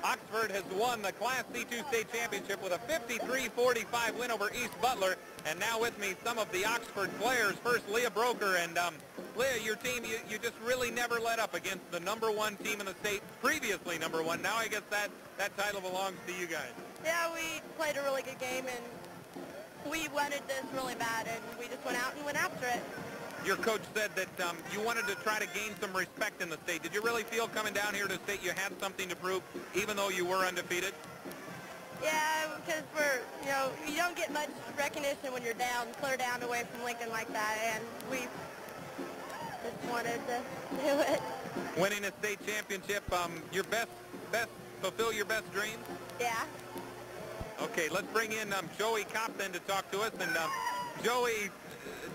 Oxford has won the Class C2 state championship with a 53-45 win over East Butler. And now with me, some of the Oxford players. First, Leah Broker. And Leah, your team, you just really never let up against the #1 team in the state, previously #1. Now I guess that title belongs to you guys. Yeah, we played a really good game, and we wanted this really bad, and we just went out and went after it. Your coach said that you wanted to try to gain some respect in the state. Did you really feel coming down here to state you had something to prove, even though you were undefeated? Yeah, because you don't get much recognition when you're down, clear down away from Lincoln like that, and we just wanted to do it. Winning a state championship, your best fulfill your best dreams? Yeah. Okay, let's bring in Joey Kopp then to talk to us. And Joey,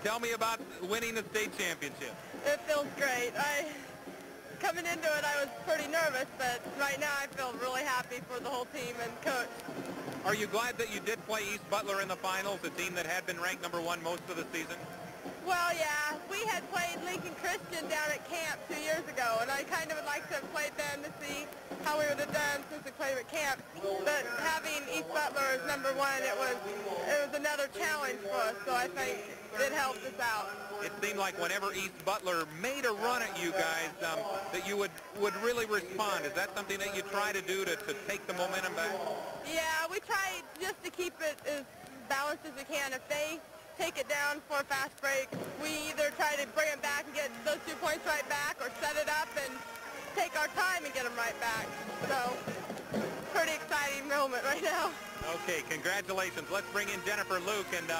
tell me about winning the state championship. It feels great. Coming into it, I was pretty nervous, but right now I feel really happy for the whole team and coach. Are you glad that you did play East Butler in the finals, a team that had been ranked #1 most of the season? Well, yeah, we had played Lincoln Christian down at camp 2 years ago, and I kind of would like to have played them to see how we would have done since we played at camp. But having East Butler as #1, it was another challenge for us, so I think it helped us out. It seemed like whenever East Butler made a run at you guys, that you would really respond. Is that something that you try to do to take the momentum back? Yeah, we try just to keep it as balanced as we can. If they take it down for a fast break, we either try to bring it back and get those 2 points right back, or set it up and take our time and get them right back. So, pretty exciting moment right now. Okay, congratulations. Let's bring in Jennifer Luke. And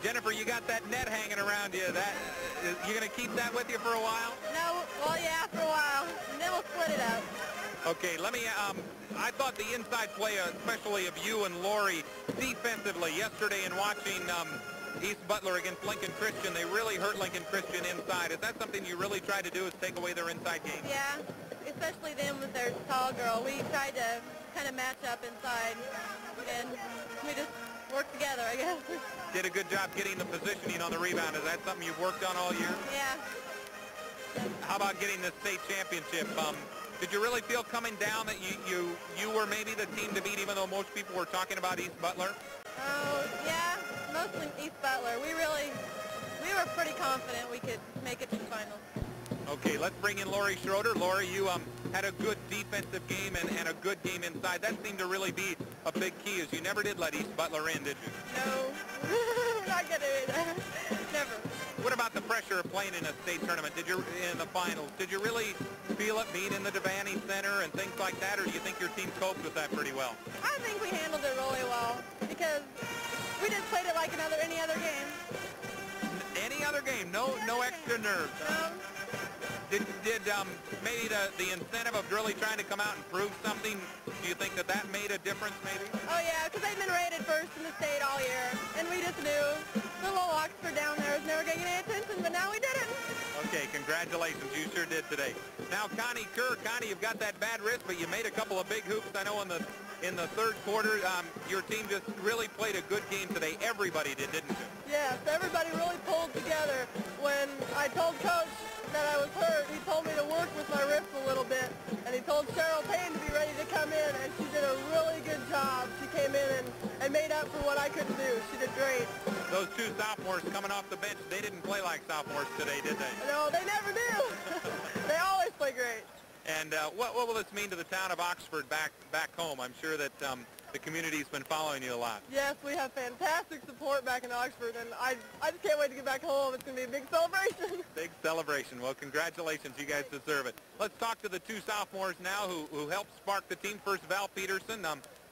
Jennifer, you got that net hanging around you. You're going to keep that with you for a while? No, well, yeah, for a while. And then we'll split it up. Okay, let me, I thought the inside play, especially of you and Lori, defensively yesterday in watching East Butler against Lincoln Christian, they really hurt Lincoln Christian inside. Is that something you really try to do, is take away their inside game? Yeah, especially them with their tall girl. We tried to kind of match up inside, and we just worked together, I guess. Did a good job getting the positioning on the rebound. Is that something you've worked on all year? Yeah. How about getting the state championship? Did you really feel coming down that you were maybe the team to beat, even though most people were talking about East Butler? Oh, yeah, mostly East Butler. We were pretty confident we could make it to the finals. Okay, let's bring in Lori Schroeder. Lori, you had a good defensive game and a good game inside. That seemed to really be a big key, as you never did let East Butler in, did you? No, we're not going to do that. Never. What about the pressure of playing in a state tournament? In the finals, did you really feel it being in the Devaney Center and things like that, or do you think your team coped with that pretty well? I think we handled it really well, because we just played it like any other game. Any other game? No extra nerves? No. Did maybe the incentive of really trying to come out and prove something, do you think that made a difference maybe? Oh yeah, because they've been rated first in the state all year, and we just knew the little Oxford down there was never going to get any attention, but now we did it. Okay, congratulations. You sure did today. Now, Connie Kerr. Connie, you've got that bad wrist, but you made a couple of big hoops, I know, in the third quarter. Your team just really played a good game today. Everybody did, didn't you? Yes, everybody really pulled together. When I told Coach that I was hurt, he told me to work with my wrist a little bit, and he told Cheryl Payne to be ready to come in, and she did a really good job. She came in and made up for what I couldn't do. She did great. Those two sophomores coming off the bench, they didn't play like sophomores today, did they? No, they never do. They always play great. And what will this mean to the town of Oxford back home? I'm sure that the community's been following you a lot. Yes, we have fantastic support back in Oxford, and I just can't wait to get back home. It's going to be a big celebration. Big celebration. Well, congratulations. You guys deserve it. Let's talk to the two sophomores now who helped spark the team. First, Val Peterson.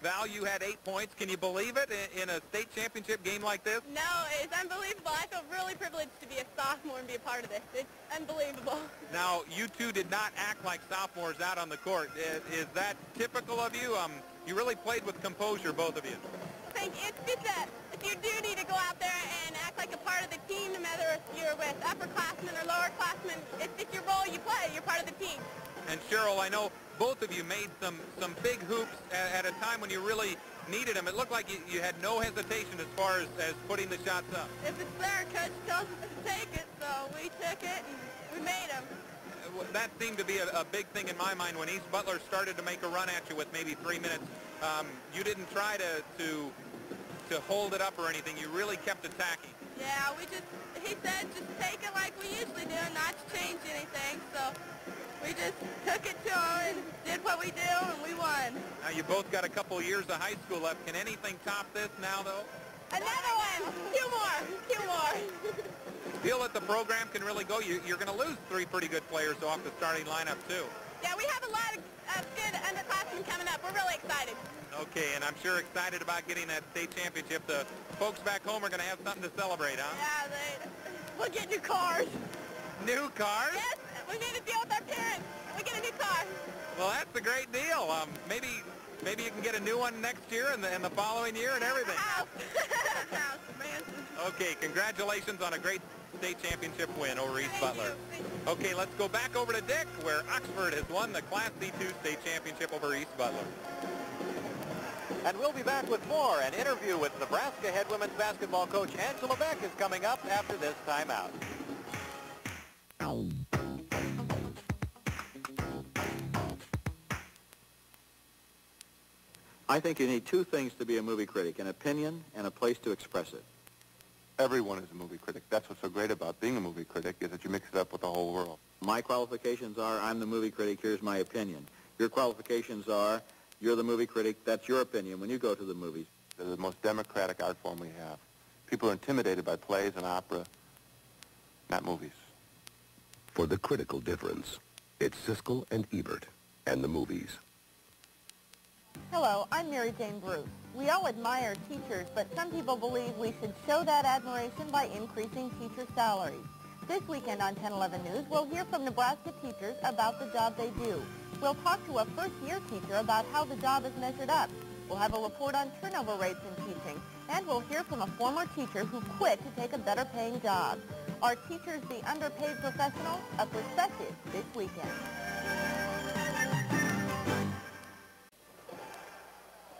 Val, you had 8 points. Can you believe it in a state championship game like this? No, it's unbelievable. I feel really privileged to be a sophomore and be a part of this. It's unbelievable. Now, you two did not act like sophomores out on the court. Is that typical of you? You really played with composure, both of you. I think it's just that if you do need to go out there and act like a part of the team, no matter if you're with upperclassmen or lowerclassmen, it's your role you play. You're part of the team. And Cheryl, I know both of you made some big hoops at a time when you really needed them. It looked like you had no hesitation as far as putting the shots up. If it's there, Coach tells us to take it, so we took it and we made them. that seemed to be a big thing in my mind when East Butler started to make a run at you with maybe 3 minutes. You didn't try to hold it up or anything. You really kept attacking. Yeah, he said just take it like we usually do and not change anything. So we just took it to him and did what we do, and we won. Now, you both got a couple years of high school left. Can anything top this now, though? Another one. Two more. Feel that the program can really go. You're going to lose 3 pretty good players off the starting lineup, too. Yeah, we have a lot of good underclassmen coming up. We're really excited. Okay, and I'm sure excited about getting that state championship. The folks back home are going to have something to celebrate, huh? Yeah, we'll get new cars. New cars? Yes, we made a deal with our parents. We get a new car. Well, that's a great deal. Maybe you can get a new one next year and the following year and everything. House. House, mansion. Okay, congratulations on a great state championship win over East Butler. Thank you. Okay, let's go back over to Dick, where Oxford has won the Class C2 state championship over East Butler. And we'll be back with more. An interview with Nebraska head women's basketball coach Angela Beck is coming up after this timeout. I think you need 2 things to be a movie critic, an opinion and a place to express it. Everyone is a movie critic. That's what's so great about being a movie critic, is that you mix it up with the whole world. My qualifications are, I'm the movie critic, here's my opinion. Your qualifications are, you're the movie critic, that's your opinion when you go to the movies. They're the most democratic art form we have. People are intimidated by plays and opera, not movies. For the critical difference, it's Siskel and Ebert and the movies. Hello, I'm Mary Jane Bruce. We all admire teachers, but some people believe we should show that admiration by increasing teacher salaries. This weekend on 1011 News, we'll hear from Nebraska teachers about the job they do. We'll talk to a first-year teacher about how the job is measured up. We'll have a report on turnover rates in teaching, and we'll hear from a former teacher who quit to take a better-paying job. Are teachers the underpaid professionals? A perspective this weekend.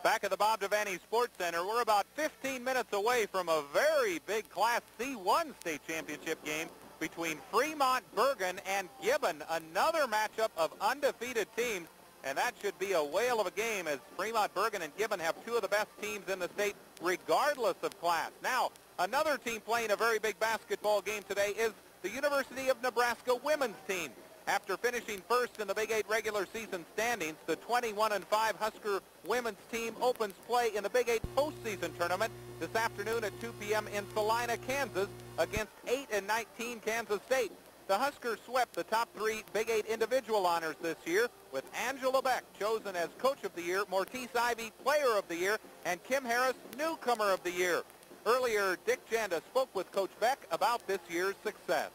Back at the Bob Devaney Sports Center, we're about 15 minutes away from a very big Class C1 state championship game between Fremont Bergan and Gibbon, another matchup of undefeated teams, and that should be a whale of a game as Fremont Bergan and Gibbon have 2 of the best teams in the state regardless of class. Now, another team playing a very big basketball game today is the University of Nebraska women's team. After finishing first in the Big 8 regular season standings, the 21-5 Husker women's team opens play in the Big 8 postseason tournament this afternoon at 2 p.m. in Salina, Kansas, against 8-19 Kansas State. The Huskers swept the top 3 Big 8 individual honors this year, with Angela Beck chosen as Coach of the Year, Mortice Ivy Player of the Year, and Kim Harris Newcomer of the Year. Earlier, Dick Janda spoke with Coach Beck about this year's success.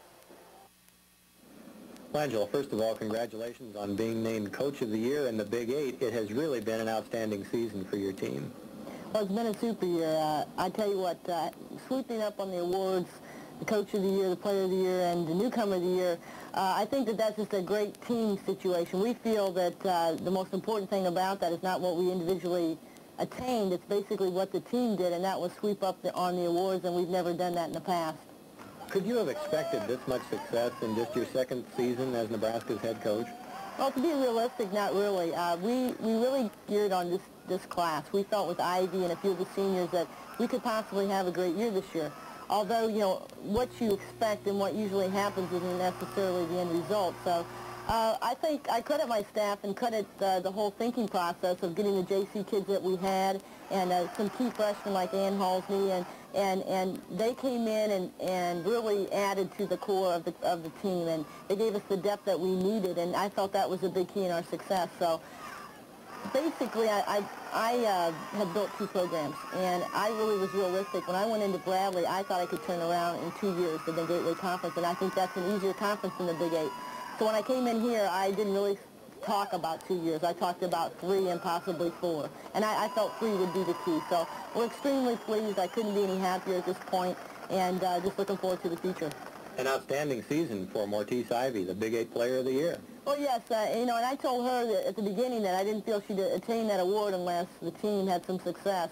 Well, Angela, first of all, congratulations on being named Coach of the Year in the Big 8. It has really been an outstanding season for your team. Well, it's been a super year. I tell you what, sweeping up on the awards, the Coach of the Year, the Player of the Year, and the Newcomer of the Year, I think that that's just a great team situation. We feel that the most important thing about that is not what we individually attained. It's basically what the team did, and that was sweep up on the awards, and we've never done that in the past. Could you have expected this much success in just your second season as Nebraska's head coach? Well, to be realistic, not really. We really geared on this class. We felt with Ivy and a few of the seniors that we could possibly have a great year this year. Although, you know, what you expect and what usually happens isn't necessarily the end result. So I think I credit my staff and credit the whole thinking process of getting the JC kids that we had and some key freshmen like Ann Halsney, and they came in and really added to the core of the team, and they gave us the depth that we needed, and I felt that was a big key in our success. So basically, I had built 2 programs, and I really was realistic. When I went into Bradley, I thought I could turn around in 2 years the Gateway Conference, and I think that's an easier conference than the Big 8. So when I came in here, I didn't really talk about 2 years. I talked about 3 and possibly 4, and I felt 3 would be the key. So we're extremely pleased. I couldn't be any happier at this point, and just looking forward to the future. An outstanding season for Mortice Ivy, the Big 8 Player of the Year. Well, yes, you know, and I told her that at the beginning that I didn't feel she'd attain that award unless the team had some success.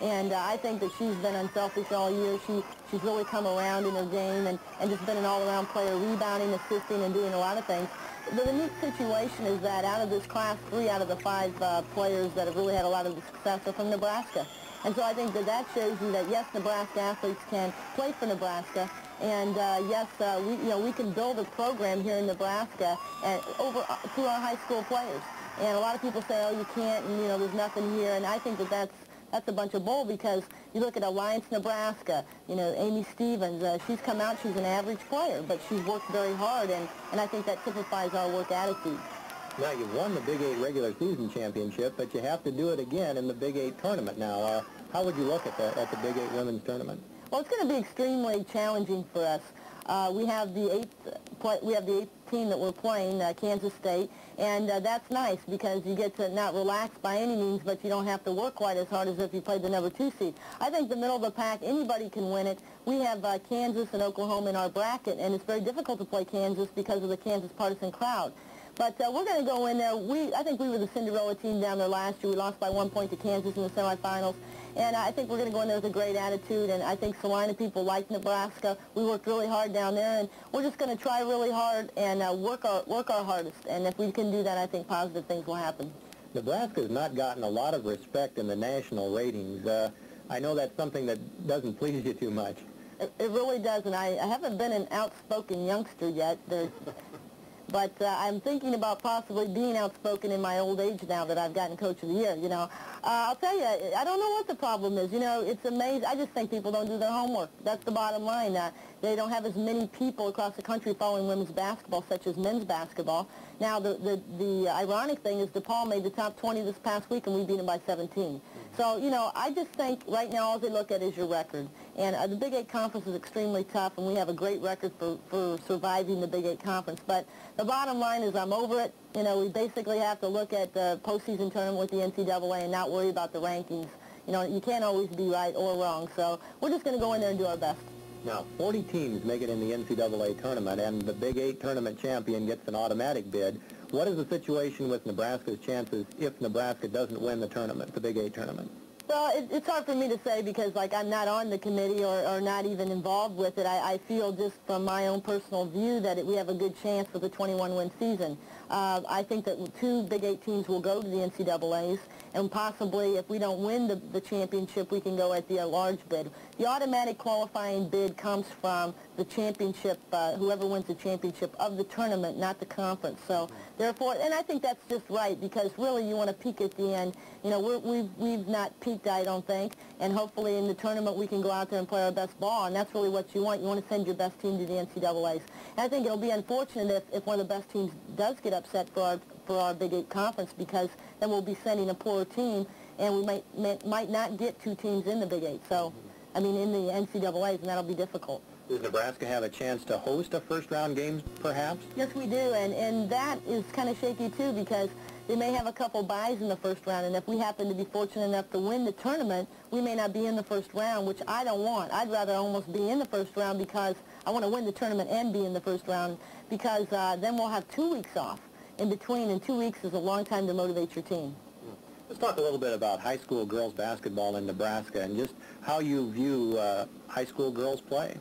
And I think that she's been unselfish all year. She's really come around in her game and just been an all-around player, rebounding, assisting, and doing a lot of things. The neat situation is that out of this class, 3 out of the 5 players that have really had a lot of success are from Nebraska. And so I think that shows you that, yes, Nebraska athletes can play for Nebraska, and yes, we can build a program here in Nebraska and through our high school players. And a lot of people say, oh, you can't, and there's nothing here. And I think that's a bunch of bull, because you look at Alliance, Nebraska, Amy Stevens, she's come out, she's an average player, but she's worked very hard, and I think that typifies our work attitude. Now, you've won the Big 8 regular season championship, but you have to do it again in the Big 8 tournament now. How would you look at the Big 8 women's tournament? Well, it's going to be extremely challenging for us. We have the eighth team that we're playing, Kansas State, and that's nice because you get to not relax by any means, but you don't have to work quite as hard as if you played the number 2 seed. I think the middle of the pack, anybody can win it. We have Kansas and Oklahoma in our bracket, and it's very difficult to play Kansas because of the Kansas partisan crowd. But we're going to go in there. I think we were the Cinderella team down there last year. We lost by 1 point to Kansas in the semifinals. And I think we're going to go in there with a great attitude. And I think Salina people like Nebraska. We worked really hard down there. And we're just going to try really hard and work our hardest. And if we can do that, I think positive things will happen. Nebraska has not gotten a lot of respect in the national ratings. I know that's something that doesn't please you too much. It really does. And I haven't been an outspoken youngster yet. But I'm thinking about possibly being outspoken in my old age now that I've gotten Coach of the Year, I'll tell you, I don't know what the problem is. It's amazing. I just think people don't do their homework. That's the bottom line. They don't have as many people across the country following women's basketball such as men's basketball. Now, the ironic thing is DePaul made the top 20 this past week, and we beat them by 17. So, I just think right now all they look at is your record. And the Big 8 Conference is extremely tough, and we have a great record for surviving the Big 8 Conference. But the bottom line is I'm over it. We basically have to look at the postseason tournament with the NCAA and not worry about the rankings. You can't always be right or wrong. So we're just going to go in there and do our best. Now, 40 teams make it in the NCAA tournament, and the Big 8 tournament champion gets an automatic bid. What is the situation with Nebraska's chances if Nebraska doesn't win the tournament, the Big 8 tournament? Well, it's hard for me to say because, I'm not on the committee or not even involved with it. I feel just from my own personal view that we have a good chance for the 21-win season. I think that 2 Big 8 teams will go to the NCAAs, and possibly if we don't win the championship, we can go at the large bid. The automatic qualifying bid comes from the championship, whoever wins the championship of the tournament, not the conference. So, therefore, and I think that's just right because really you want to peak at the end. We've not peaked, I don't think, and hopefully in the tournament we can go out there and play our best ball, and that's really what you want. You want to send your best team to the NCAAs. And I think it'll be unfortunate if one of the best teams does get upset for our Big 8 conference because then we'll be sending a poorer team, and we might not get 2 teams in the Big 8. So, in the NCAAs, and that'll be difficult. Does Nebraska have a chance to host a first-round game, perhaps? Yes, we do, and that is kind of shaky, too, because they may have a couple byes in the first round, and if we happen to be fortunate enough to win the tournament, we may not be in the first round, which I don't want. I'd rather almost be in the first round because I want to win the tournament and be in the first round because then we'll have 2 weeks off in between, and 2 weeks is a long time to motivate your team. Let's talk a little bit about high school girls basketball in Nebraska and just how you view high school girls play.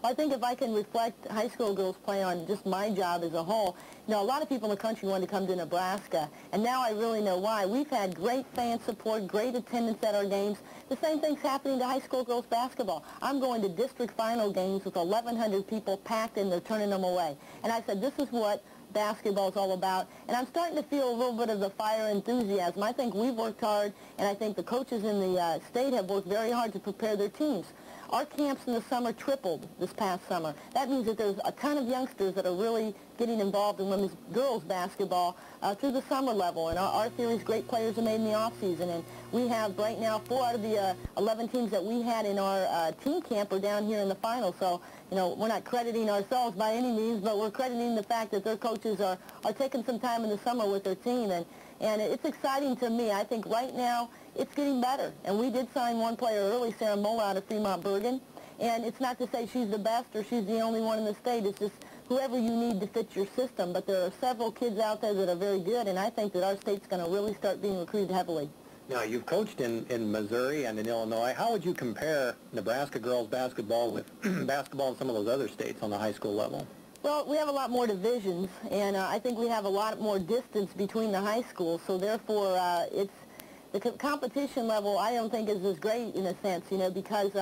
Well, I think if I can reflect high school girls play on just my job as a whole, a lot of people in the country want to come to Nebraska, and now I really know why. We've had great fan support, great attendance at our games. The same thing's happening to high school girls basketball. I'm going to district final games with 1,100 people packed, and they're turning them away. And I said, this is what basketball is all about, and I'm starting to feel a little bit of the fire enthusiasm. I think we've worked hard, and I think the coaches in the state have worked very hard to prepare their teams. Our camps in the summer tripled this past summer. That means that there's a ton of youngsters that are really getting involved in women's girls basketball through the summer level. And our theories, great players are made in the off-season. And we have right now 4 out of the 11 teams that we had in our team camp are down here in the final. So, we're not crediting ourselves by any means, but we're crediting the fact that their coaches are taking some time in the summer with their team. And it's exciting to me. I think right now it's getting better. And we did sign one player early, Sarah Mola, out of Fremont-Bergen. And it's not to say she's the best or she's the only one in the state. It's just whoever you need to fit your system. But there are several kids out there that are very good, and I think that our state's going to really start being recruited heavily. Now, you've coached in Missouri and in Illinois. How would you compare Nebraska girls basketball with basketball in some of those other states on the high school level? Well, we have a lot more divisions, and I think we have a lot more distance between the high schools, so therefore the competition level I don't think is as great in a sense, you know, because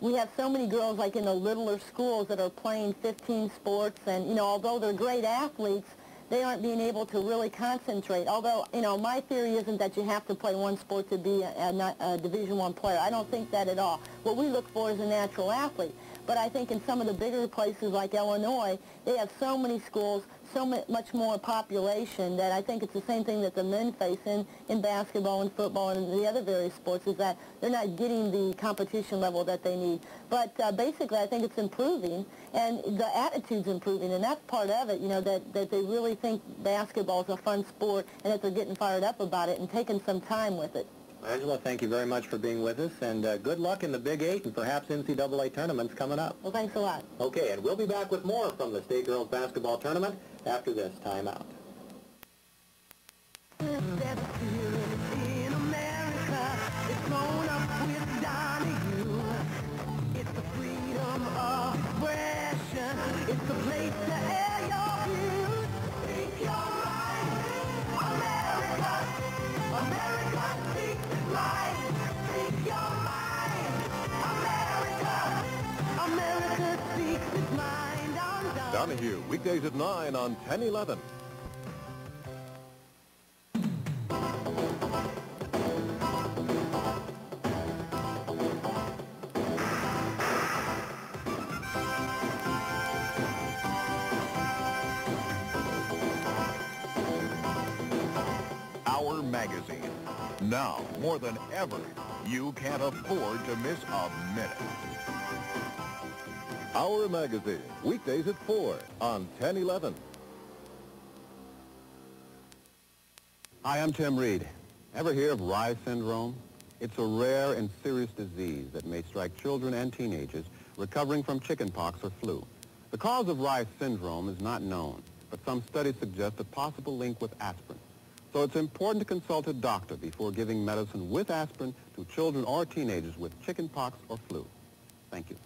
we have so many girls like in the littler schools that are playing 15 sports, and, you know, although they're great athletes, they aren't being able to really concentrate. Although, you know, my theory isn't that you have to play one sport to be a Division I player. I don't think that at all. What we look for is a natural athlete. But I think in some of the bigger places like Illinois, they have so many schools, so much more population, that I think it's the same thing that the men face in basketball and football and the other various sports, is that they're not getting the competition level that they need. But basically, I think it's improving, and the attitude's improving, and that's part of it, you know, that they really think basketball is a fun sport and that they're getting fired up about it and taking some time with it. Angela, thank you very much for being with us, and good luck in the Big 8 and perhaps NCAA tournaments coming up. Well, thanks a lot. Okay, and we'll be back with more from the State Girls Basketball Tournament after this timeout. It's the place to air your views. Speak your mind. America. America speaks its mind. Speak your mind. America. America speaks its mind. On Donahue, weekdays at 9 on 10/11. Our magazine. Now, more than ever, you can't afford to miss a minute. Our Magazine, weekdays at 4 on 10/11. Hi, I'm Tim Reed. Ever hear of Reye syndrome? It's a rare and serious disease that may strike children and teenagers recovering from chickenpox or flu. The cause of Reye syndrome is not known, but some studies suggest a possible link with aspirin. So it's important to consult a doctor before giving medicine with aspirin to children or teenagers with chickenpox or flu. Thank you.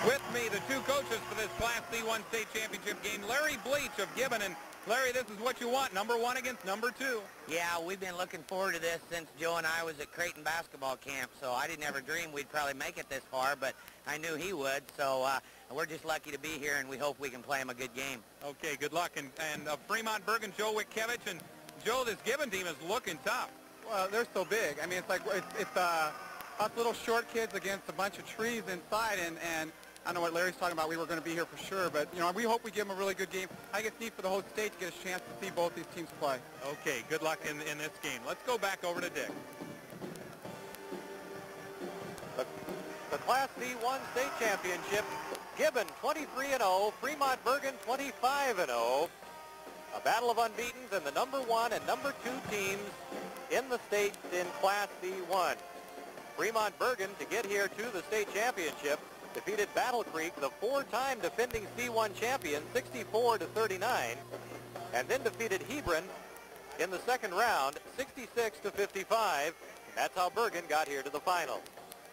With me, the two coaches for this Class C1 state championship game, Larry Bleach of Gibbon. And Larry, this is what you want, number 1 against number 2. Yeah, we've been looking forward to this since Joe and I was at Creighton basketball camp, so I didn't ever dream we'd probably make it this far, but I knew he would, so we're just lucky to be here, and we hope we can play him a good game. Okay, good luck. And Fremont Bergen, Joe Witkiewicz, and Joe, this Gibbon team is looking tough. Well, they're so big. I mean, it's like it's us little short kids against a bunch of trees inside, and I don't know what Larry's talking about. We were going to be here for sure, but, you know, we hope we give them a really good game. I think it's neat for the whole state to get a chance to see both these teams play. Okay, good luck in this game. Let's go back over to Dick. The Class C1 state championship, Gibbon 23-0, Fremont Bergen 25-0. A battle of unbeatens and the number 1 and number 2 teams in the state in Class C1. Fremont Bergen, to get here to the state championship, defeated Battle Creek, the 4-time defending C1 champion, 64-39, and then defeated Hebron in the second round, 66-55. That's how Bergen got here to the finals.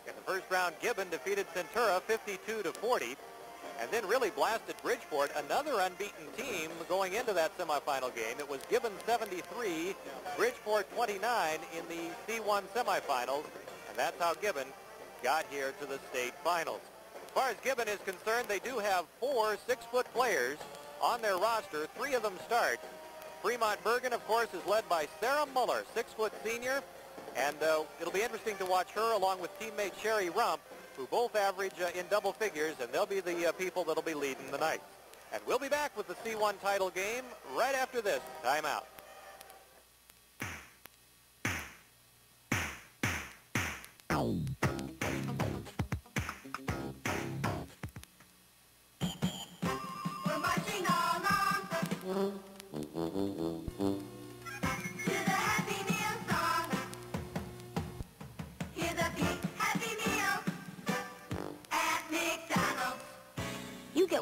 In the first round, Gibbon defeated Centura 52-40, and then really blasted Bridgeport, another unbeaten team going into that semifinal game. It was Gibbon 73, Bridgeport 29 in the C1 semifinals, and that's how Gibbon got here to the state finals. As far as Gibbon is concerned, they do have 4 6-foot players on their roster. 3 of them start. Fremont Bergen, of course, is led by Sarah Muller, 6-foot senior, and it'll be interesting to watch her along with teammate Sherry Rump, who both average in double figures, and they'll be the people that'll be leading the Knights. And we'll be back with the C1 title game right after this timeout.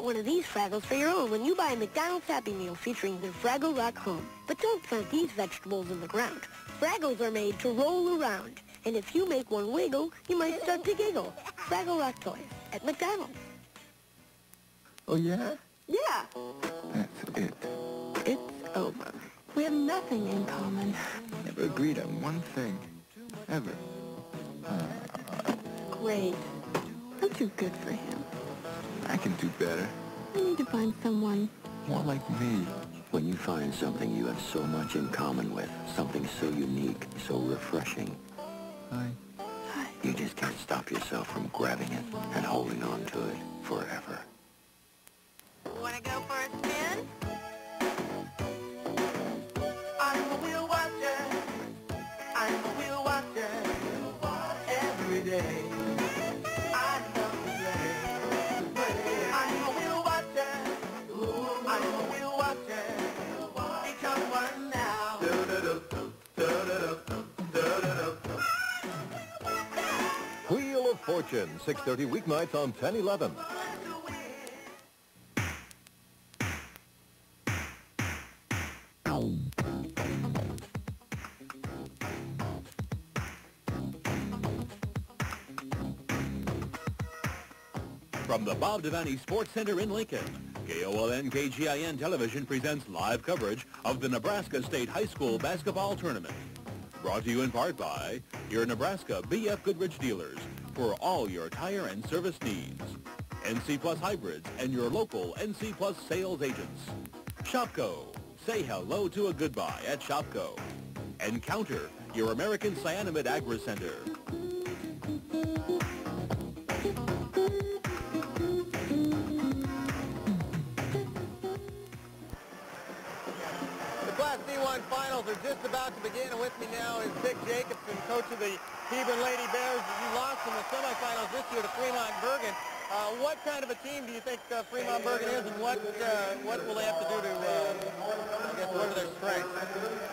one of these Fraggles for your own when you buy a McDonald's Happy Meal featuring the Fraggle Rock Home. But don't plant these vegetables in the ground. Fraggles are made to roll around. And if you make one wiggle, you might start to giggle. Fraggle Rock toys at McDonald's. Oh, yeah? Yeah. That's it. It's over. We have nothing in common. Never agreed on one thing. Ever. Great. I'm too good for him. I can do better. I need to find someone More like me. When you find something you have so much in common with, something so unique, so refreshing, Hi. you just can't stop yourself from grabbing it and holding on to it forever. Want to go for a spin? I'm a wheel watcher. I'm a wheel watcher. Every day. I love to play. I'm a wheel watcher. I'm a wheel watcher. Become one now. Wheel of Fortune, 6:30 weeknights on 10/11. From the Bob Devaney Sports Center in Lincoln, KOLN KGIN Television presents live coverage of the Nebraska State High School Basketball Tournament. Brought to you in part by your Nebraska BF Goodrich dealers for all your tire and service needs. NC Plus Hybrids and your local NC Plus sales agents. Shopko. Say hello to a goodbye at Shopko. Encounter, your American Cyanamid Agri Center. Class D1 finals are just about to begin, and with me now is Dick Jacobson, coach of the Hebron Lady Bears. You lost in the semifinals this year to Fremont Bergen. What kind of a team do you think Fremont Bergen is, and what will they have to do to, I guess, what are their strengths?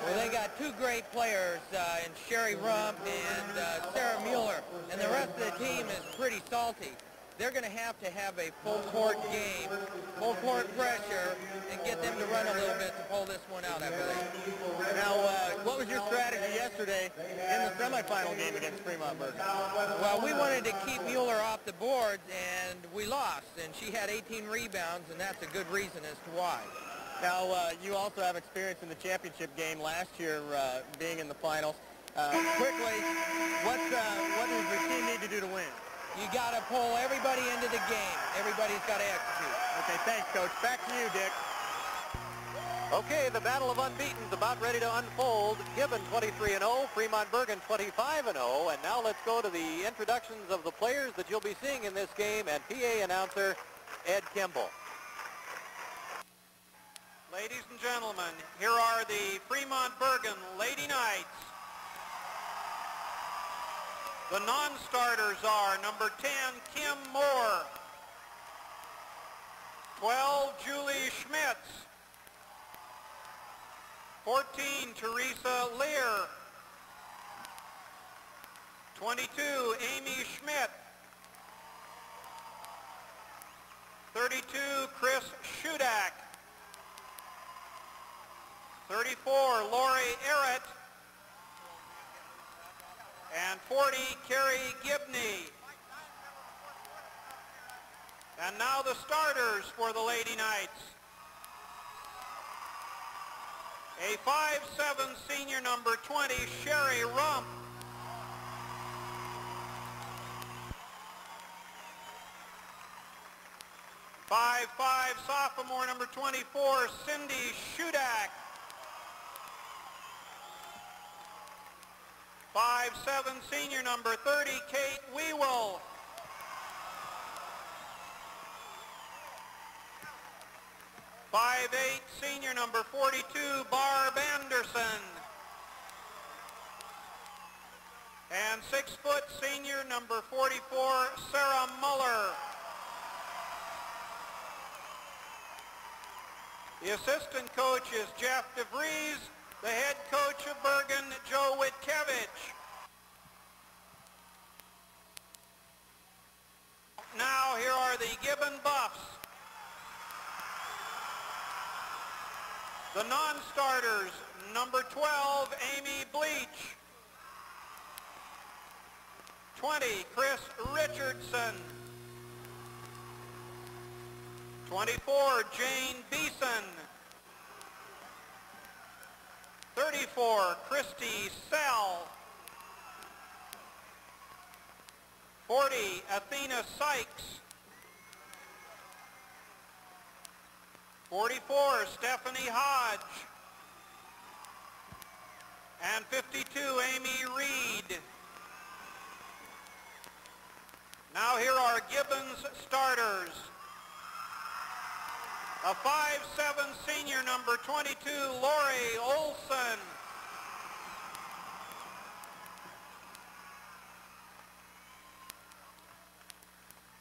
Well, they got two great players in Sherry Rump and Sarah Mueller, and the rest of the team is pretty salty. They're going to have a full court game, full court pressure, and get them to run a little bit to pull this one out, I believe. Now, what was your strategy yesterday in the semifinal game against Fremont Bergen? Well, we wanted to keep Mueller off the boards, and we lost, and she had 18 rebounds, and that's a good reason as to why. Now, you also have experience in the championship game last year, being in the finals. Quickly, what does your team need to do to win? You got to pull everybody into the game. Everybody's got to execute. Okay, thanks, Coach. Back to you, Dick. Okay, the battle of unbeaten's about ready to unfold. Gibbon 23-0, Fremont Bergen 25-0, and now let's go to the introductions of the players that you'll be seeing in this game, and PA announcer Ed Kimball. Ladies and gentlemen, here are the Fremont Bergen Lady Knights. The non-starters are number 10, Kim Moore, 12, Julie Schmitz, 14, Teresa Lear, 22, Amy Schmidt, 32, Chris Shudak, 34, Lori Errett, and 40, Carrie Gibney. And now the starters for the Lady Knights. A 5'7" senior number 20, Sherry Rump. Five sophomore number 24, Cindy Shudak. 5'7" senior number 30, Kate Wewell. 5'8" senior number 42, Barb Anderson. And 6' senior number 44, Sarah Muller. The assistant coach is Jeff DeVries. The head coach of Bergen, Joe Witkevich. Now here are the Gibbon Buffs. The non-starters, number 12, Amy Bleach. 20, Chris Richardson. 24, Jane Beeson. 34, Christy Sell. 40, Athena Sykes. 44, Stephanie Hodge. And 52, Amy Reed. Now here are Gibbons starters. A 5'7" senior, number 22, Lori Olson.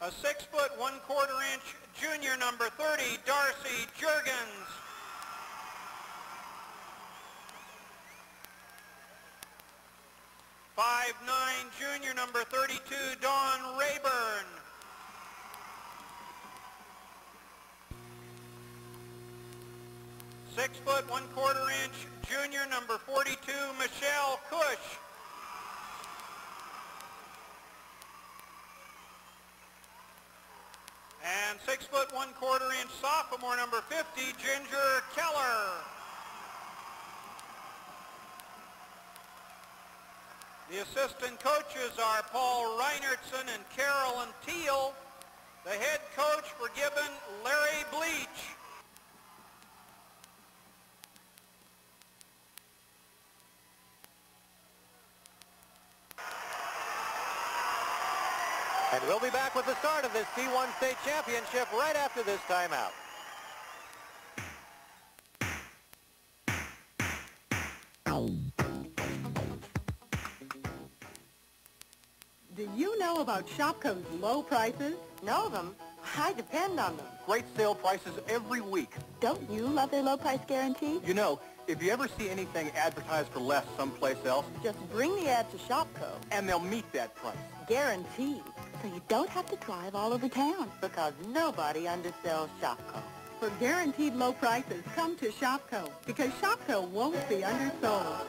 A 6 foot 1/4 inch junior, number 30, Darcy Juergens. .59 junior, number 32, Dawn Rayburn. Six foot 1/4 inch junior, number 42, Michelle Cush. And 6 foot 1/4 inch sophomore, number 50, Ginger Keller. The assistant coaches are Paul Reinertson and Carolyn Teal. The head coach for Gibbon, Larry Bleach. And we'll be back with the start of this C1 state championship right after this timeout. Do you know about Shopko's low prices? Know them? I depend on them. Great sale prices every week. Don't you love their low price guarantee? You know, if you ever see anything advertised for less someplace else, just bring the ad to Shopko. And they'll meet that price. Guaranteed. So you don't have to drive all over town. Because nobody undersells Shopko. For guaranteed low prices, come to Shopko. Because Shopko won't be undersold.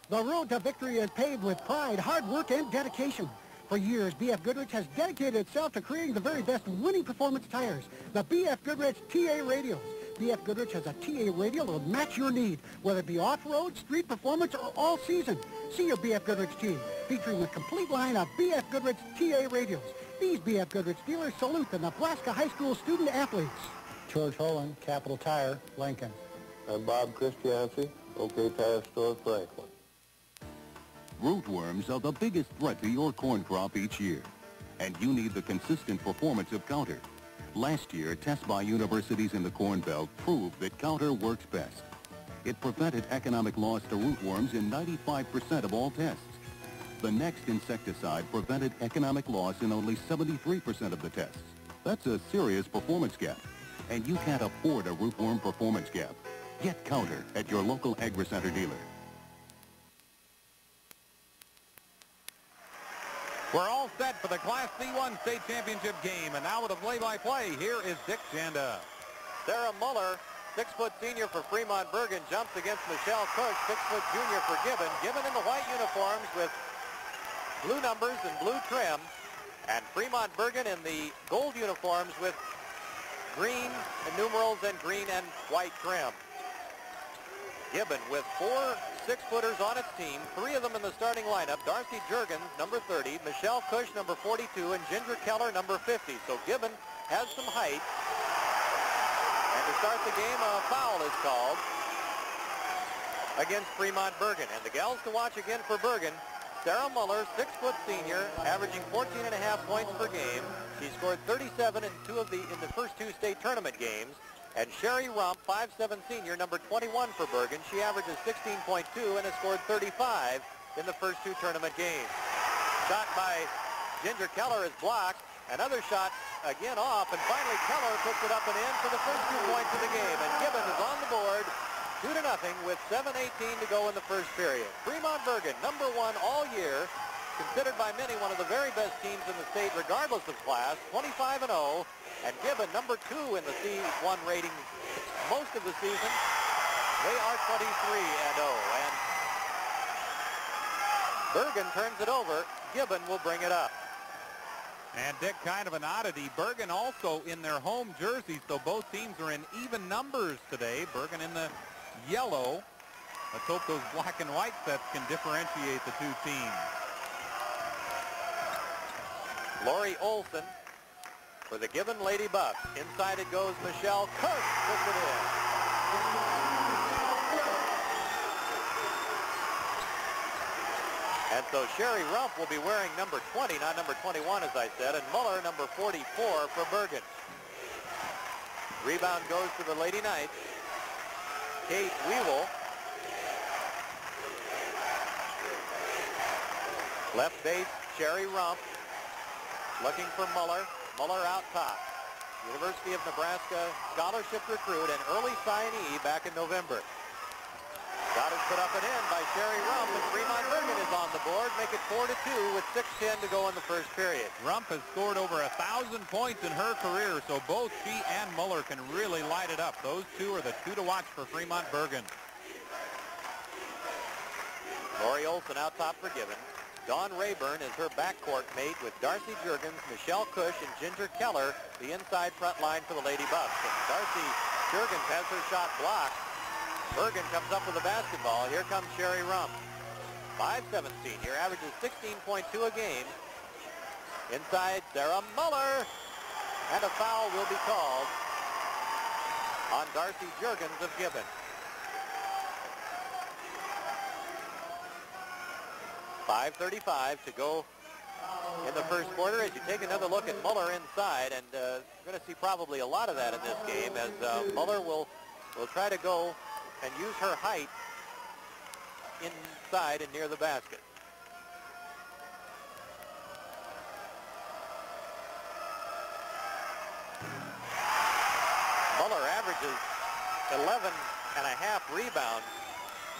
The road to victory is paved with pride, hard work, and dedication. For years, B.F. Goodrich has dedicated itself to creating the very best winning performance tires, the B.F. Goodrich TA Radials. B.F. Goodrich has a TA radial that will match your need, whether it be off-road, street performance, or all season. See your B.F. Goodrich team, featuring a complete line of B.F. Goodrich TA radials. These B.F. Goodrich dealers salute the Nebraska high school student athletes. George Holland, Capital Tire, Lincoln. I'm Bob Christianci, OK Tire Store, Franklin. Rootworms are the biggest threat to your corn crop each year, and you need the consistent performance of Counter. Last year, tests by universities in the Corn Belt proved that Counter works best. It prevented economic loss to rootworms in 95% of all tests. The next insecticide prevented economic loss in only 73% of the tests. That's a serious performance gap, and you can't afford a rootworm performance gap. Get Counter at your local AgriCenter dealer. We're all set for the Class C1 State Championship game, and now with a play-by-play, here is Dick Janda. Sarah Muller, 6-foot senior for Fremont Bergan, jumps against Michelle Cush, 6-foot junior for Gibbon. Gibbon in the white uniforms with blue numbers and blue trim, and Fremont Bergan in the gold uniforms with green numerals and green and white trim. Gibbon with 4 6-footers on its team, 3 of them in the starting lineup. Darcy Juergens, number 30, Michelle Cush, number 42, and Ginger Keller, number 50. So Gibbon has some height. And to start the game, a foul is called against Fremont Bergan. And the gals to watch again for Bergan, Sarah Muller, 6-foot senior, averaging 14.5 points per game. She scored 37 in the first 2 state tournament games. And Sherry Rump, 5'7" senior, number 21 for Bergan. She averages 16.2 and has scored 35 in the first 2 tournament games. Shot by Ginger Keller is blocked. Another shot again off, and finally Keller puts it up and in for the first 2 points of the game. And Gibbon is on the board, 2-0 with 7:18 to go in the first period. Fremont Bergan, number 1 all year, considered by many one of the very best teams in the state, regardless of class, 25-0, and Gibbon, number 2 in the C1 ratings most of the season. They are 23-0, and Bergen turns it over. Gibbon will bring it up. And Dick, kind of an oddity, Bergen also in their home jerseys, so both teams are in even numbers today. Bergen in the yellow. Let's hope those black and white sets can differentiate the two teams. Lori Olson for the Gibbon Lady Buffs. Inside it goes Michelle Kush, puts it in. And so Sherry Rumpf will be wearing number 20, not number 21, as I said, and Muller number 44 for Bergen. Rebound goes to the Lady Knights. Kate Weevil. Left base, Sherry Rumpf. Looking for Muller. Muller out top. University of Nebraska scholarship recruit and early signee back in November. Shot is put up and in by Sherry Rumpf, and Fremont Bergen is on the board. Make it 4-2 with 6:10 to go in the first period. Rumpf has scored over 1,000 points in her career, so both she and Muller can really light it up. Those two are the two to watch for Fremont Bergen. Lori Olson out top for Gibbon. Dawn Rayburn is her backcourt mate with Darcy Juergens, Michelle Kush, and Ginger Keller, the inside front line for the Lady Buffs. And Darcy Juergens has her shot blocked. Bergen comes up with the basketball. Here comes Sherry Rumpf. 5'7" senior, averages 16.2 a game. Inside, Sarah Muller. And a foul will be called on Darcy Juergens of Gibbon. 5:35 to go in the first quarter. As you take another look at Muller inside, and you're going to see probably a lot of that in this game, as Muller will try to go and use her height inside and near the basket. Muller averages 11.5 rebounds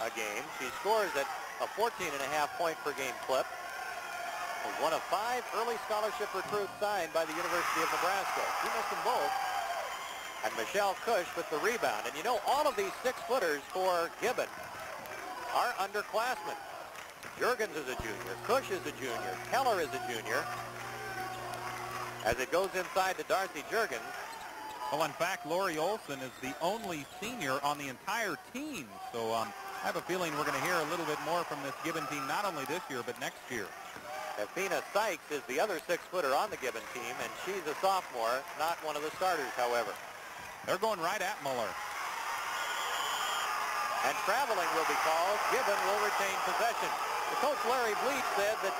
a game. She scores at a 14.5 point per game clip. Was one of 5 early scholarship recruits signed by the University of Nebraska. She missed them both. And Michelle Kush with the rebound. And you know, all of these 6-footers for Gibbon are underclassmen. Juergens is a junior. Kush is a junior. Keller is a junior. As it goes inside to Darcy Juergens. Well, in fact, Lori Olson is the only senior on the entire team. So I have a feeling we're going to hear a little bit more from this Gibbon team, not only this year, but next year. Athena Sykes is the other 6-footer on the Gibbon team, and she's a sophomore, not one of the starters, however. They're going right at Muller. And traveling will be called. Gibbon will retain possession. The coach, Larry Bleach, said that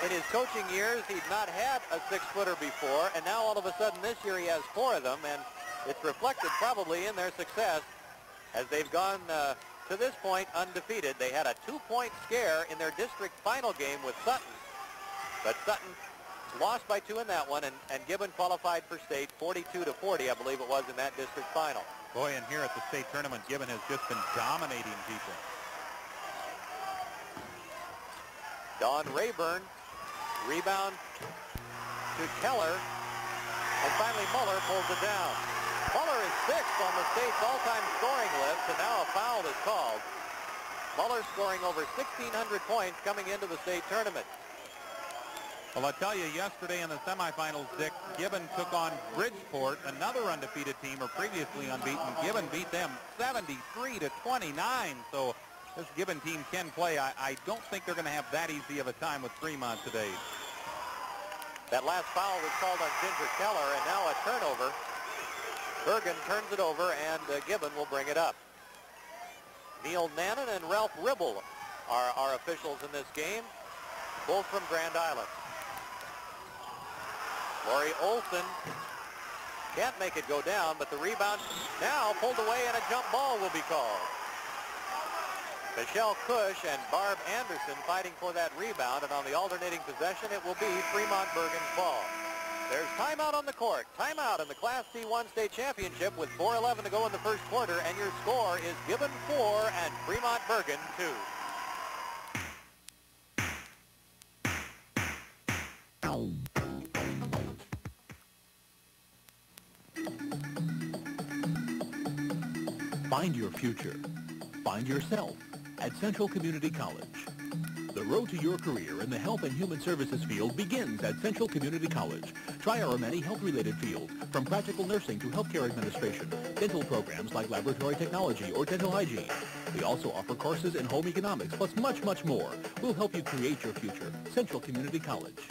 in his coaching years, he'd not had a 6-footer before, and now all of a sudden this year he has 4 of them, and it's reflected probably in their success as they've gone to this point undefeated. They had a 2-point scare in their district final game with Sutton, but Sutton lost by 2 in that one, and Gibbon qualified for state 42-40, I believe it was, in that district final. Boy, and here at the state tournament, Gibbon has just been dominating people. Dawn Rayburn, rebound to Keller, and finally Muller pulls it down. Muller is 6th on the state's all-time scoring list, and now a foul is called. Muller scoring over 1,600 points coming into the state tournament. Well, I tell you, yesterday in the semifinals, Dick, Gibbon took on Bridgeport, another undefeated team, or previously unbeaten. Gibbon beat them 73-29, so this Gibbon team can play. I don't think they're going to have that easy of a time with Fremont today. That last foul was called on Ginger Keller, and now a turnover. Bergen turns it over, and Gibbon will bring it up. Neil Nannon and Ralph Ribble are our officials in this game, both from Grand Island. Lori Olson can't make it go down, but the rebound now pulled away, and a jump ball will be called. Michelle Kush and Barb Anderson fighting for that rebound, and on the alternating possession, it will be Fremont Bergen's ball. There's timeout on the court. Timeout in the Class C1 State Championship with 4:11 to go in the first quarter, and your score is Gibbon 4 and Fremont Bergen 2. Find your future. Find yourself at Central Community College. The road to your career in the health and human services field begins at Central Community College. Try our many health-related fields, from practical nursing to healthcare administration, dental programs like laboratory technology or dental hygiene. We also offer courses in home economics, plus much, much more. We'll help you create your future. Central Community College.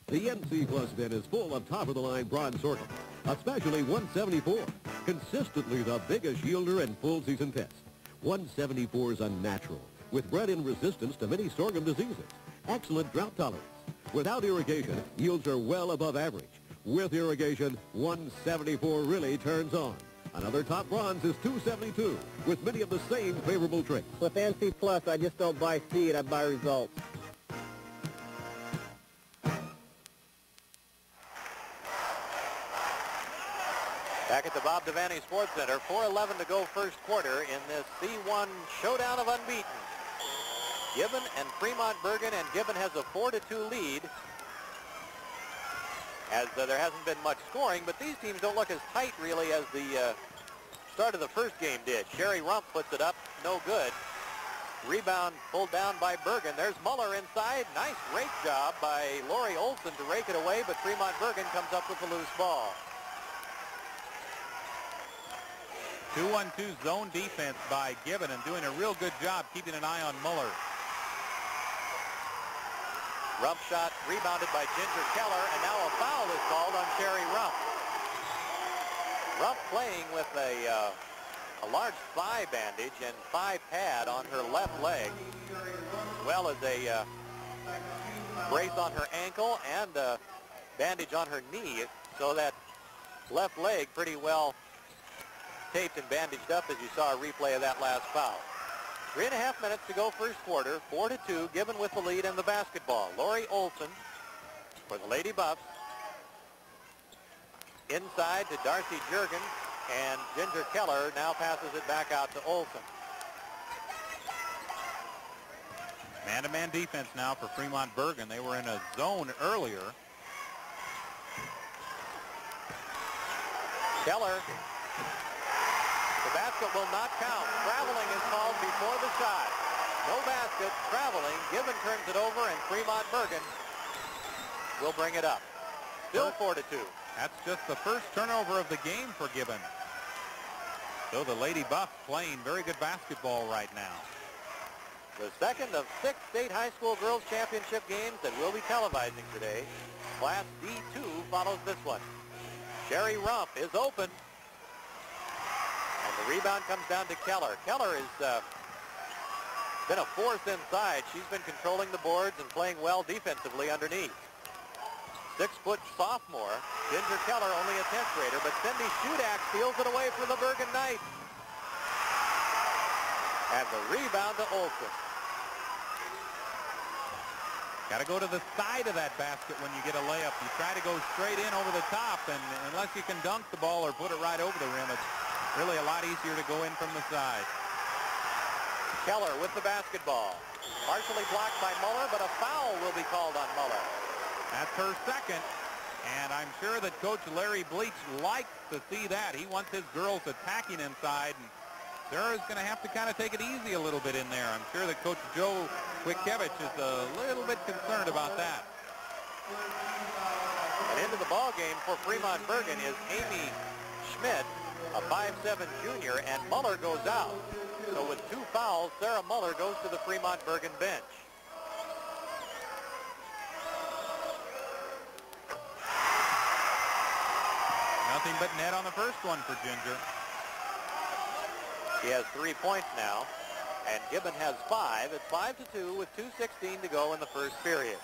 The NC Plus bin is full of top-of-the-line bronze sorghum, especially 174, consistently the biggest yielder in full-season tests. 174 is a natural, with bred-in resistance to many sorghum diseases, excellent drought tolerance. Without irrigation, yields are well above average. With irrigation, 174 really turns on. Another top bronze is 272, with many of the same favorable traits. With NC Plus, I just don't buy seed, I buy results. Back at the Bob Devaney Sports Center, 4:11 to go first quarter in this C1 showdown of unbeaten. Gibbon and Fremont Bergan, and Gibbon has a 4-2 lead, as there hasn't been much scoring, but these teams don't look as tight really as the start of the first game did. Sherry Rump puts it up, no good. Rebound pulled down by Bergan. There's Muller inside. Nice rake job by Lori Olson to rake it away, but Fremont Bergan comes up with the loose ball. 2-1-2 zone defense by Gibbon, and doing a real good job keeping an eye on Muller. Rump shot rebounded by Ginger Keller, and now a foul is called on Sherry Rump. Rump playing with a large thigh bandage and thigh pad on her left leg, as well as a brace on her ankle and a bandage on her knee, so that left leg pretty well taped and bandaged up, as you saw a replay of that last foul. 3.5 minutes to go first quarter, 4-2, Gibbon with the lead in the basketball. Lori Olson for the Lady Buffs. Inside to Darcy Juergen, and Ginger Keller now passes it back out to Olson. Man-to-man defense now for Fremont Bergan. They were in a zone earlier. Keller. The basket will not count. Traveling is called before the shot. No basket, traveling. Gibbon turns it over, and Fremont Bergan will bring it up. Still 4-2. That's just the first turnover of the game for Gibbon. So the Lady Buffs playing very good basketball right now. The second of 6 state high school girls championship games that we'll be televising today. Class D2 follows this one. Sherry Rump is open. And the rebound comes down to Keller. Keller has been a force inside. She's been controlling the boards and playing well defensively underneath. 6-foot sophomore. Ginger Keller, only a 10th grader, but Cindy Shudak steals it away for the Bergan Knights. And the rebound to Olson. Got to go to the side of that basket when you get a layup. You try to go straight in over the top, and unless you can dunk the ball or put it right over the rim, it's really a lot easier to go in from the side. Keller with the basketball. Partially blocked by Muller, but a foul will be called on Muller. That's her second, and I'm sure that Coach Larry Bleach likes to see that. He wants his girls attacking inside, and Sarah's going to have to kind of take it easy a little bit in there. I'm sure that Coach Joe Wickiewicz is a little bit concerned about that. And into the ball game for Fremont Bergan is Amy Schmidt, a 5'7" junior, and Muller goes out. So with 2 fouls, Sarah Muller goes to the Fremont Bergan bench. Nothing but net on the first one for Ginger. She has 3 points now, and Gibbon has 5. It's 5-2 with 2:16 to go in the first period.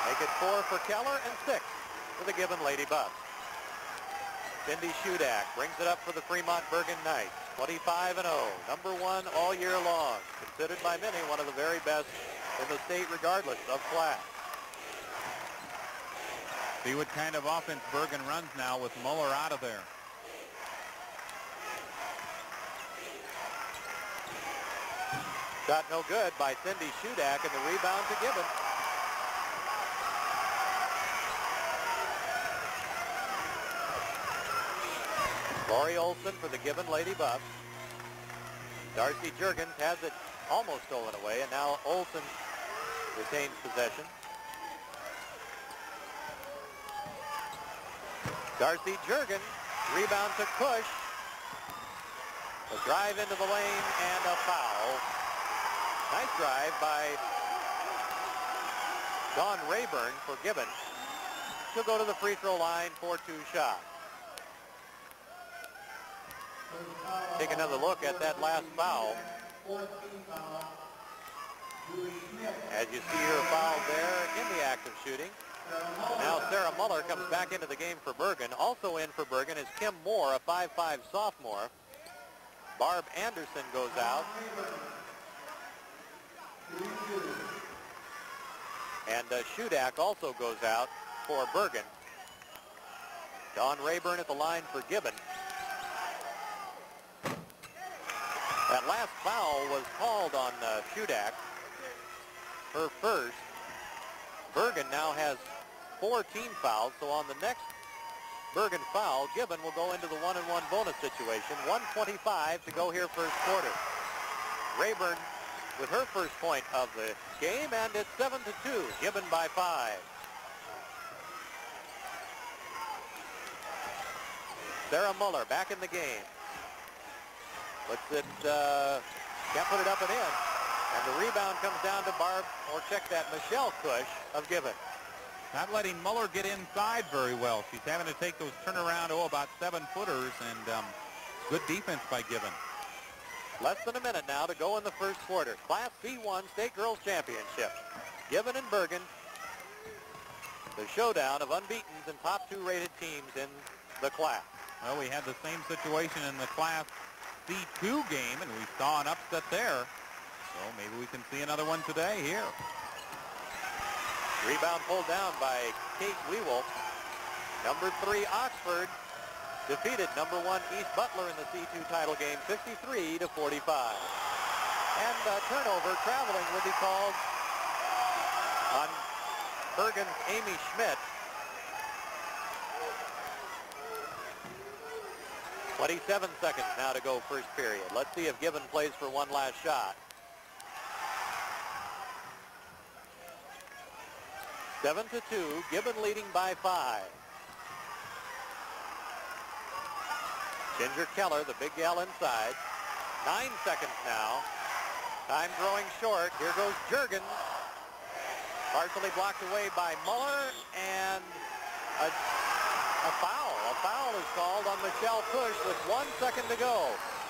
Make it 4 for Keller and 6 for the Gibbon Lady Buffs. Cindy Shudak brings it up for the Fremont Bergan Knights. 25-0, number 1 all year long. Considered by many one of the very best in the state regardless of class. See what kind of offense Bergan runs now with Muller out of there. Shot no good by Cindy Shudak, and the rebound to Gibbon. Lori Olson for the Gibbon Lady Buffs. Darcy Juergens has it almost stolen away, and now Olson retains possession. Darcy Juergens, rebound to Cush. A drive into the lane and a foul. Nice drive by Dawn Rayburn for Gibbon. She'll go to the free throw line for 2 shots. Take another look at that last foul. As you see her foul there in the act of shooting. Now Sarah Muller comes back into the game for Bergen. Also in for Bergen is Kim Moore, a 5'5" sophomore. Barb Anderson goes out. And Shudak also goes out for Bergen. Dawn Rayburn at the line for Gibbon. That last foul was called on Shudak, her first. Bergen now has 4 team fouls, so on the next Bergen foul, Gibbon will go into the 1-and-1 bonus situation. 1:25 to go here first quarter. Rayburn with her first point of the game, and it's 7-2. Gibbon by 5. Sarah Muller back in the game. Puts it, can't put it up and in. And the rebound comes down to Barb, or check that, Michelle Cush of Gibbon. Not letting Muller get inside very well. She's having to take those turnaround, about 7-footers, and good defense by Gibbon. Less than a minute now to go in the first quarter. Class C1 State Girls Championship. Gibbon and Bergen, the showdown of unbeatens and top 2 rated teams in the class. Well, we had the same situation in the Class C2 game, and we saw an upset there. So maybe we can see another one today here. Rebound pulled down by Kate Wewolf. Number 3 Oxford defeated number 1 East Butler in the C2 title game 53-45. And turnover traveling would be called on Bergen's Amy Schmidt. 27 seconds now to go first period. Let's see if Gibbon plays for one last shot. 7-2, Gibbon leading by 5. Ginger Keller, the big gal inside. 9 seconds now. Time growing short. Here goes Juergens. Partially blocked away by Muller, and a foul. A foul is called on Michelle Cush with 1 second to go.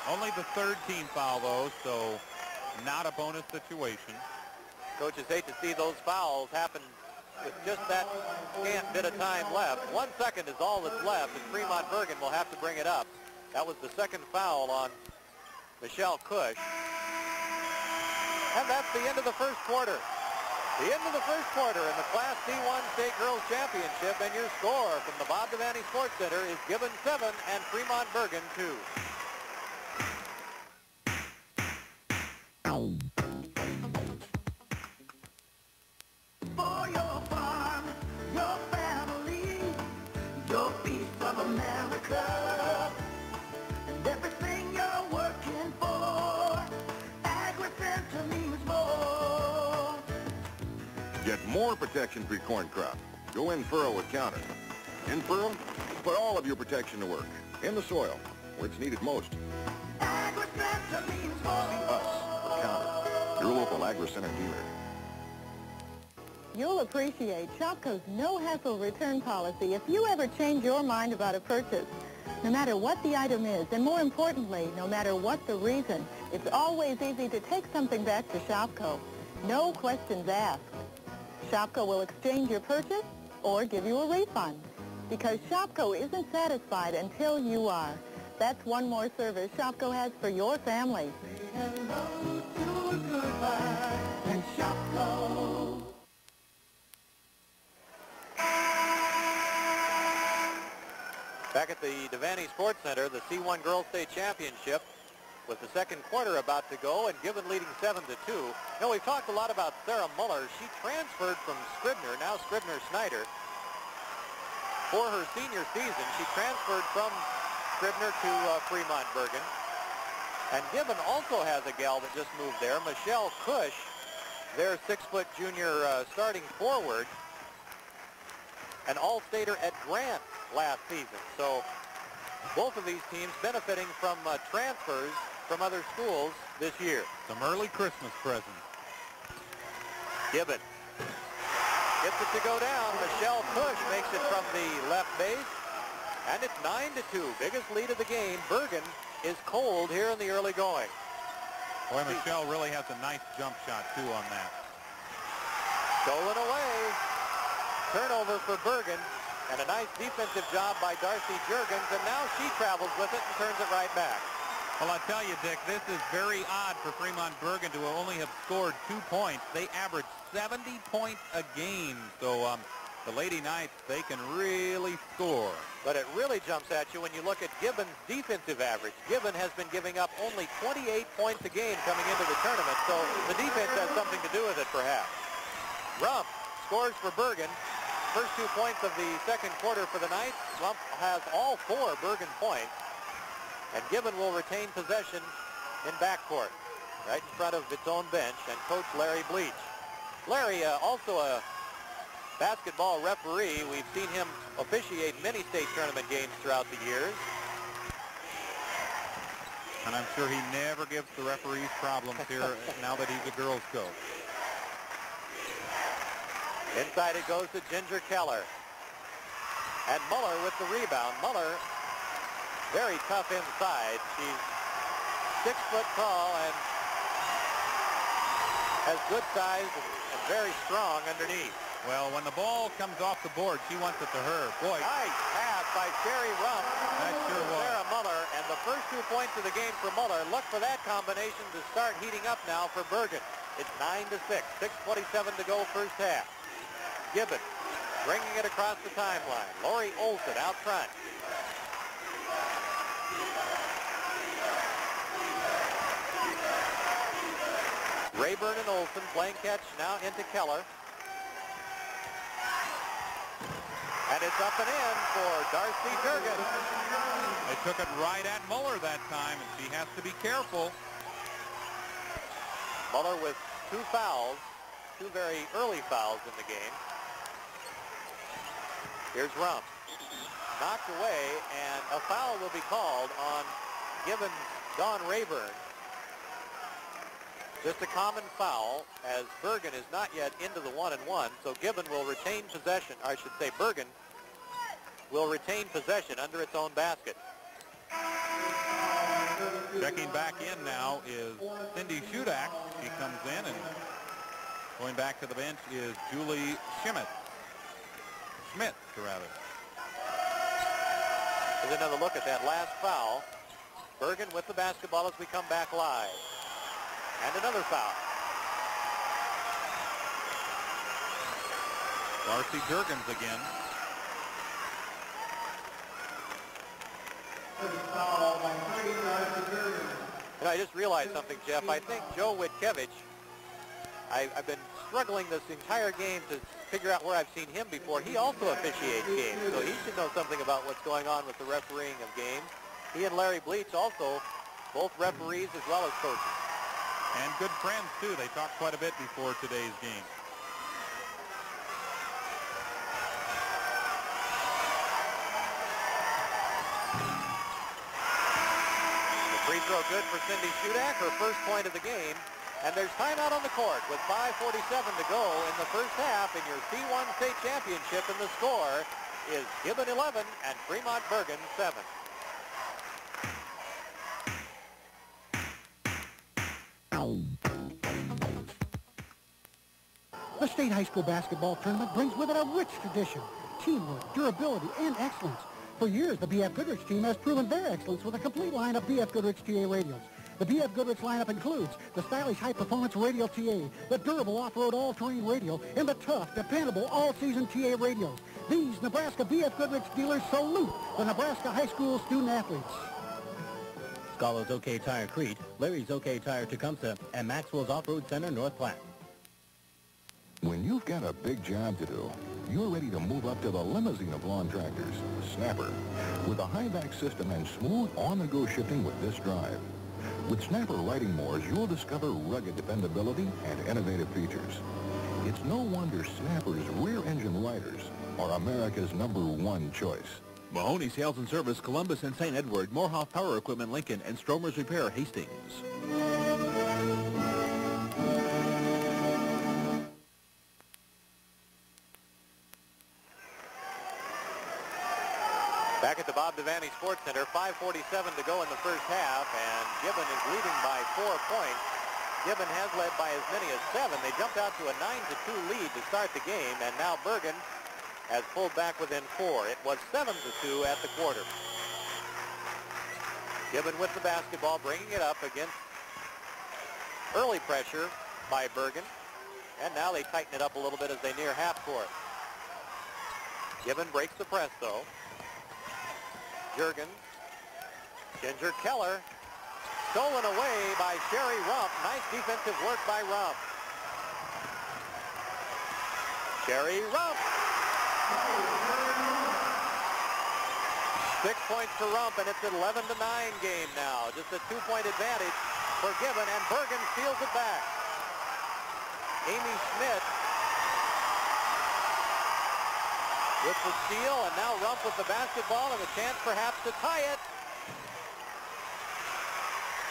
Only the 3rd team foul, though, so not a bonus situation. Coaches hate to see those fouls happen with just that scant bit of time left. 1 second is all that's left, and Fremont Bergen will have to bring it up. That was the 2nd foul on Michelle Cush. And that's the end of the first quarter. The end of the first quarter in the Class C1 State Girls Championship, and your score from the Bob Devaney Sports Center is Gibbon 7 and Fremont Bergen 2. For your farm, your family, your piece of America, and everything you're working for, AgriCenter means more. Get more protection for your corn crop. Go in furrow with Counter. In furrow, put all of your protection to work. In the soil, where it's needed most. AgriCenter means more. See us for Counter, your local AgriCenter dealer. You'll appreciate Shopko's no-hassle return policy if you ever change your mind about a purchase. No matter what the item is, and more importantly, no matter what the reason, it's always easy to take something back to Shopko. No questions asked. Shopko will exchange your purchase or give you a refund, because Shopko isn't satisfied until you are. That's one more service Shopko has for your family. Hello to a goodbye and Shopko. Back at the Devaney Sports Center, the C1 Girls State Championship with the second quarter about to go, and Gibbon leading 7-2. You know, we've talked a lot about Sarah Muller. She transferred from Scribner, now Scribner Snyder. For her senior season, she transferred from Scribner to Fremont Bergen. And Gibbon also has a gal that just moved there, Michelle Cush, their 6-foot junior starting forward, an All-Stater at Grant last season. So both of these teams benefiting from transfers from other schools this year. Some early Christmas presents. Gibbon gets it to go down. Michelle Cush makes it from the left base. And it's 9-2, biggest lead of the game. Bergen is cold here in the early going. Boy, Michelle really has a nice jump shot, too, on that. Stolen away. Turnover for Bergen. And a nice defensive job by Darcy Juergens. And now she travels with it and turns it right back. Well, I tell you, Dick, this is very odd for Fremont Bergen to only have scored 2 points. They average 70 points a game. So the Lady Knights, they can really score. But it really jumps at you when you look at Gibbon's defensive average. Gibbon has been giving up only 28 points a game coming into the tournament, so the defense has something to do with it, perhaps. Rump scores for Bergen. First 2 points of the second quarter for the Knights. Rump has all 4 Bergen points. And Gibbon will retain possession in backcourt, right in front of its own bench, and Coach Larry Bleach. Larry, also a basketball referee. We've seen him officiate many state tournament games throughout the years. And I'm sure he never gives the referees problems here now that he's a girls' coach. Inside it goes to Ginger Keller. And Muller with the rebound. Muller, very tough inside. She's 6 foot tall and has good size and very strong underneath. Well, when the ball comes off the board, she wants it to her. Boy. Nice pass by Sherry Rump. That sure was. Sarah Muller, and the first 2 points of the game for Muller. Look for that combination to start heating up now for Bergen. It's 9-6, 6:27 to go first half. Gibbon bringing it across the timeline. Lori Olson out front. Rayburn and Olson playing catch now into Keller. And it's up and in for Darcy Juergens. They took it right at Muller that time, and she has to be careful. Muller with 2 fouls, 2 very early fouls in the game. Here's Rump. Knocked away, and a foul will be called on Gibbon's Dawn Rayburn. Just a common foul, as Bergen is not yet into the 1-and-1, so Gibbon will retain possession, or I should say Bergen will retain possession under its own basket. Checking back in now is Cindy Shudak. She comes in, and going back to the bench is Julie Schmidt, rather. Here's another look at that last foul. Bergen with the basketball as we come back live. And another foul. Darcy Juergens again. You know, I just realized something, Jeff. I think Joe Witkevich, I've been struggling this entire game to figure out where I've seen him before. He also officiates games, so he should know something about what's going on with the refereeing of games. He and Larry Bleach also, both referees as well as coaches. And good friends, too. They talked quite a bit before today's game. The free throw good for Cindy Shudak, her first point of the game. And there's timeout on the court with 5:47 to go in the first half in your C1 state championship. And the score is Gibbon 11 and Fremont Bergen 7. The State High School Basketball Tournament brings with it a rich tradition, teamwork, durability, and excellence. For years, the B.F. Goodrich team has proven their excellence with a complete line of B.F. Goodrich TA radios. The B.F. Goodrich lineup includes the stylish high-performance Radial TA, the durable off-road all-terrain radio, and the tough, dependable all-season TA radios. These Nebraska B.F. Goodrich dealers salute the Nebraska high school student-athletes. Scala's OK Tire Crete, Larry's OK Tire Tecumseh, and Maxwell's Off-Road Center North Platte. When you've got a big job to do, you're ready to move up to the limousine of lawn tractors, Snapper. With a high-back system and smooth on-the-go shifting with this drive. With Snapper riding mowers, you'll discover rugged dependability and innovative features. It's no wonder Snapper's rear-engine riders are America's #1 choice. Mahoney Sales and Service, Columbus and St. Edward, Morehoff Power Equipment, Lincoln, and Stromer's Repair, Hastings. Back at the Bob Devaney Sports Center, 5:47 to go in the first half, and Gibbon is leading by 4 points. Gibbon has led by as many as 7. They jumped out to a 9-2 lead to start the game, and now Bergen has pulled back within 4. It was 7-2 at the quarter. Gibbon with the basketball, bringing it up against early pressure by Bergen, and now they tighten it up a little bit as they near half court. Gibbon breaks the press, though. Juergens, Ginger Keller, stolen away by Sherry Rump. Nice defensive work by Rump. Sherry Rump. 6 points for Rump, and it's an 11-9 game now. Just a 2-point advantage for Gibbon, and Bergen steals it back. Amy Schmidt with the steal, and now Rump with the basketball and a chance perhaps to tie it.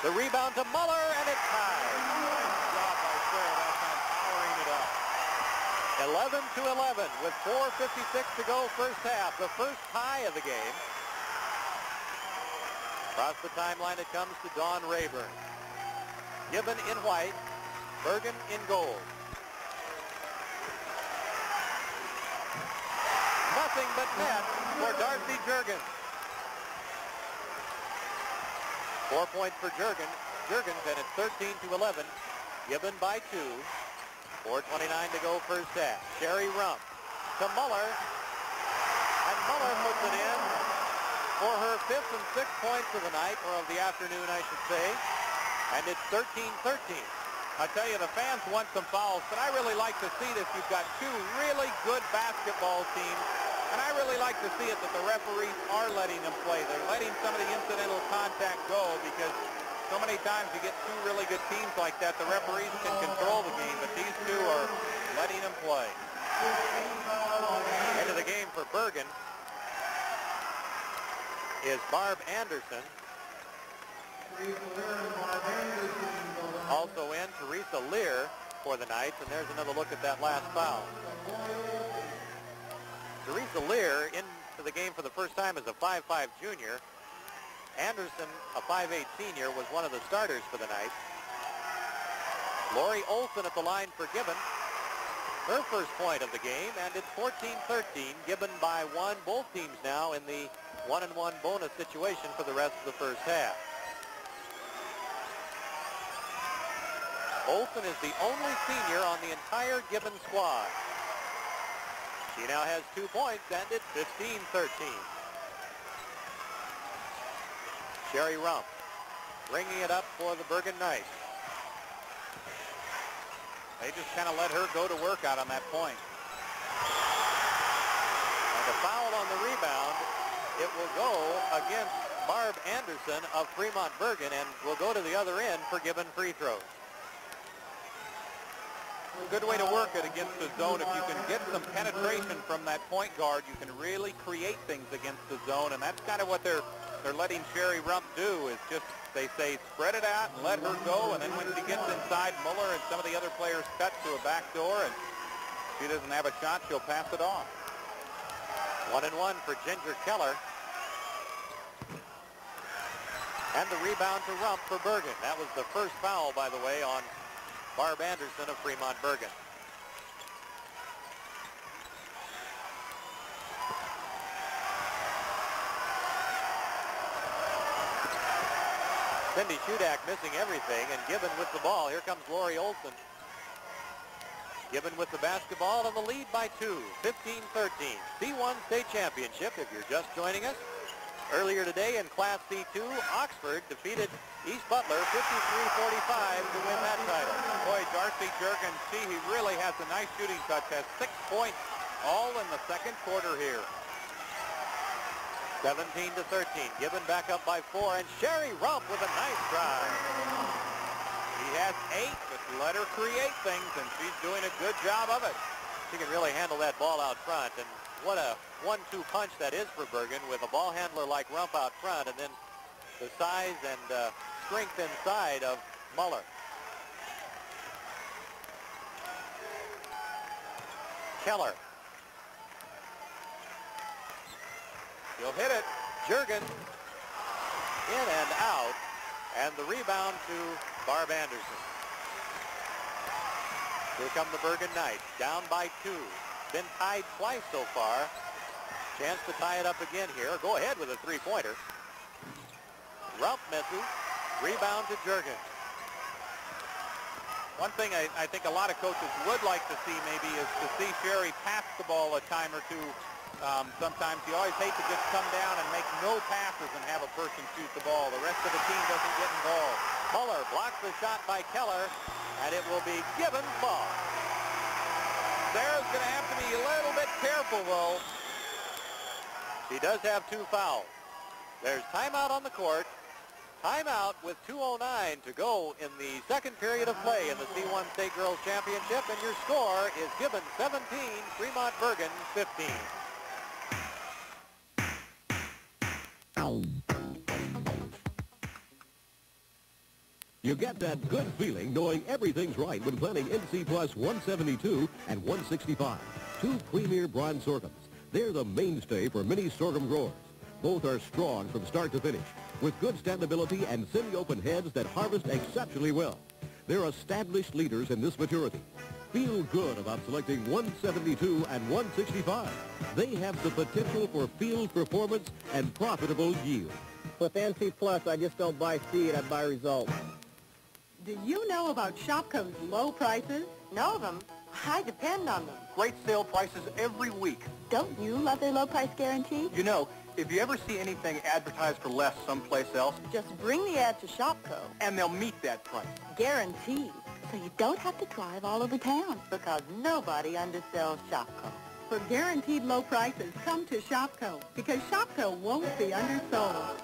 The rebound to Muller, and it's tied. Nice job by Sarah that time, powering it up. 11-11 with 4:56 to go first half. The first tie of the game. Across the timeline it comes to Dawn Rayburn. Gibbon in white, Bergen in gold. Nothing but net for Darcy Juergens. 4 points for Juergens, and it's 13-11. Gibbon by 2. 4:29 to go first half. Sherry Rump to Muller, and Muller puts it in for her 5th and 6th points of the night, or of the afternoon, I should say, and it's 13-13. I tell you, the fans want some fouls, but I really like to see this. You've got 2 really good basketball teams, and I really like to see it that the referees are letting them play. They're letting some of the incidental contact go, because so many times you get 2 really good teams like that, the referees can control the game, but these 2 are letting them play. Into the game for Bergen is Barb Anderson. Also in, Teresa Lear for the Knights, and there's another look at that last foul. Teresa Lear into the game for the first time as a 5'5 junior. Anderson, a 5'8 senior, was one of the starters for the Knights. Lori Olson at the line for Gibbon. Her first point of the game, and it's 14-13. Gibbon by 1. Both teams now in the 1-and-1 bonus situation for the rest of the first half. Olson is the only senior on the entire Gibbon squad. She now has 2 points, and it's 15-13. Sherry Rump bringing it up for the Bergen Knights. They just kind of let her go to work out on that point. And a foul on the rebound. It will go against Barb Anderson of Fremont Bergen, and will go to the other end for Gibbon free throws. A good way to work it against the zone. If you can get some penetration from that point guard, you can really create things against the zone, and that's kind of what they're letting Sherry Rump do, is just, they say, spread it out and let her go, and then when she gets inside, Muller and some of the other players cut to a back door, and if she doesn't have a shot, she'll pass it off. 1-and-1 for Ginger Keller. And the rebound to Rump for Bergen. That was the first foul, by the way, on Barb Anderson of Fremont Bergen. Cindy Shudak missing everything, and Gibbon with the ball. Here comes Lori Olson. Gibbon with the basketball and the lead by 2, 15-13. C1 state championship, if you're just joining us. Earlier today in Class C2, Oxford defeated East Butler 53-45 to win that title. Boy, Darcy Juergens, he really has a nice shooting touch, has 6 points all in the second quarter here. 17-13. Gibbon back up by 4, and Sherry Rump with a nice drive. She has 8, but let her create things, and she's doing a good job of it. She can really handle that ball out front, and what a 1-2 punch that is for Bergen with a ball handler like Rump out front, and then the size and strength inside of Muller. Keller. She'll hit it. Juergens in and out, and the rebound to Barb Anderson. Here come the Bergen Knights, down by 2. Been tied twice so far. Chance to tie it up again here. Go ahead with a three-pointer. Rump misses. Rebound to Juergens. One thing I think a lot of coaches would like to see maybe is to see Sherry pass the ball a time or two. Sometimes you always hate to just come down and make no passes and have a person shoot the ball. The rest of the team doesn't get involved. Muller blocks the shot by Keller, and it will be Gibbons' ball. Sarah's going to have to be a little bit careful, though. She does have 2 fouls. There's timeout on the court. Timeout with 2:09 to go in the second period of play in the C1 State Girls Championship, and your score is Gibbons 17, Fremont Bergen 15. You get that good feeling knowing everything's right when planning NC Plus 172 and 165. 2 premier bronze sorghums. They're the mainstay for many sorghum growers. Both are strong from start to finish, with good standability and semi-open heads that harvest exceptionally well. They're established leaders in this maturity. Feel good about selecting 172 and 165. They have the potential for field performance and profitable yield. With NC Plus, I just don't buy seed, I buy results. Do you know about Shopko's low prices? Know them? I depend on them. Great sale prices every week. Don't you love their low price guarantee? You know, if you ever see anything advertised for less someplace else, Just bring the ad to Shopko. and they'll meet that price. Guaranteed. So you don't have to drive all over town. Because nobody undersells Shopko. For guaranteed low prices, come to Shopko, because Shopko won't be undersold.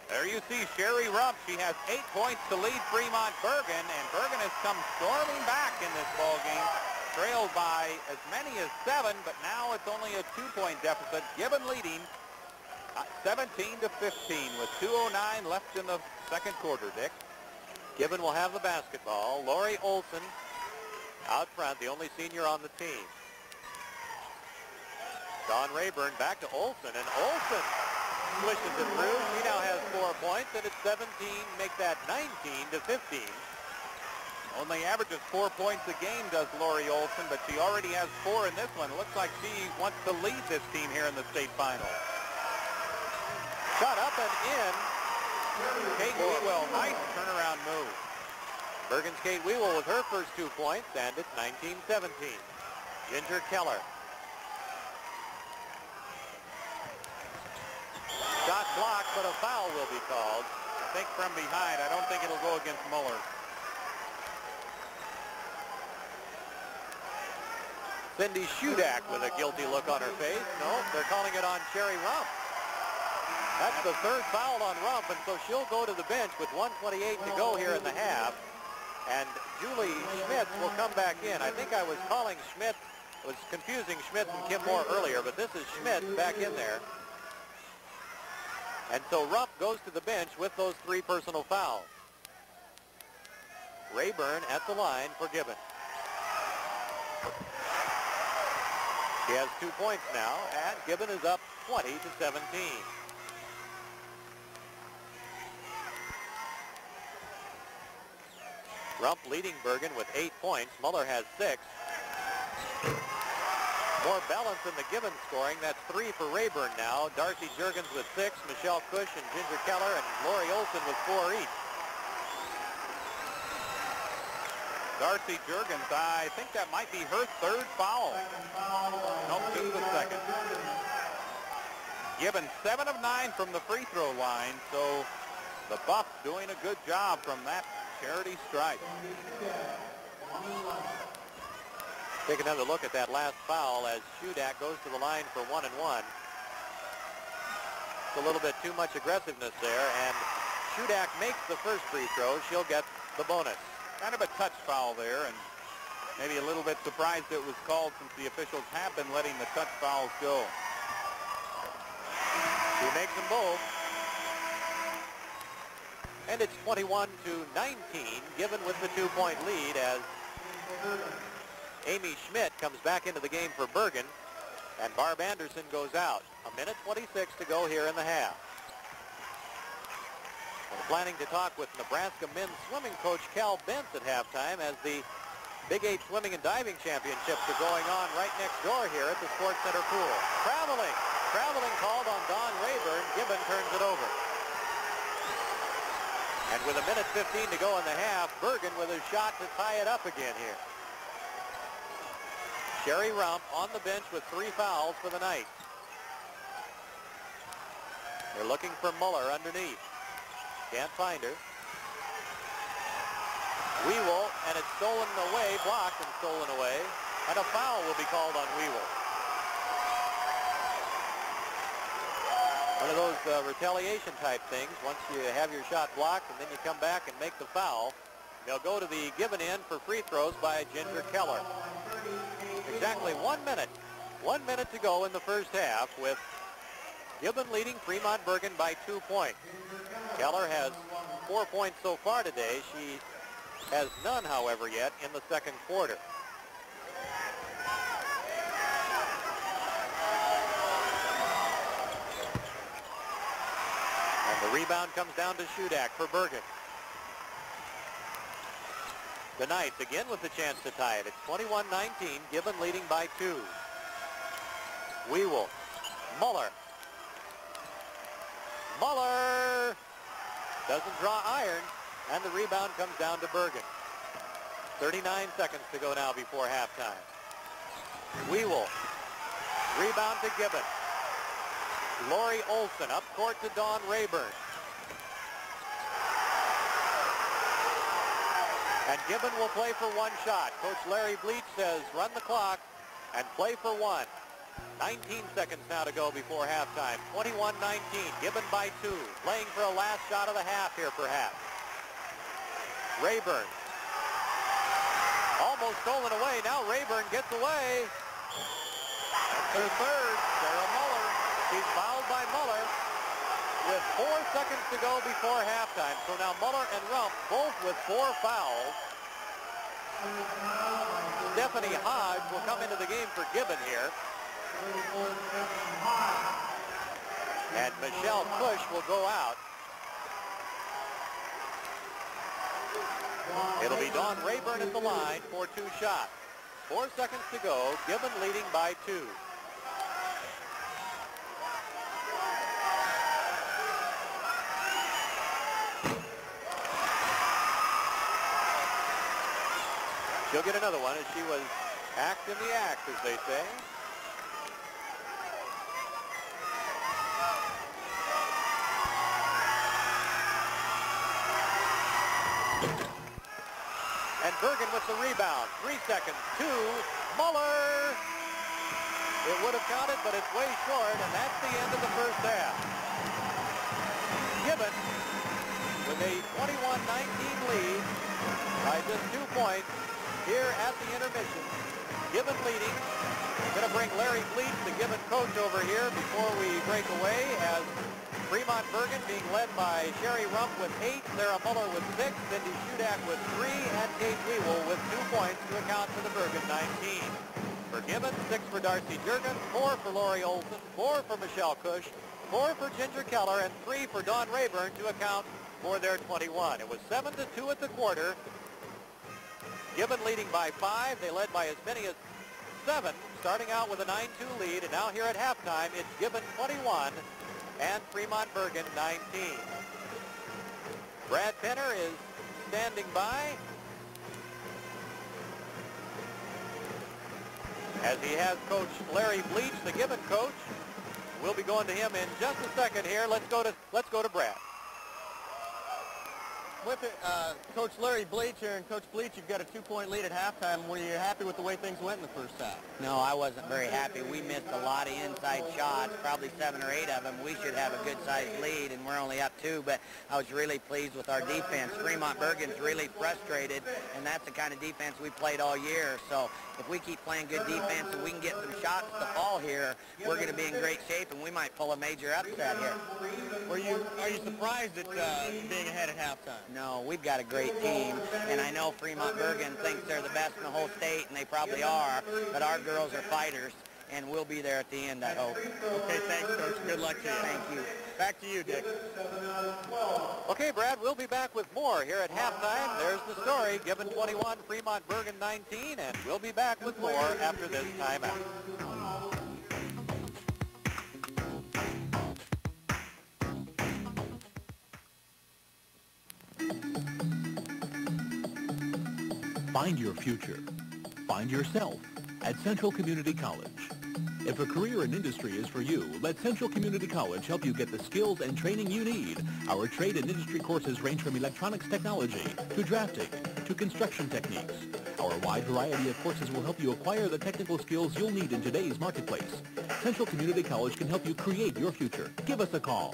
There you see Sherry Rump. She has 8 points to lead Fremont Bergen, and Bergen has come storming back in this ball game, trailed by as many as 7, but now it's only a 2-point deficit. Gibbon leading 17-15 with 2:09 left in the second quarter, Dick. Gibbon will have the basketball. Lori Olson out front, the only senior on the team. Dawn Rayburn back to Olson, and Olson swishes it through. She now has 4 points, and it's 17, make that 19-15. Only averages 4 points a game, does Lori Olson, but she already has 4 in this one. Looks like she wants to lead this team here in the state final. Shot up and in. Kate Wewell, nice turnaround move. Bergen's Kate Wewell with her first 2 points, and it's 19-17. Ginger Keller. Shot blocked, but a foul will be called. I think from behind. I don't think it'll go against Muller. Cindy Shudak with a guilty look on her face. No, they're calling it on Sherry Rump. That's the 3rd foul on Rump, and so she'll go to the bench with 1:28 to go here in the half. And Julie Schmitz will come back in. I think I was calling Schmitz, was confusing Schmitz and Kim Moore earlier, but this is Schmitz back in there. And so Rump goes to the bench with those 3 personal fouls. Rayburn at the line for Gibbon. She has 2 points now, and Gibbon is up 20-17. Rump leading Bergen with 8 points. Muller has 6. More balance in the Gibbon scoring. That's 3 for Rayburn now. Darcy Juergens with 6, Michelle Cush and Ginger Keller, and Lori Olson with 4 each. Darcy Juergens, I think that might be her 3rd foul. Nope, just the 2nd. Gibbon 7 of 9 from the free throw line, so the Buffs doing a good job from that charity stripe. Take another look at that last foul as Shudak goes to the line for 1 and 1. It's a little bit too much aggressiveness there, and Shudak makes the first free throw. She'll get the bonus. Kind of a touch foul there, and maybe a little bit surprised it was called since the officials have been letting the touch fouls go. She makes them both. And it's 21-19, Gibbon with the 2-point lead as Amy Schmidt comes back into the game for Bergen, and Barb Anderson goes out. 1:26 to go here in the half. We're planning to talk with Nebraska men's swimming coach Cal Bentz at halftime as the Big 8 Swimming and Diving Championships are going on right next door here at the Sports Center pool. Traveling called on Dawn Rayburn. Gibbon turns it over. And with 1:15 to go in the half, Bergen with a shot to tie it up again here. Sherry Rump on the bench with 3 fouls for the night. They're looking for Muller underneath. Can't find her. Wewell, and it's stolen away, blocked and stolen away. And a foul will be called on Wewell. One of those retaliation type things. Once you have your shot blocked and then you come back and make the foul, they'll go to the given end for free throws by Ginger Keller. Exactly 1 minute. 1 minute to go in the first half with Gibbon leading Fremont Bergen by 2 points. Keller has 4 points so far today. She has none, however, yet in the second quarter. And the rebound comes down to Shudak for Bergen. The Knights again with the chance to tie it. It's 21-19, Gibbon leading by 2. Wewell, Muller doesn't draw iron, and the rebound comes down to Bergen. 39 seconds to go now before halftime. Wewell, rebound to Gibbon. Lori Olson up court to Dawn Rayburn. And Gibbon will play for 1 shot. Coach Larry Bleach says run the clock and play for 1. 19 seconds now to go before halftime. 21-19, Gibbon by 2. Playing for a last shot of the half here perhaps. Rayburn. Almost stolen away. Now Rayburn gets away. That's her third. Sarah Muller. She's fouled by Muller with 4 seconds to go before halftime. So now Muller and Rump both with 4 fouls. Stephanie Hodge will come into the game for Gibbon here. And Michelle Cush will go out. It'll be Dawn Rayburn at the line for 2 shots. 4 seconds to go. Gibbon leading by 2. She'll get another one as she was act in the act, as they say. And Bergen with the rebound. 3 seconds to Muller. It would have counted, but it's way short, and that's the end of the first half. Gibbon with a 21-19 lead by just 2 points here at the intermission. Gibbon leading. Going to bring Larry Bleach, the Gibbon coach, over here before we break away as Fremont Bergen being led by Sherry Rump with 8, Sarah Muller with 6, Cindy Shudak with 3, and Kate Wewell with 2 points to account for the Bergen 19. For Gibbon, 6 for Darcy Jurgen, 4 for Lori Olson, 4 for Michelle Cush, 4 for Ginger Keller, and 3 for Dawn Rayburn to account for their 21. It was 7-2 at the quarter. Gibbon leading by 5. They led by as many as 7, starting out with a 9-2 lead. And now here at halftime, it's Gibbon 21 and Fremont Bergen 19. Brad Penner is standing by as he has Coach Larry Bleach, the Gibbon coach. We'll be going to him in just a second here. Let's go to Brad. with it, Coach Larry Bleach here, and Coach Bleach, you've got a 2-point lead at halftime. Were you happy with the way things went in the first half? No, I wasn't very happy. We missed a lot of inside shots, probably 7 or 8 of them. We should have a good-sized lead, and we're only up 2, but I was really pleased with our defense. Fremont Bergen's really frustrated, and that's the kind of defense we played all year. So if we keep playing good defense and we can get some shots to fall here, we're going to be in great shape, and we might pull a major upset here. Are you surprised at being ahead at halftime? No, we've got a great team, and I know Fremont Bergen thinks they're the best in the whole state, and they probably are, but our girls are fighters, and we'll be there at the end, I hope. Okay, thanks, Coach. Good luck to you. Thank you. Back to you, Dick. Okay, Brad, we'll be back with more here at halftime. There's the story. Gibbon 21, Fremont Bergen 19, and we'll be back with more after this timeout. Find your future. Find yourself at Central Community College. If a career in industry is for you, let Central Community College help you get the skills and training you need. Our trade and industry courses range from electronics technology to drafting to construction techniques. Our wide variety of courses will help you acquire the technical skills you'll need in today's marketplace. Central Community College can help you create your future. Give us a call.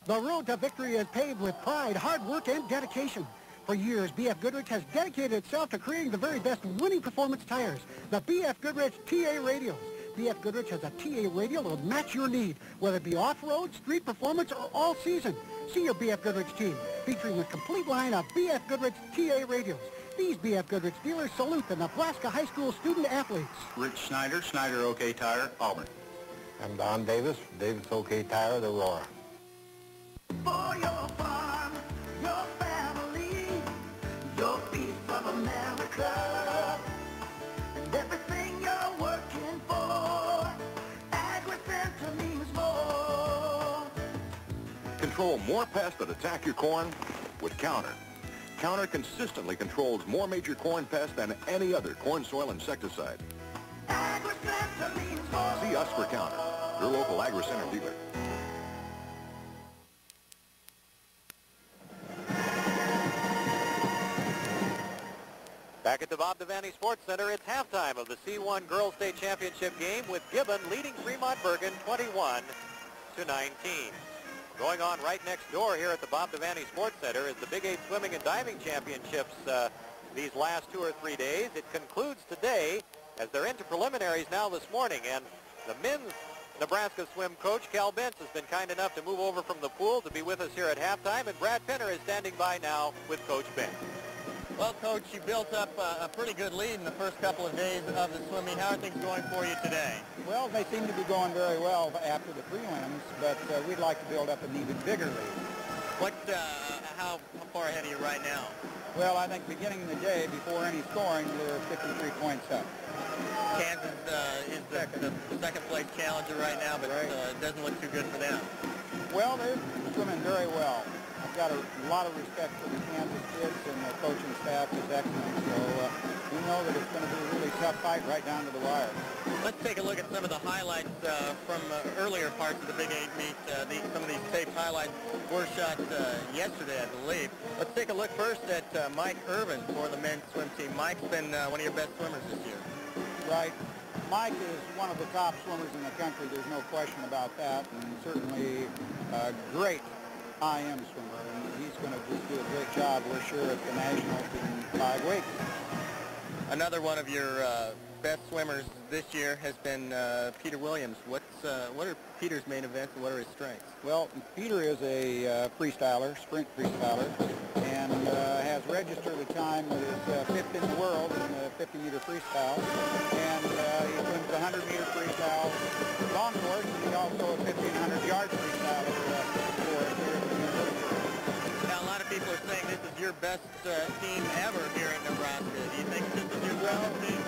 The road to victory is paved with pride, hard work, and dedication. For years, B.F. Goodrich has dedicated itself to creating the very best winning performance tires, the B.F. Goodrich TA Radials. B.F. Goodrich has a TA radial that will match your need, whether it be off-road, street performance, or all season. See your B.F. Goodrich team, featuring a complete line of B.F. Goodrich TA radials. These B.F. Goodrich dealers salute the Nebraska high school student-athletes. Rich Snyder, Snyder OK Tire, Auburn. I'm Don Davis, Davis OK Tire, the Aurora. For your farm, your family, your piece of America, and everything you're working for, AgriCenter means more. Control more pests that attack your corn with Counter. Counter consistently controls more major corn pests than any other corn soil insecticide. AgriCenter means more. See us for Counter, your local AgriCenter dealer. Back at the Bob Devaney Sports Center, it's halftime of the C1 Girls State Championship game with Gibbon leading Fremont Bergen 21-19. Going on right next door here at the Bob Devaney Sports Center is the Big 8 Swimming and Diving Championships these last 2 or 3 days. It concludes today as they're into preliminaries now this morning, and the men's Nebraska swim coach, Cal Bentz, has been kind enough to move over from the pool to be with us here at halftime, and Brad Penner is standing by now with Coach Bentz. Well, Coach, you built up a pretty good lead in the first couple of days of the swimming. How are things going for you today? Well, they seem to be going very well after the prelims, but we'd like to build up an even bigger lead. How far ahead are you right now? Well, I think beginning the day, before any scoring, we're 53 points up. Kansas is the second place challenger right now, but it doesn't look too good for them. Well, they're swimming very well. I've got a lot of respect for the Kansas kids, and the coaching staff is excellent. So we know that it's going to be a really tough fight right down to the wire. Let's take a look at some of the highlights from earlier parts of the Big 8 meet. Some of these taped highlights were shot yesterday, I believe. Let's take a look first at Mike Irvin for the men's swim team. Mike's been one of your best swimmers this year. Right. Mike is one of the top swimmers in the country. There's no question about that, and certainly a great IM swimmer, and he's going to just do a great job, we're sure, at the Nationals in 5 weeks. Another one of your best swimmers this year has been Peter Williams. What are Peter's main events and what are his strengths? Well, Peter is a freestyler, sprint freestyler, and has registered a time that is 5th in the world in the 50-meter freestyle, and he swims the 100-meter freestyle long course, and he's also a 1,500-yard freestyler for us here at the university. Now, a lot of people are saying this is your best team ever here in Nebraska. Do you think this is your best team?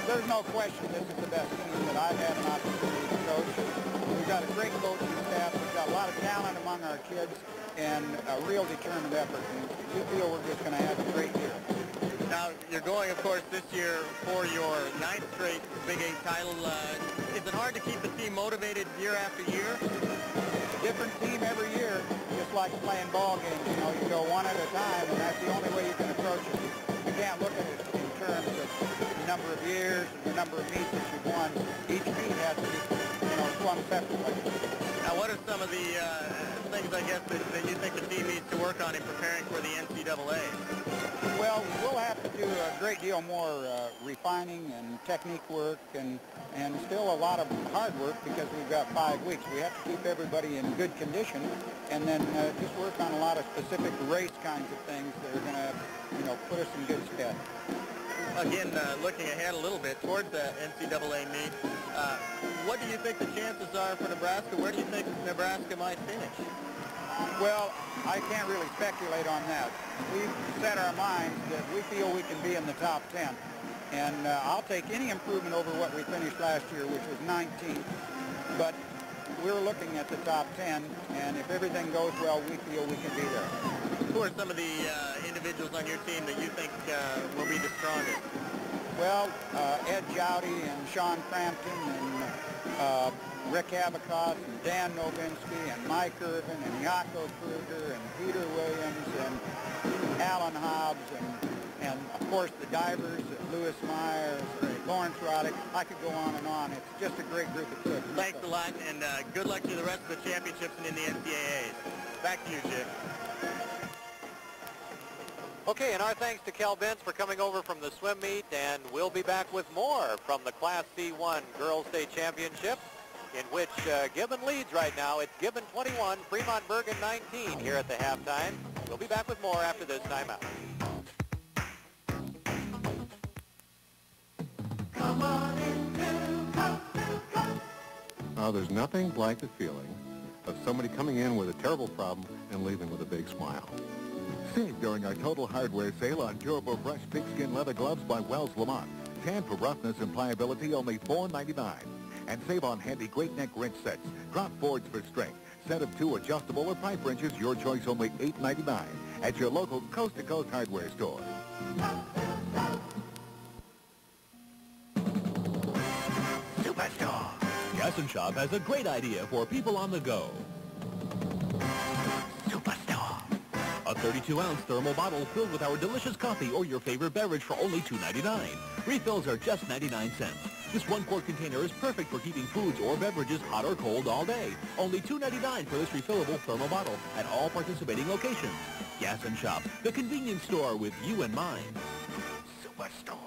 There's no question this is the best team that I've had an opportunity to coach. We've got a great coaching staff. We've got a lot of talent among our kids and a real determined effort. And we feel we're just going to have a great year. Now, you're going, of course, this year for your 9th straight Big 8 title. Is it hard to keep the team motivated year after year? Different team every year. Just just like playing ball games. You know, you go one at a time, and that's the only way you can approach it. You can't look at it in terms of the number of years and the number of meets that you've won. Each meet has to be, you know, swung separately. Now, what are some of the things, I guess, that you think the team needs to work on in preparing for the NCAA? Well, we'll have to do a great deal more refining and technique work and still a lot of hard work because we've got 5 weeks. We have to keep everybody in good condition and then just work on a lot of specific race kinds of things that are going to, you know, put us in good stead. Again, looking ahead a little bit towards the NCAA meet, what do you think the chances are for Nebraska? Where do you think Nebraska might finish? Well, I can't really speculate on that. We've set our minds that we feel we can be in the top 10. And I'll take any improvement over what we finished last year, which was 19th. But we're looking at the top 10, and if everything goes well, we feel we can be there. Who are some of the individuals on your team that you think will be the strongest? Well, Ed Jowdy and Sean Crampton and Rick Abacos and Dan Novinsky and Mike Irvin and Jaco Kruger and Peter Williams and Alan Hobbs and of course the divers, Lewis Myers, Lawrence Roddick. I could go on and on. It's just a great group of kids. Thanks a lot, and good luck to the rest of the championships and in the NCAAs. Back to you, Jim. Okay, and our thanks to Cal Benz for coming over from the swim meet, and we'll be back with more from the Class C1 Girls State Championship, in which Gibbon leads right now. It's Gibbon 21, Fremont Bergan 19 here at the halftime. We'll be back with more after this timeout. Come on into come. Oh, there's nothing like the feeling of somebody coming in with a terrible problem and leaving with a big smile. Save during our total hardware sale on durable brushed pigskin leather gloves by Wells Lamont. Tan for roughness and pliability, only $4.99. And save on handy great neck wrench sets, drop boards for strength, set of 2 adjustable or pipe wrenches, your choice, only $8.99 at your local coast-to-coast hardware store. Superstore. Gas and Shop has a great idea for people on the go. A 32-ounce thermal bottle filled with our delicious coffee or your favorite beverage for only $2.99. Refills are just 99 cents. This 1-quart container is perfect for keeping foods or beverages hot or cold all day. Only $2.99 for this refillable thermal bottle at all participating locations. Gas and Shop, the convenience store with you in mind. Superstore.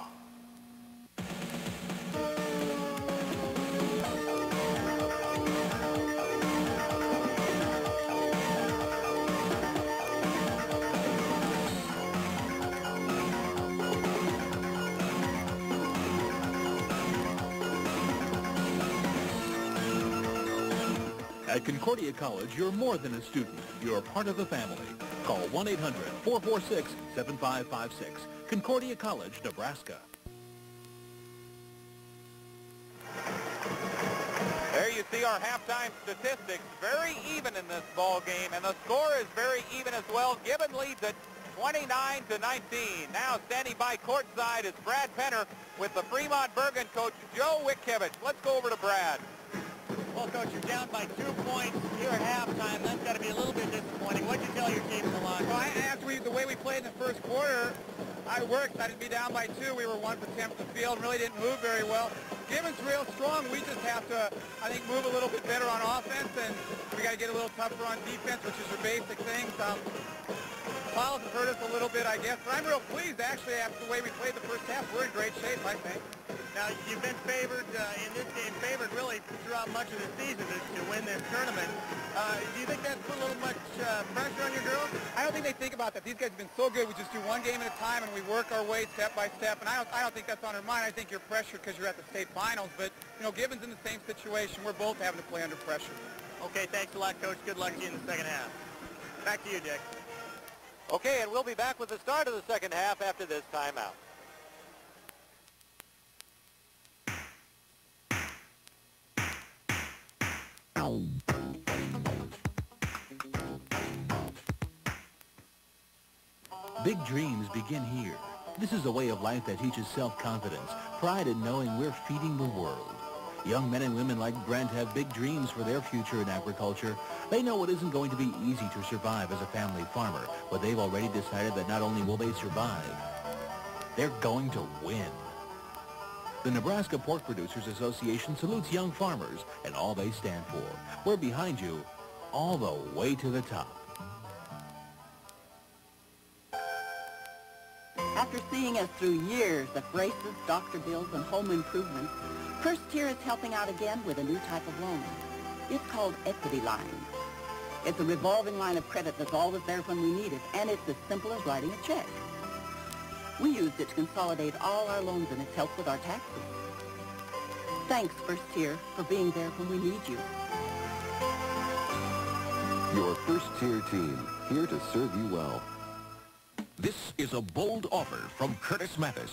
At Concordia College, you're more than a student. You're part of the family. Call 1-800-446-7556. Concordia College, Nebraska. There you see our halftime statistics. Very even in this ball game, and the score is very even as well. Gibbon leads at 29-19. Now standing by courtside is Brad Penner with the Fremont Bergan coach, Joe Wickiewicz. Let's go over to Brad. Well, Coach, you're down by 2 points here at halftime. That's got to be a little bit disappointing. What did you tell your team in the locker room? Well, after the way we played in the first quarter, I worked. I didn't be down by 2. We were 1 for 10 from the field and really didn't move very well. Gibbon's real strong. We just have to, I think, move a little bit better on offense, and we got to get a little tougher on defense, which is your basic things. Fouls have hurt us a little bit, I guess, but I'm real pleased, actually, after the way we played the first half. We're in great shape, I think. Now, you've been favored in this game, favored really throughout much of the season to win this tournament. Do you think that's put a little much pressure on your girls? I don't think they think about that. These guys have been so good. We just do one game at a time, and we work our way step by step. And I don't think that's on their mind. I think you're pressured because you're at the state finals. But, you know, Gibbon's in the same situation. We're both having to play under pressure. Okay, thanks a lot, Coach. Good luck to you in the second half. Back to you, Dick. Okay, and we'll be back with the start of the second half after this timeout. Big dreams begin here. This is a way of life that teaches self-confidence, pride in knowing we're feeding the world. Young men and women like Brent have big dreams for their future in agriculture. They know it isn't going to be easy to survive as a family farmer, but they've already decided that not only will they survive, they're going to win. The Nebraska Pork Producers Association salutes young farmers and all they stand for. We're behind you all the way to the top. After seeing us through years of braces, doctor bills, and home improvements, First Tier is helping out again with a new type of loan. It's called Equity Line. It's a revolving line of credit that's always there when we need it, and it's as simple as writing a check. We used it to consolidate all our loans, and it's helped with our taxes. Thanks, First Tier, for being there when we need you. Your First Tier team, here to serve you well. This is a bold offer from Curtis Mathes.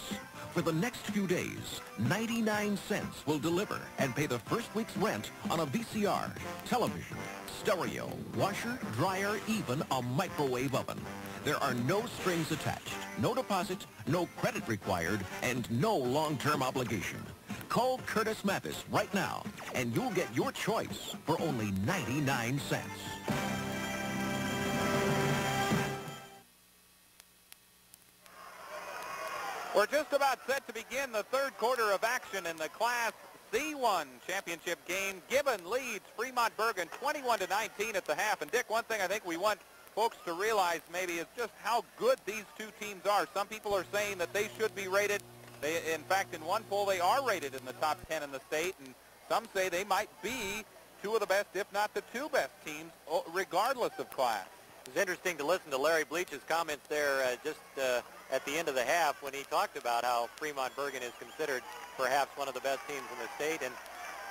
For the next few days, 99 cents will deliver and pay the first week's rent on a VCR, television, stereo, washer, dryer, even a microwave oven. There are no strings attached, no deposit, no credit required, and no long-term obligation. Call Curtis Mathes right now, and you'll get your choice for only 99 cents. We're just about set to begin the third quarter of action in the Class C1 championship game. Gibbon leads Fremont Bergan 21-19 at the half. And Dick, one thing I think we want folks to realize maybe is just how good these two teams are. Some people are saying that they should be rated. In fact, in one poll, they are rated in the top 10 in the state. And some say they might be two of the best, if not the two best teams, regardless of class. It was interesting to listen to Larry Bleach's comments there at the end of the half when he talked about how Fremont Bergan is considered perhaps one of the best teams in the state. And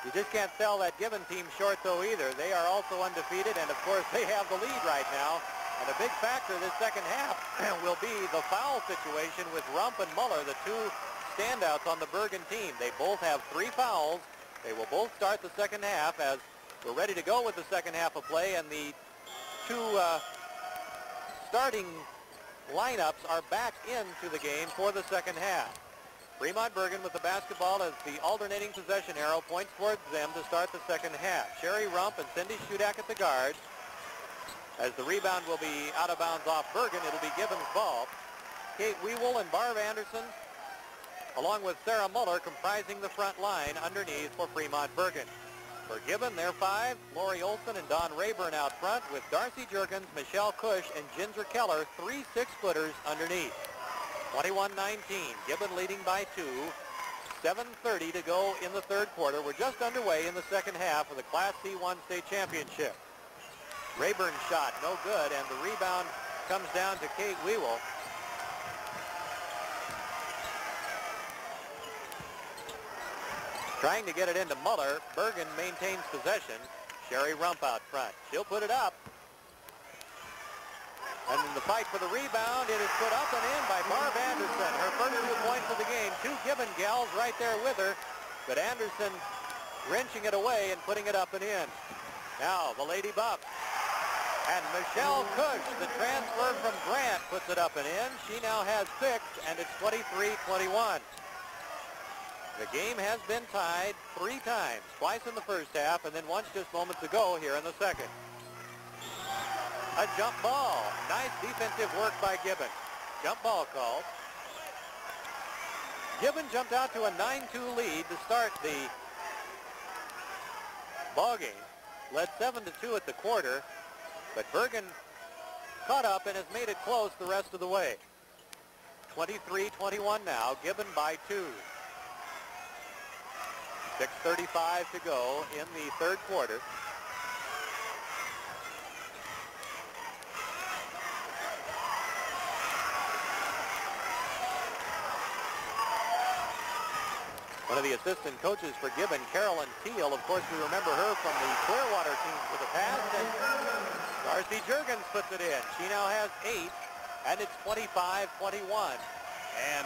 you just can't sell that Gibbon team short, though, either. They are also undefeated, and, of course, they have the lead right now. And a big factor this second half will be the foul situation with Rump and Muller, the two standouts on the Bergan team. They both have 3 fouls. They will both start the second half as we're ready to go with the second half of play, and the two starting lineups are back into the game for the second half. Fremont Bergan with the basketball as the alternating possession arrow points towards them to start the second half. Sherry Rump and Cindy Shudak at the guard. As the rebound will be out of bounds off Bergan, it'll be Gibbon's ball. Kate Wewell and Barb Anderson, along with Sarah Muller, comprising the front line underneath for Fremont Bergan. For Gibbon, they're 5, Lori Olson and Dawn Rayburn out front, with Darcy Jergens, Michelle Cush, and Ginger Keller, 3 6-footers underneath. 21-19, Gibbon leading by 2. 7:30 to go in the third quarter. We're just underway in the second half of the Class C1 state championship. Rayburn's shot, no good, and the rebound comes down to Kate Wewell. Trying to get it into Muller. Bergan maintains possession. Sherry Rump out front. She'll put it up. And in the fight for the rebound, it is put up and in by Barb Anderson. Her first 2 points of the game. 2 Gibbon gals right there with her. But Anderson wrenching it away and putting it up and in. Now the Lady Buffs. And Michelle Cush, the transfer from Grant, puts it up and in. She now has 6, and it's 23-21. The game has been tied 3 times, twice in the first half and then once just moments ago here in the second. A jump ball. Nice defensive work by Gibbon. Jump ball called. Gibbon jumped out to a 9-2 lead to start the ball game. Led 7-2 at the quarter, but Bergan caught up and has made it close the rest of the way. 23-21 now, Gibbon by 2. 6:35 to go in the third quarter. One of the assistant coaches for Gibbon, Carolyn Teal, of course we remember her from the Clearwater team for the past, and Darcy Jergens puts it in. She now has 8, and it's 25-21. And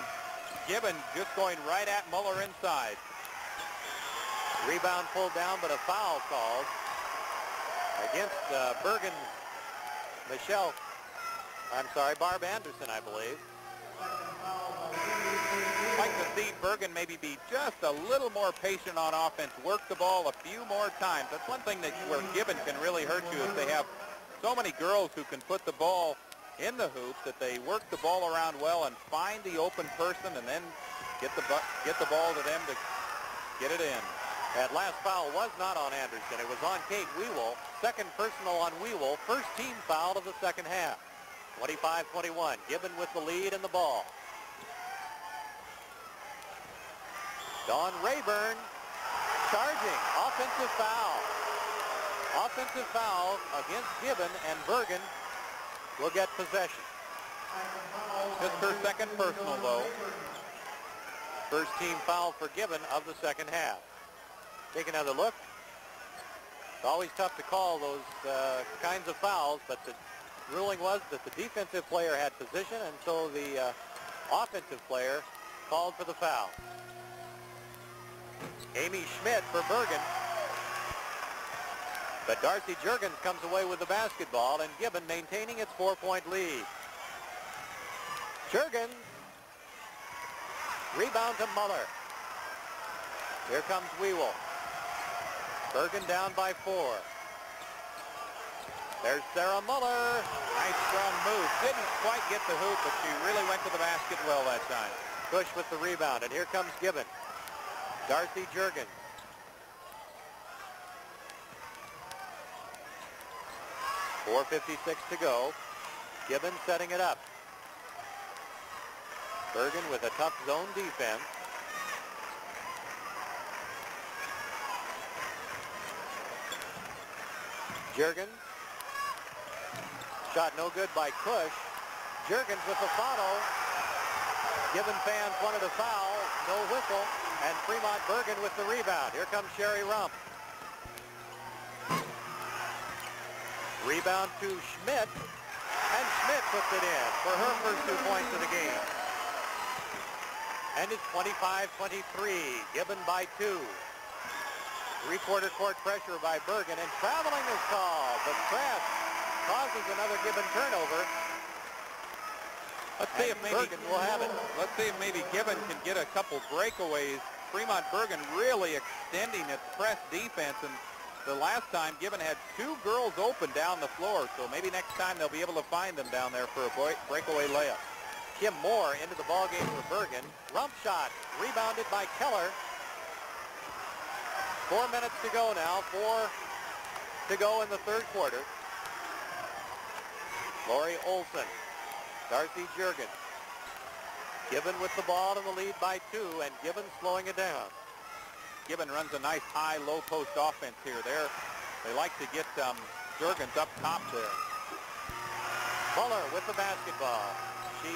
Gibbon just going right at Muller inside. Rebound pulled down, but a foul called against Bergan's Barb Anderson, I believe. Like to see Bergen maybe be just a little more patient on offense, work the ball a few more times. That's one thing where Gibbon can really hurt you is they have so many girls who can put the ball in the hoops that they work the ball around well and find the open person and then get the ball to them to get it in. That last foul was not on Anderson. It was on Kate Wewell. Second personal on Wewell. First team foul of the second half. 25-21. Gibbon with the lead and the ball. Dawn Rayburn charging. Offensive foul. Offensive foul against Gibbon, and Bergen will get possession. Just her second personal, though. First team foul for Gibbon of the second half. Take another look. It's always tough to call those kinds of fouls, but the ruling was that the defensive player had position, and so the offensive player called for the foul. Amy Schmidt for Bergen. But Darcy Juergens comes away with the basketball, and Gibbon maintaining its 4-point lead. Juergens. Rebound to Muller. Here comes Wewell. Bergen down by 4. There's Sarah Muller. Nice strong move. Didn't quite get the hoop, but she really went to the basket well that time. Bush with the rebound, and here comes Gibbon. Darcy Juergens. .456 to go. Gibbon setting it up. Bergen with a tough zone defense. Juergens. Shot no good by Cush. Juergens with the follow. Gibbon fans wanted a foul. No whistle. And Fremont Bergen with the rebound. Here comes Sherry Rump. Rebound to Schmidt. And Schmidt puts it in for her first 2 points of the game. And it's 25-23. Gibbon by 2. Three-quarter court pressure by Bergen, and traveling is called. The press causes another Gibbon turnover. Let's see if maybe Bergen will have it. Let's see if maybe Gibbon can get a couple breakaways. Fremont Bergen really extending its press defense, and the last time Gibbon had 2 girls open down the floor, so maybe next time they'll be able to find them down there for a breakaway layup. Kim Moore into the ballgame for Bergen. Rump shot rebounded by Keller. 4 minutes to go now. 4 to go in the third quarter. Lori Olson. Darcy Juergens. Gibbon with the ball and the lead by 2, and Gibbon slowing it down. Gibbon runs a nice high low post offense here. They like to get Juergens up top there. Muller with the basketball. She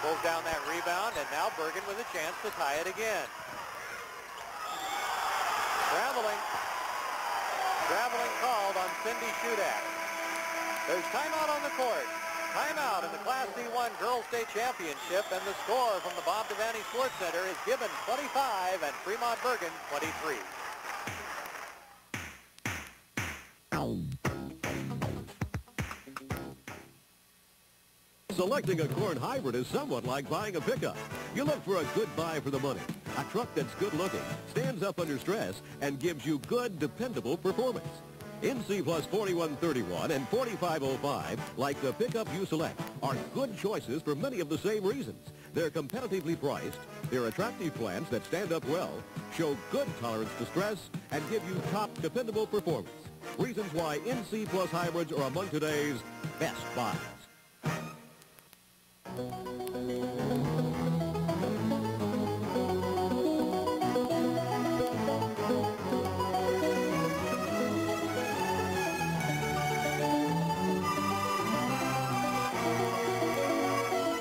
pulls down that rebound, and now Bergen with a chance to tie it again. Traveling called on Cindy Shudak. There's timeout on the court. Timeout in the Class C1 Girls State Championship, and the score from the Bob Devaney Sports Center is Gibbon 25 and Fremont Bergen 23. Selecting a Corn hybrid is somewhat like buying a pickup. You look for a good buy for the money. A truck that's good looking, stands up under stress, and gives you good, dependable performance. NC Plus 4131 and 4505, like the pickup you select, are good choices for many of the same reasons. They're competitively priced, they're attractive plants that stand up well, show good tolerance to stress, and give you top, dependable performance. Reasons why NC Plus hybrids are among today's best buys.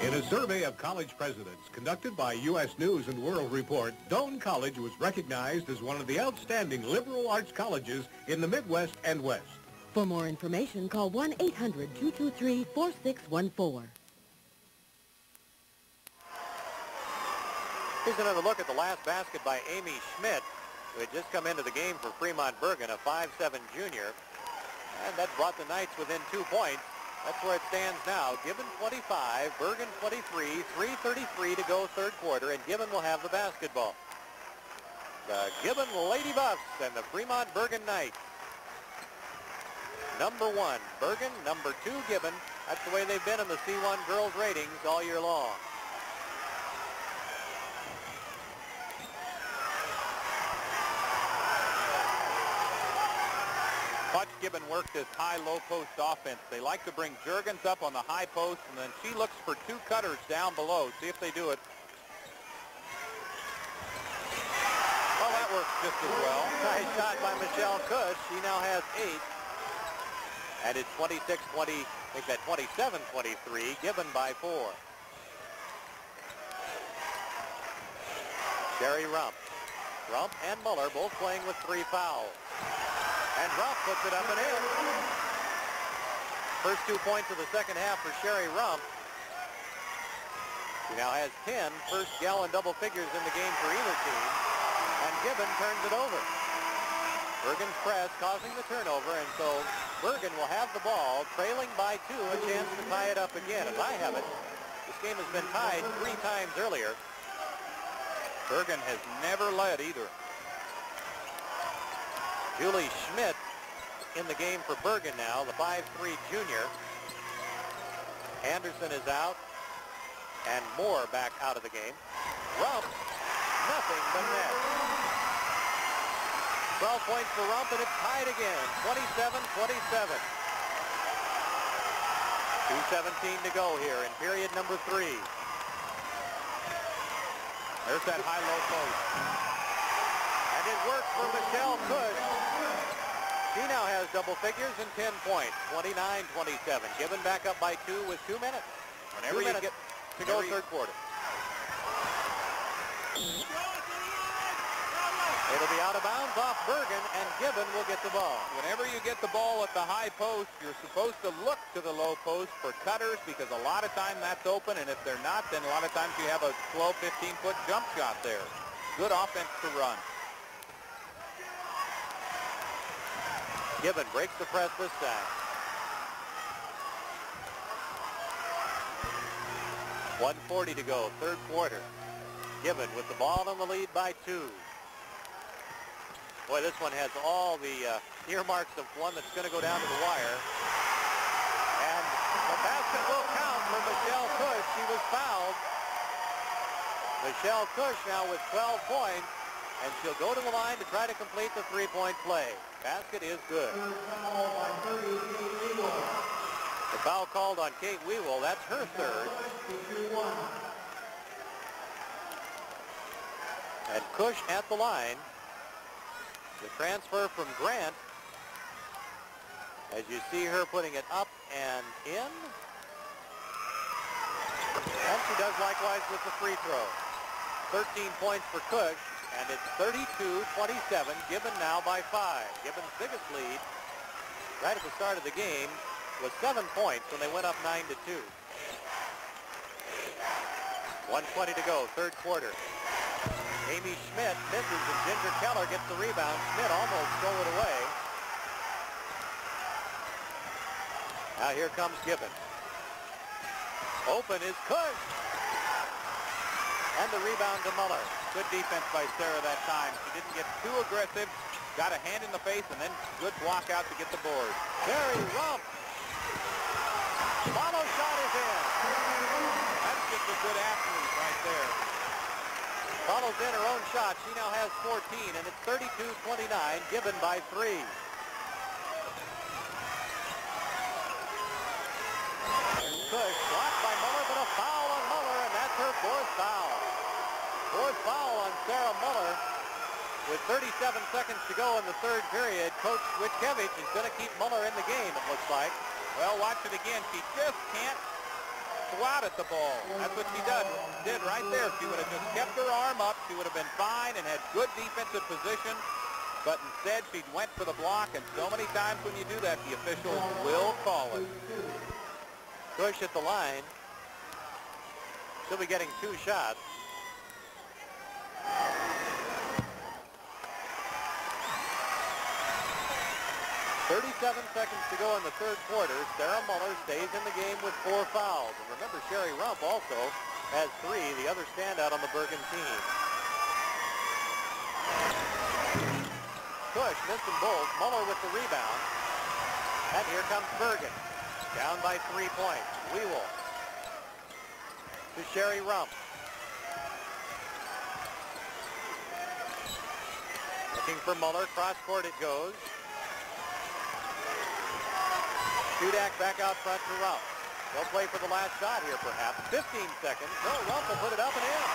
In a survey of college presidents conducted by U.S. News and World Report, Doane College was recognized as one of the outstanding liberal arts colleges in the Midwest and West. For more information, call 1-800-223-4614. Here's another look at the last basket by Amy Schmidt, who had just come into the game for Fremont Bergen, a 5'7" junior. And that brought the Knights within 2 points. That's where it stands now. Gibbon 25, Bergen 23, 3:33 to go third quarter, and Gibbon will have the basketball. The Gibbon Lady Buffs and the Fremont Bergen Knights. Number 1, Bergen. Number 2, Gibbon. That's the way they've been in the C1 girls ratings all year long. Watch Gibbon work this high-low post offense. They like to bring Juergens up on the high post, and then she looks for 2 cutters down below. See if they do it. Well, that works just as well. Nice shot by Michelle Cush. She now has 8. And it's 26-20, make that 27-23, Gibbon by 4. Sherry Rump. Rump and Muller both playing with 3 fouls. And Rump puts it up and in. First 2 points of the second half for Sherry Rump. She now has 10, first gal in double figures in the game for either team. And Gibbon turns it over. Bergen's press causing the turnover, and so Bergen will have the ball, trailing by 2, a chance to tie it up again. As I have it, this game has been tied 3 times earlier. Bergen has never led either. Julie Schmidt in the game for Bergen now, the 5'3" junior. Anderson is out, and Moore back out of the game. Rump, nothing but net. 12 points for Rump, and it's tied again, 27-27. 2:17 to go here in period number 3. There's that high-low post. And it works for Michelle Cush. She now has double figures and 10 points, 29-27. Gibbon back up by 2 with 2 minutes. Whenever you get to go third quarter. It'll be out of bounds off Bergen, and Gibbon will get the ball. Whenever you get the ball at the high post, you're supposed to look to the low post for cutters, because a lot of time that's open, and if they're not, then a lot of times you have a slow 15-foot jump shot there. Good offense to run. Gibbon breaks the press this time. 1:40 to go, third quarter. Gibbon with the ball in the lead by 2. Boy, this one has all the earmarks of one that's going to go down to the wire. And the basket will count for Michelle Cush. She was fouled. Michelle Cush now with 12 points, and she'll go to the line to try to complete the 3-point play. Basket is good. The foul called on Kate Wewell. That's her third. And Cush at the line. The transfer from Grant, as you see her putting it up and in. And she does likewise with the free throw. 13 points for Cush, and it's 32-27. Gibbon now by 5. Gibbon's biggest lead right at the start of the game was 7 points when they went up 9-2. 1:20 to go, third quarter. Amy Schmidt misses, and Ginger Keller gets the rebound. Schmidt almost stole it away. Now here comes Gibbon. Open is Cush. And the rebound to Muller. Good defense by Sarah that time. She didn't get too aggressive. Got a hand in the face, and then good block out to get the board. Sherry Rump. Follow shot is in. That's just a good athlete right there. Follows in her own shot. She now has 14, and it's 32-29. Gibbon by 3. Cush blocked by Muller, but a foul on Muller, and that's her 4th foul. 4th foul on Sarah Muller. With 37 seconds to go in the third period, Coach Witkevich is going to keep Muller in the game, it looks like. Well, watch it again. She just can't go out at the ball. That's what she did right there. If she would have just kept her arm up, she would have been fine and had good defensive position. But instead, she went for the block, and so many times when you do that, the officials will call it. Cush at the line. She'll be getting 2 shots. 37 seconds to go in the third quarter. Sarah Muller stays in the game with 4 fouls. And remember, Sherry Rump also has 3, the other standout on the Bergen team. Push missed them both. Muller with the rebound. And here comes Bergen. Down by 3 points. Wewell to Sherry Rump. Looking for Muller. Cross court it goes. Shudak back out front to Rump. They'll play for the last shot here perhaps. 15 seconds. No, Rump will put it up and in.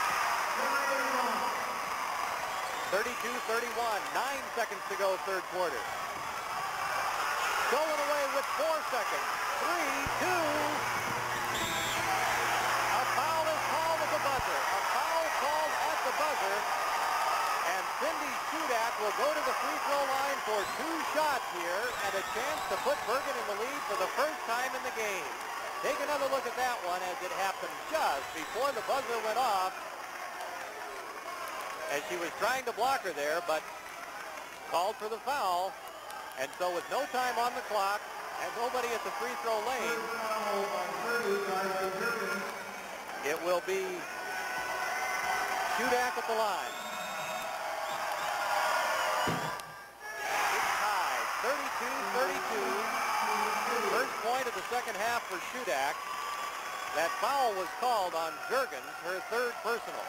32-31. 9 seconds to go third quarter. Going away with 4 seconds. 3, 2. A foul is called at the buzzer. A foul called at the buzzer. And Cindy Shudak will go to the free throw line for 2 shots here and a chance to put Bergen in the lead for the first time in the game. Take another look at that one as it happened just before the buzzer went off. As she was trying to block her there, but called for the foul. And so with no time on the clock and nobody at the free throw lane, it will be Shudak at the line. It's tied, 32-32. First point of the second half for Shudak. That foul was called on Jurgens, her 3rd personal.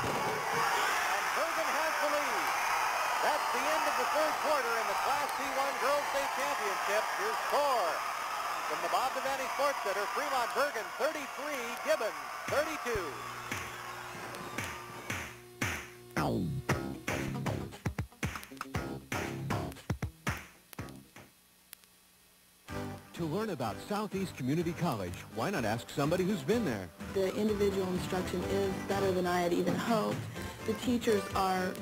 And Bergen has the lead. That's the end of the third quarter in the Class C1 Girls State Championship. Your score from the Bob Devaney Sports Center, Fremont Bergen 33, Gibbon 32. To learn about Southeast Community College, why not ask somebody who's been there? The individual instruction is better than I had even hoped. The teachers are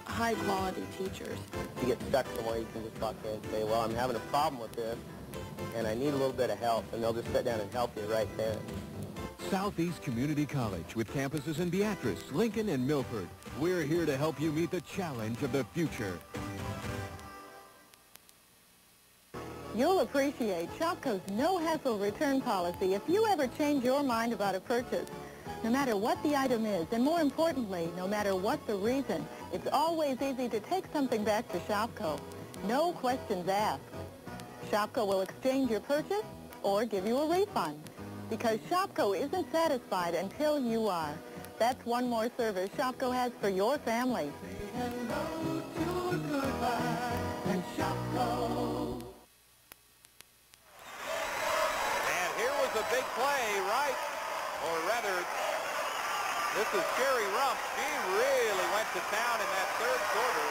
high-quality teachers. You get stuck somewhere, you can just talk to them and say, well, I'm having a problem with this, and I need a little bit of help, and they'll just sit down and help you right there. Southeast Community College, with campuses in Beatrice, Lincoln, and Milford. We're here to help you meet the challenge of the future. You'll appreciate Shopko's no-hassle return policy if you ever change your mind about a purchase. No matter what the item is, and more importantly, no matter what the reason, it's always easy to take something back to Shopko. No questions asked. Shopko will exchange your purchase or give you a refund, because Shopko isn't satisfied until you are. That's one more service Shopko has for your family. Say hello to goodbye and Shopko. And here was a big play, right? Or rather, this is Sherry Rump. She really went to town in that third quarter.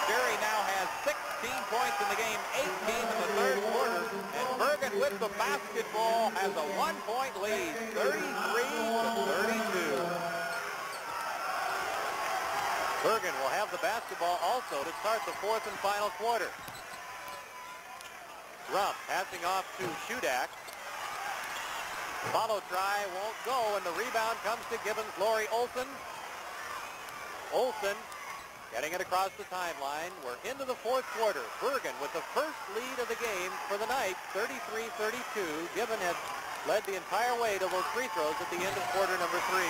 Sherry now has 16 points in the game, 18 in the third quarter. And Bergen with the basketball has a 1-point lead, 33-32. Bergen will have the basketball also to start the fourth and final quarter. Rump passing off to Shudak. Follow try won't go, and the rebound comes to Gibbons' Lori Olson. Olson getting it across the timeline. We're into the fourth quarter. Bergen with the first lead of the game for the night, 33-32. Gibbon had led the entire way to those free throws at the end of quarter number 3.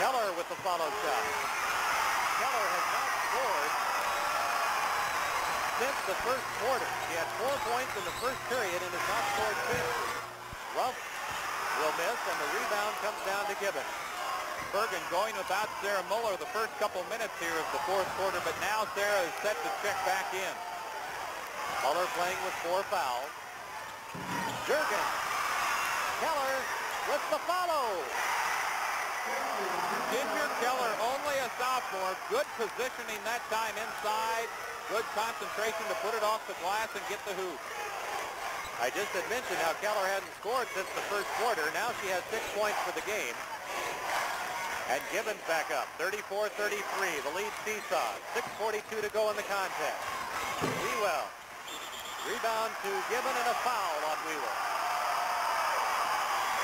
Keller with the follow shot. Keller has not scored since the first quarter. He had 4 points in the first period and has not scored since. Rump will miss, and the rebound comes down to Gibbon. Bergen going without Sarah Muller the first couple minutes here of the fourth quarter, but now Sarah is set to check back in. Muller playing with 4 fouls. Jurgens. Keller with the follow. Ginger Keller, only a sophomore. Good positioning that time inside. Good concentration to put it off the glass and get the hoop. I just had mentioned how Keller hadn't scored since the first quarter. Now she has 6 points for the game. And Gibbons back up, 34-33. The lead seesaws. 6:42 to go in the contest. Wewell. Rebound to Gibbon and a foul on Wewell.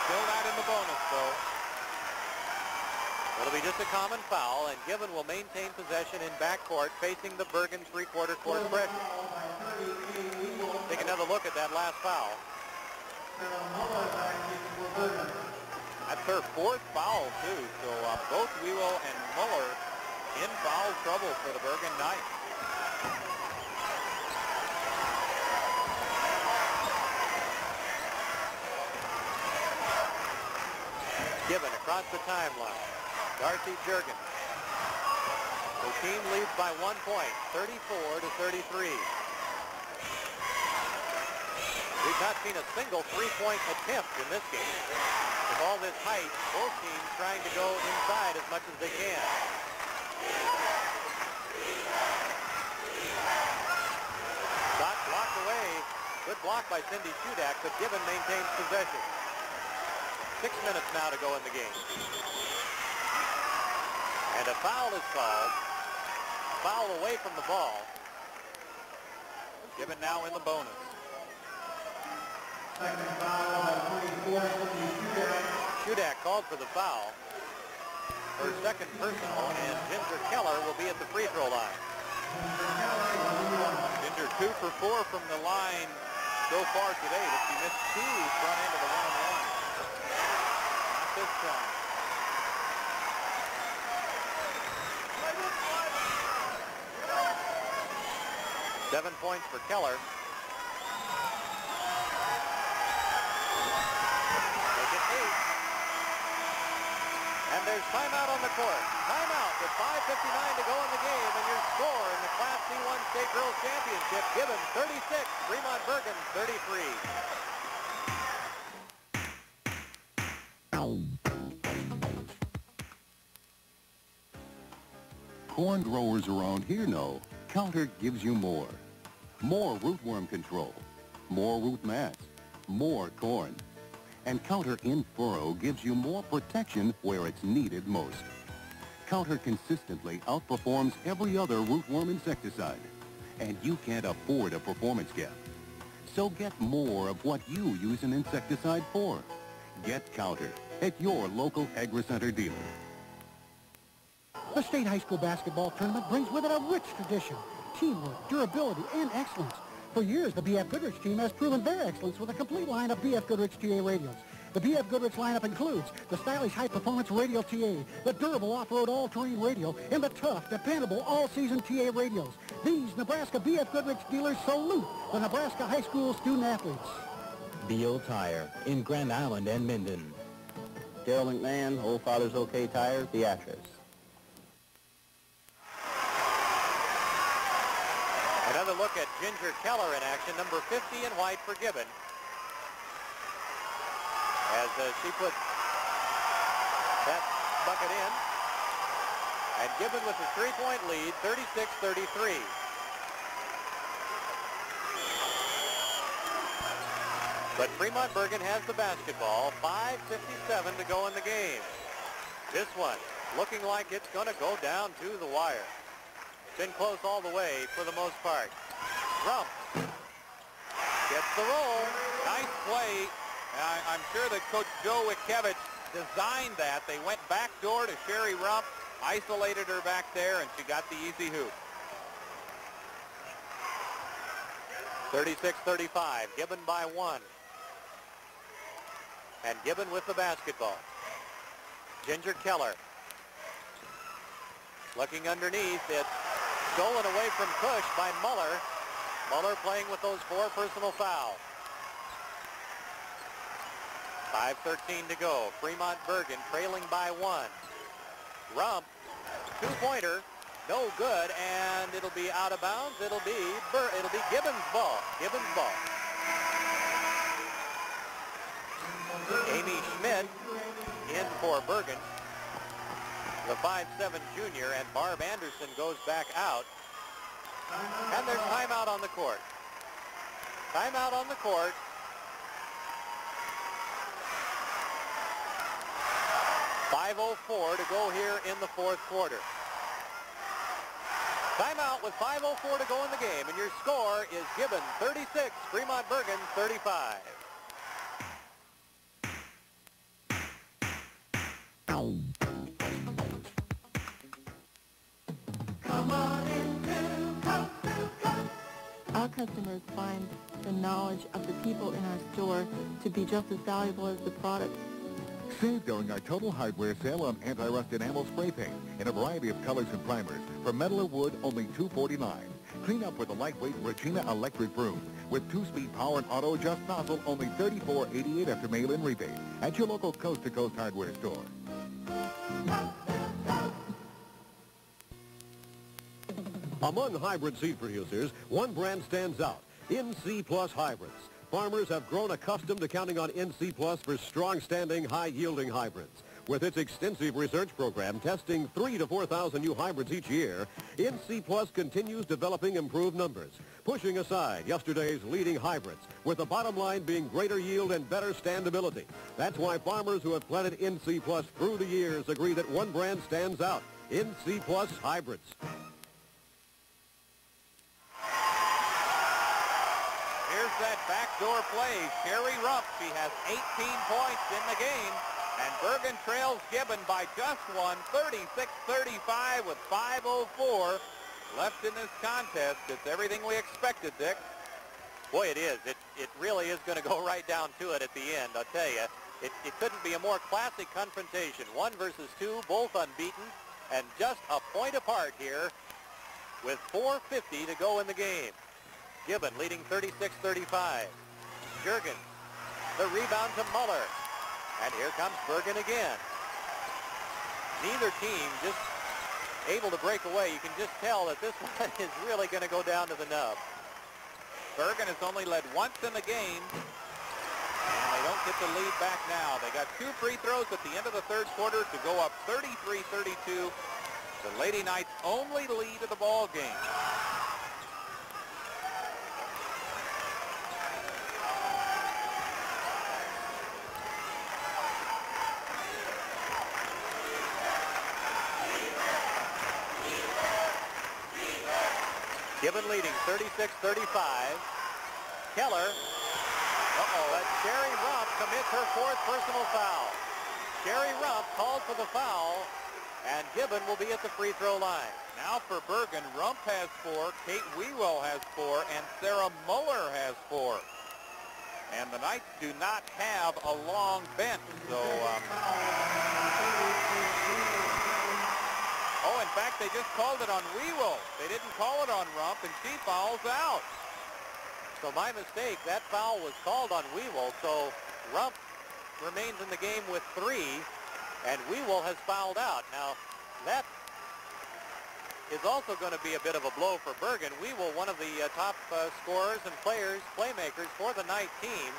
Still not in the bonus, though. It'll be just a common foul, and Gibbon will maintain possession in backcourt facing the Bergen three-quarter court pressure. Take another look at that last foul. That's her fourth foul, too. So both Wewell and Muller in foul trouble for the Bergen Knights. Gibbon across the timeline. Darcy Jurgen. The team leads by 1 point, 34-33. We've not seen a single three-point attempt in this game. With all this height, both teams trying to go inside as much as they can. Shot blocked away. Good block by Cindy Shudak, but Gibbon maintains possession. 6 minutes now to go in the game. And a foul is called. Foul away from the ball. Gibbon now in the bonus. Shudak called for the foul. Her second personal, and Ginger Keller will be at the free throw line. Ginger 2 for 4 from the line so far today, but she missed 2 front end of the one-on-one. Not this time. Seven points for Keller. Make it 8. And there's timeout on the court. Timeout with 5:59 to go in the game, and your score in the Class C1 State Girls Championship, Gibbon 36, Fremont Bergen 33. Corn growers around here know Counter gives you more. More rootworm control, more root mass, more corn. And Counter in furrow gives you more protection where it's needed most. Counter consistently outperforms every other rootworm insecticide, and you can't afford a performance gap. So get more of what you use an insecticide for. Get Counter at your local AgriCenter dealer. The state high school basketball tournament brings with it a rich tradition, teamwork, durability, and excellence. For years, the B.F. Goodrich team has proven their excellence with a complete line of B.F. Goodrich TA radios. The B.F. Goodrich lineup includes the stylish high-performance Radial TA, the durable off-road all-terrain radio, and the tough, dependable all-season TA radios. These Nebraska B.F. Goodrich dealers salute the Nebraska high school student-athletes. Beal Tire in Grand Island and Minden. Daryl McMahon, Old Father's OK Tires, Beatrice. Another look at Ginger Keller in action, number 50 in white for Gibbon. As she puts that bucket in. And Gibbon with a three-point lead, 36-33. But Fremont Bergen has the basketball, 5:57 to go in the game. This one looking like it's going to go down to the wire. Been close all the way for the most part. Rump gets the roll. Nice play. I'm sure that Coach Joe Witkevich designed that. They went backdoor to Sherry Rump, isolated her back there, and she got the easy hoop. 36-35. Gibbon by 1. And Gibbon with the basketball. Ginger Keller. Looking underneath, it's stolen away from Cush by Muller. Muller playing with those 4 personal fouls. 5:13 to go. Fremont Bergen trailing by 1. Rump, two-pointer, no good, and it'll be out of bounds. It'll be Gibbon's ball. Gibbon's ball. Amy Schmidt in for Bergen. The 5'7" junior, and Barb Anderson goes back out. And there's timeout on the court. Timeout on the court. .504 to go here in the fourth quarter. Timeout with 5:04 to go in the game, and your score is Gibbon 36, Fremont Bergen 35. Our customers find the knowledge of the people in our store to be just as valuable as the product. Save during our total hardware sale on anti-rust enamel spray paint in a variety of colors and primers. For metal or wood, only $2.49. Clean up with a lightweight Regina electric broom. With 2-speed power and auto-adjust nozzle, only $34.88 after mail-in rebate. At your local coast-to-coast hardware store. Among hybrid seed producers, one brand stands out, NC Plus Hybrids. Farmers have grown accustomed to counting on NC Plus for strong-standing, high-yielding hybrids. With its extensive research program testing 3,000 to 4,000 new hybrids each year, NC Plus continues developing improved numbers, pushing aside yesterday's leading hybrids, with the bottom line being greater yield and better standability. That's why farmers who have planted NC Plus through the years agree that one brand stands out, NC Plus Hybrids. Here's that backdoor play. Sherry Rupp, she has 18 points in the game. And Bergen trails Gibbon by just one, 36-35 with 5:04 left in this contest. It's everything we expected, Dick. Boy, it is. It really is going to go right down to it at the end, I'll tell you. It couldn't be a more classic confrontation. 1 versus 2, both unbeaten, and just a point apart here with 4:50 to go in the game. Gibbon leading 36-35. Juergens, the rebound to Muller. And here comes Bergen again. Neither team just able to break away. You can just tell that this one is really going to go down to the nub. Bergen has only led once in the game, and they don't get the lead back now. They got 2 free throws at the end of the third quarter to go up 33-32. The Lady Knights' only lead of the ball game. Gibbon leading 36-35. Keller. That's Sherry Rupp commits her 4th personal foul. Sherry Rupp called for the foul, and Gibbon will be at the free throw line. Now for Bergen, Rump has 4, Kate Wewell has 4, and Sarah Muller has 4. And the Knights do not have a long bench, so... Oh, in fact, they just called it on Wewell. They didn't call it on Rump, and she fouls out. So my mistake, that foul was called on Wewell, so Rump remains in the game with 3, and Wewell has fouled out. Now, that is also going to be a bit of a blow for Bergen. Wewell, one of the top scorers and playmakers for the Knight team.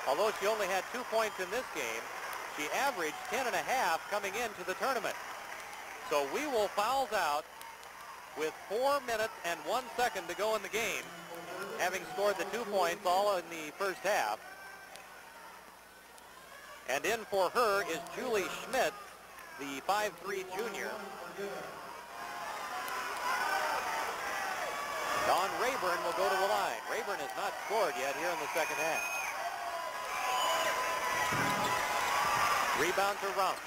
Although she only had 2 points in this game, she averaged 10.5 coming into the tournament. So Wewell fouls out with 4 minutes and 1 second to go in the game, having scored the 2 points all in the first half. And in for her is Julie Schmidt, the 5'3" junior. Dawn Rayburn will go to the line. Rayburn has not scored yet here in the second half. Rebound to Rump.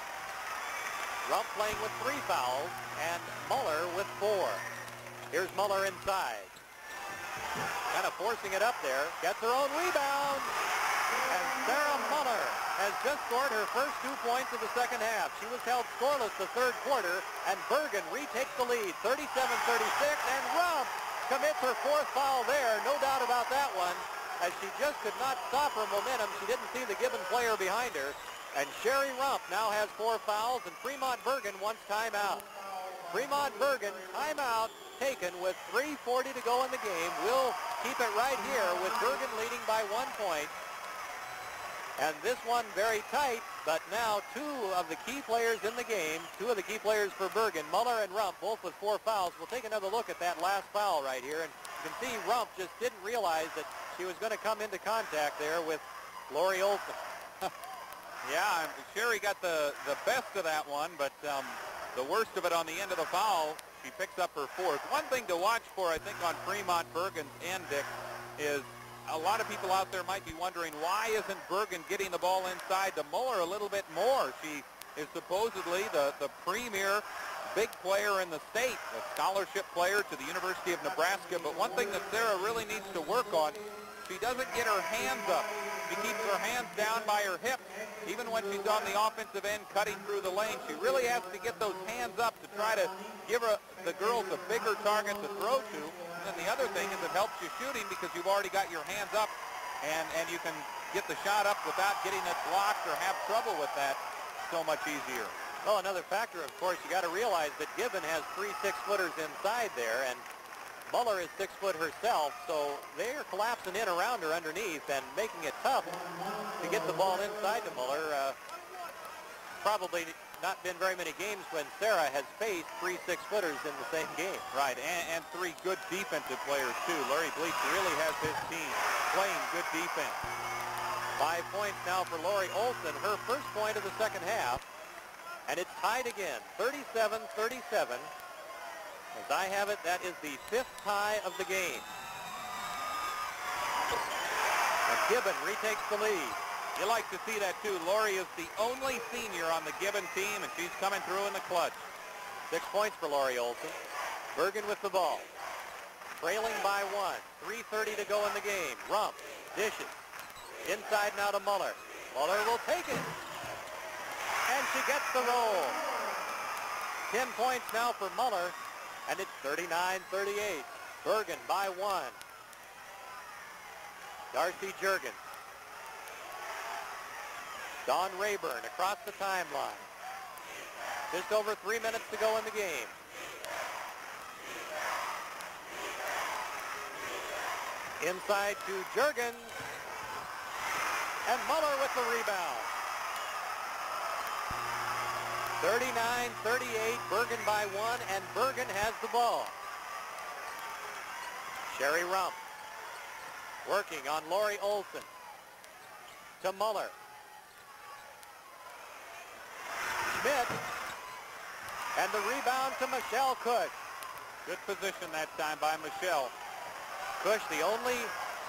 Rump playing with 3 fouls, and Muller with 4. Here's Muller inside. Kind of forcing it up there. Gets her own rebound. And Sarah Muller has just scored her first 2 points of the second half. She was held scoreless the third quarter, and Bergen retakes the lead, 37-36, and Rump commits her 4th foul there. No doubt about that one, as she just could not stop her momentum. She didn't see the Gibbon player behind her. And Sherry Rump now has 4 fouls, and Fremont Bergen wants timeout. Fremont Bergen, timeout taken with 3:40 to go in the game. We'll keep it right here with Bergen leading by 1 point. And this one very tight, but now 2 of the key players in the game, 2 of the key players for Bergen, Muller and Rump, both with 4 fouls. We'll take another look at that last foul right here. And you can see Rump just didn't realize that she was going to come into contact there with Lori Olson. Yeah, Sherry got the best of that one, but the worst of it on the end of the foul. She picks up her 4th. One thing to watch for, I think, on Fremont Bergen's end, Dick, is a lot of people out there might be wondering, why isn't Bergen getting the ball inside to Muller a little bit more? She is supposedly the premier big player in the state, a scholarship player to the University of Nebraska. But one thing that Sarah really needs to work on, she doesn't get her hands up. She keeps her hands down by her hips. Even when she's on the offensive end cutting through the lane, she really has to get those hands up to try to give the girls a bigger target to throw to. And the other thing is it helps you shooting because you've already got your hands up and you can get the shot up without getting it blocked or have trouble with that so much easier. Well, another factor, of course, you got to realize that Gibbon has 3 6-footers inside there, and Muller is 6 foot herself, so they're collapsing in around her underneath and making it tough to get the ball inside to Muller. Probably not been very many games when Sarah has faced 3 6-footers in the same game. Right, and 3 good defensive players, too. Larry Bleach really has his team playing good defense. 5 points now for Lori Olson, her first point of the second half. And it's tied again, 37-37. As I have it, that is the 5th tie of the game. And Gibbon retakes the lead. You like to see that, too. Lori is the only senior on the Gibbon team, and she's coming through in the clutch. 6 points for Lori Olson. Bergen with the ball. Trailing by 1. 3:30 to go in the game. Rump dishes. Inside now to Muller. Muller will take it. And she gets the roll. 10 points now for Muller. And it's 39-38. Bergen by 1. Darcy Juergens. Dawn Rayburn across the timeline. Just over 3 minutes to go in the game. Inside to Juergens. And Muller with the rebound. 39-38, Bergen by 1, and Bergen has the ball. Sherry Rump working on Lori Olson. To Muller. Schmidt. And the rebound to Michelle Cush. Good position that time by Michelle. Cush, the only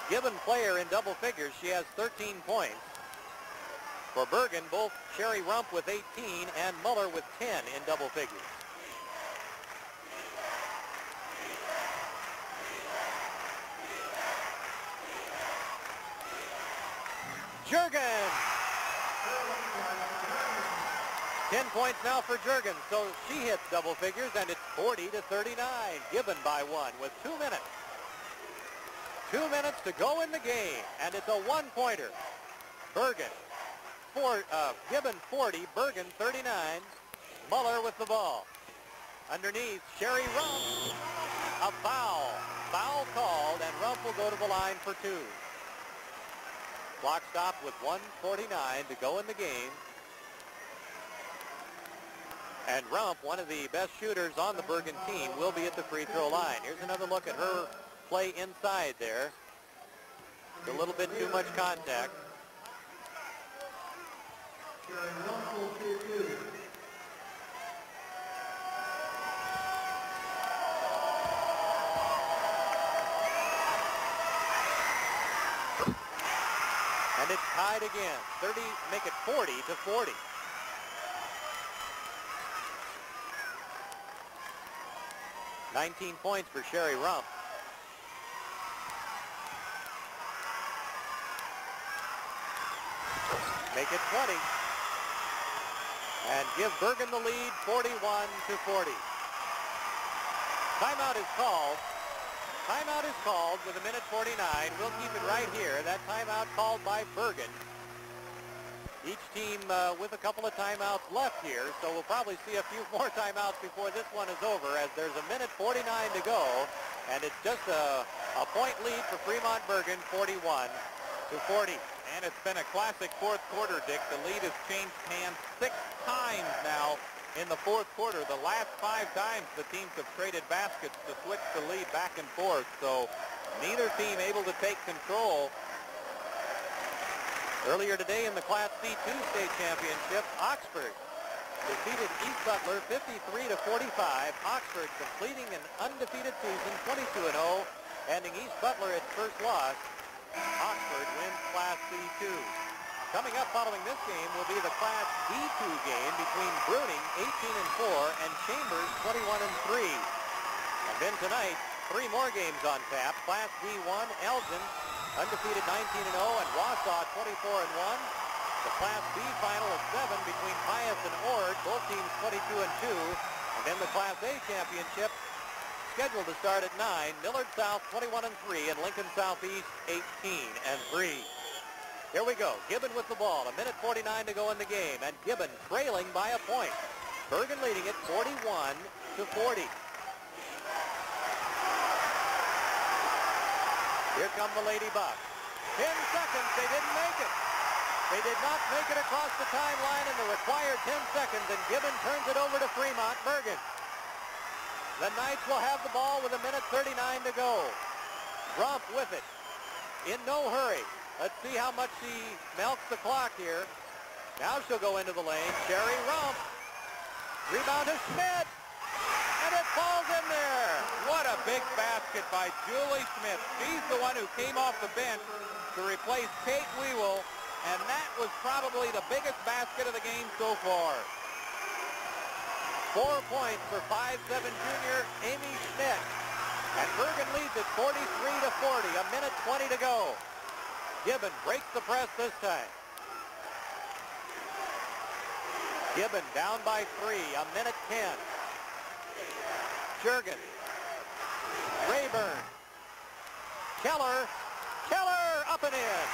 Gibbon player in double figures. She has 13 points. For Bergen, both Sherry Rump with 18 and Muller with 10 in double figures. Juergens. 10 points now for Juergens, so she hits double figures, and it's 40-39. Gibbon by 1 with 2 minutes. 2 minutes to go in the game, and it's a one-pointer. Bergen. Gibbon 40, Bergen 39. Muller with the ball. Underneath, Sherry Rump. A foul. Foul called, and Rump will go to the line for 2. Clock stopped with 1:49 to go in the game. And Rump, one of the best shooters on the Bergen team, will be at the free throw line. Here's another look at her play inside there. It's a little bit too much contact. And it's tied again. 30, make it 40-40. $19 points for Sherry Rump. Make it 20. And give Bergen the lead, 41-40. Timeout is called. Timeout is called with 1:49. We'll keep it right here. That timeout called by Bergen. Each team with a couple of timeouts left here, so we'll probably see a few more timeouts before this one is over, as there's 1:49 to go, and it's just a point lead for Fremont Bergen, 41-40. And it's been a classic fourth quarter, Dick. The lead has changed hands 6 times now in the fourth quarter. The last 5 times the teams have traded baskets to switch the lead back and forth, so neither team able to take control. Earlier today in the Class C2 state championship, Oxford defeated East Butler 53-45. Oxford completing an undefeated season, 22-0, ending East Butler its first loss. Oxford wins Class C2. Coming up following this game will be the Class D2 game between Bruning, 18-4, and Chambers, 21-3. And then tonight, 3 more games on tap. Class D1, Elgin, undefeated 19-0, and Wausau, 24-1. The Class B final of 7 between Pius and Ord, both teams 22-2. And then the Class A championship scheduled to start at 9. Millard South 21-3 and Lincoln Southeast 18-3. Here we go. Gibbon with the ball. 1:49 to go in the game, and Gibbon trailing by a point. Bergen leading it 41-40. Here come the Lady Bucks. 10 seconds. They didn't make it. They did not make it across the timeline in the required 10 seconds, and Gibbon turns it over to Fremont Bergen. The Knights will have the ball with 1:39 to go. Rump with it. In no hurry. Let's see how much she melts the clock here. Now she'll go into the lane. Sherry Rump. Rebound to Schmidt. And it falls in there. What a big basket by Julie Schmidt. She's the one who came off the bench to replace Kate Wewell, and that was probably the biggest basket of the game so far. 4 points for 5'7" junior Amy Schmidt. And Bergen leads it 43-40. 1:20 to go. Gibbon breaks the press this time. Gibbon down by 3. 1:10. Jurgen. Rayburn. Keller. Keller up and in.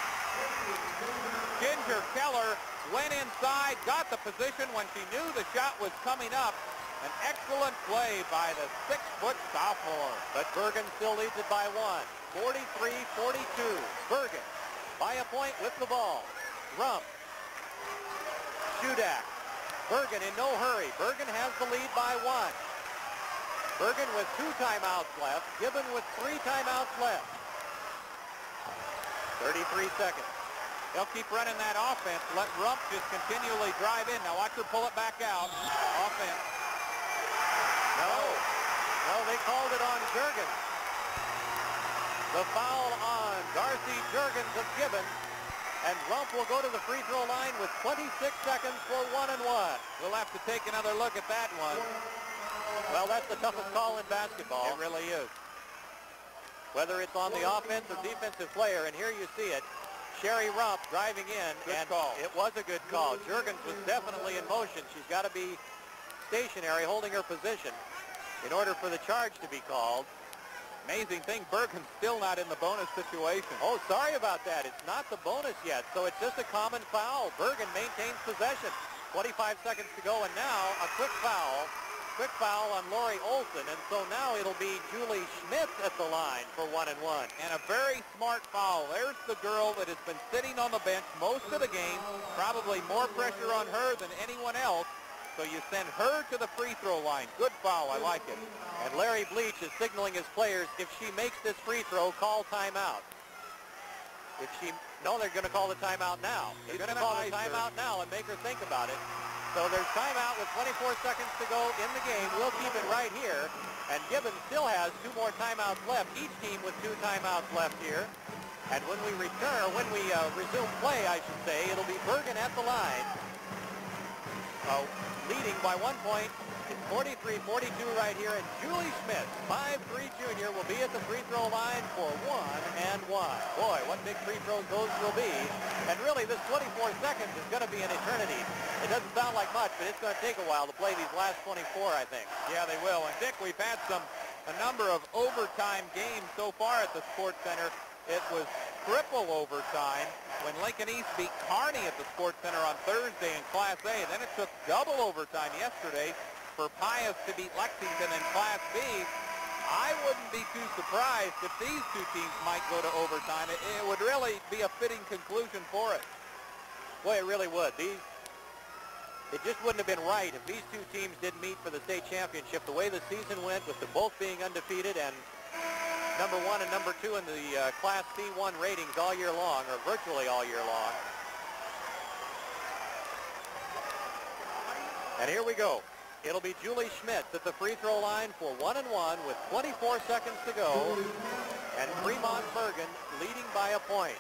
Ginger Keller went inside, got the position when she knew the shot was coming up. An excellent play by the 6-foot sophomore. But Bergen still leads it by 1. 43-42. Bergen by a point with the ball. Rump. Shudak. Bergen in no hurry. Bergen has the lead by 1. Bergen with 2 timeouts left. Gibbon with 3 timeouts left. 33 seconds. They'll keep running that offense. Let Rump just continually drive in. Now watch her pull it back out. Offense. No, they called it on Jurgens. The foul on Darcy Jurgens of Gibbon. And Rump will go to the free throw line with 26 seconds for 1-1. We'll have to take another look at that one. Well, that's the toughest call in basketball. It really is. Whether it's on the offense or defensive player, and here you see it. Sherry Rump driving in, good and call. It was a good call. Jurgens was definitely in motion. She's got to be stationary, holding her position, in order for the charge to be called. Amazing thing, Bergen's still not in the bonus situation. Oh, sorry about that. It's not the bonus yet, so it's just a common foul. Bergen maintains possession. 25 seconds to go, and now a quick foul. Quick foul on Lori Olson, and so now it'll be Julie Schmidt at the line for 1-1. And a very smart foul. There's the girl that has been sitting on the bench most of the game. Probably more pressure on her than anyone else. So you send her to the free throw line. Good foul. I like it. And Larry Bleach is signaling his players, if she makes this free throw, call timeout. No, they're going to call the timeout now. They're going to call the timeout now and make her think about it. So there's timeout with 24 seconds to go in the game. We'll keep it right here. And Gibbon still has 2 more timeouts left. Each team with 2 timeouts left here. And when we resume play, I should say, it'll be Bergen at the line. Leading by 1 point. It's 43-42 right here. And Julie Schmidt, 5'3" junior, will be at the free throw line for 1-1. Boy, what big free throws those will be. And really, this 24 seconds is going to be an eternity. It doesn't sound like much, but it's going to take a while to play these last 24, I think. Yeah, they will. And Dick, we've had a number of overtime games so far at the Sports Center. It was triple overtime when Lincoln East beat Kearney at the Sports Center on Thursday in Class A. Then it took double overtime yesterday for Pius to beat Lexington in Class B. I wouldn't be too surprised if these 2 teams might go to overtime. It would really be a fitting conclusion for it. Boy, it really would. It just wouldn't have been right if these 2 teams didn't meet for the state championship. The way the season went, with them both being undefeated and number 1 and number 2 in the Class C1 ratings all year long, or virtually all year long. And here we go. It'll be Julie Schmidt at the free throw line for 1-1 with 24 seconds to go. And Fremont Bergen leading by a point.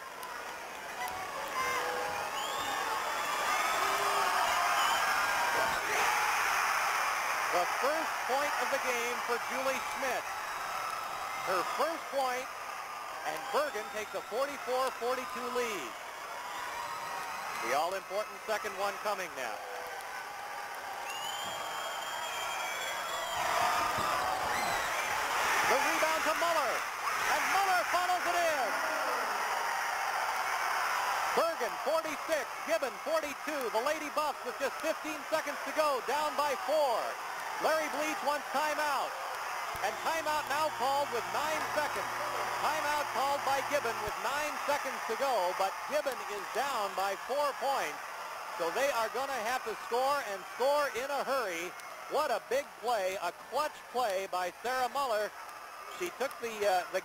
The first point of the game for Julie Schmidt. Her first point, and Bergen takes a 44-42 lead. The all-important second one coming now. The rebound to Muller, and Muller funnels it in. Bergen 46, Gibbon 42. The Lady Buffs with just 15 seconds to go, down by 4. Larry Bleach wants timeout, and timeout now called with 9 seconds. Timeout called by Gibbon with 9 seconds to go, but Gibbon is down by 4 points, so they are going to have to score and score in a hurry. What a big play, a clutch play by Sarah Muller. She took the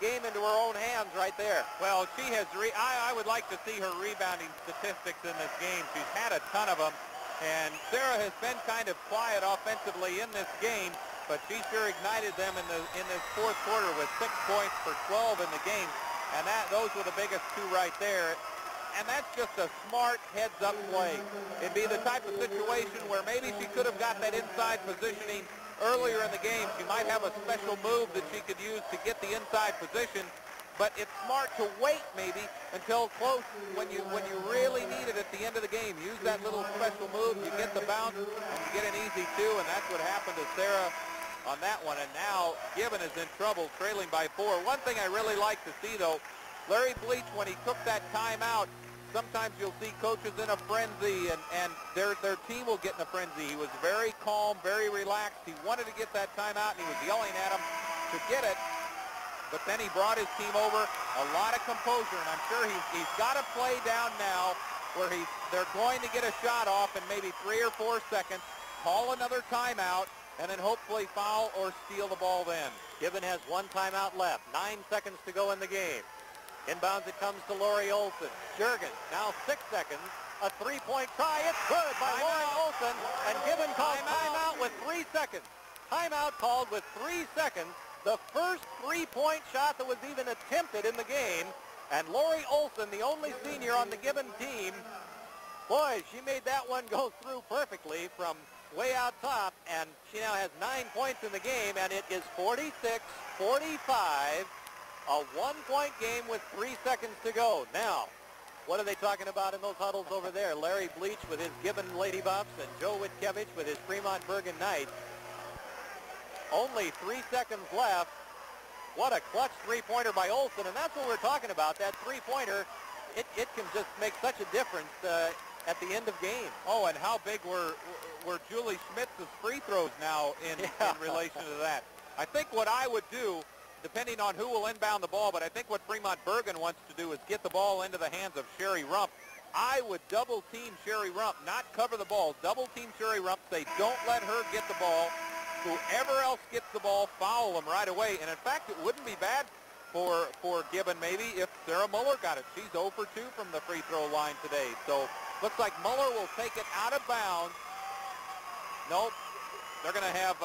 game into her own hands right there. Well, she has. I would like to see her rebounding statistics in this game. She's had a ton of them, and Sarah has been kind of quiet offensively in this game, but she sure ignited them in this fourth quarter with 6 points for 12 in the game, and those were the biggest 2 right there. And that's just a smart heads-up play. It'd be the type of situation where maybe she could have got that inside positioning earlier in the game. She might have a special move that she could use to get the inside position, but it's smart to wait maybe until close when you really need it at the end of the game. Use that little special move, you get the bounce, and you get an easy 2, and that's what happened to Sarah on that one. And now Gibbon is in trouble, trailing by 4. One thing I really like to see, though, Larry Bleach, when he took that timeout, sometimes you'll see coaches in a frenzy, and their team will get in a frenzy. He was very calm, very relaxed. He wanted to get that timeout, and he was yelling at him to get it. But then he brought his team over, a lot of composure, and I'm sure he's got a play down now where they're going to get a shot off in maybe 3 or 4 seconds, call another timeout, and then hopefully foul or steal the ball then. Gibbon has 1 timeout left, 9 seconds to go in the game. Inbounds it comes to Lori Olson. Jurgens, now 6 seconds. A 3-point try. It's good by Lori Olson. And Gibbon calls timeout with 3 seconds. Timeout called with 3 seconds. The first 3-point shot that was even attempted in the game. And Lori Olson, the only senior on the Gibbon team, boy, she made that one go through perfectly from way out top. And she now has 9 points in the game, and it is 46-45. A 1-point game with 3 seconds to go. Now, what are they talking about in those huddles over there? Larry Bleach with his Gibbon Lady Buffs and Joe Witkevich with his Fremont Bergen Knights. Only 3 seconds left. What a clutch 3-pointer by Olson, and that's what we're talking about. That 3-pointer, it can just make such a difference at the end of games. Oh, and how big were Julie Schmidt's free throws now in relation to that? I think what I would do, depending on who will inbound the ball, but I think what Fremont Bergen wants to do is get the ball into the hands of Sherry Rump. I would double-team Sherry Rump, not cover the ball. Double-team Sherry Rump, say don't let her get the ball. Whoever else gets the ball, foul them right away. And, in fact, it wouldn't be bad for Gibbon maybe if Sarah Muller got it. She's 0 for 2 from the free throw line today. So looks like Muller will take it out of bounds. Nope. They're going to have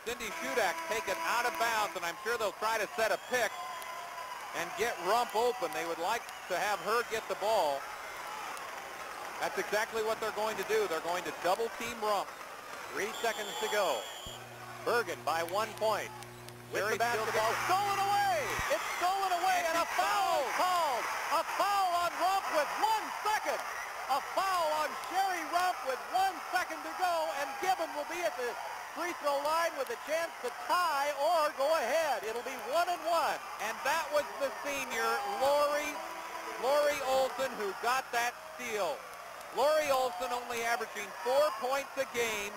Cindy Shudak take it out of bounds, and I'm sure they'll try to set a pick and get Rump open. They would like to have her get the ball. That's exactly what they're going to do. They're going to double-team Rump. 3 seconds to go. Bergen by 1 point. With the basketball stolen away. It's stolen away, and a foul called. A foul on Rump with 1 second. A foul on Sherry Rump with 1 second to go, and Gibbon will be at the free throw line with a chance to tie or go ahead. It'll be 1-1. And that was the senior, Lori Olson, who got that steal. Lori Olson only averaging 4 points a game,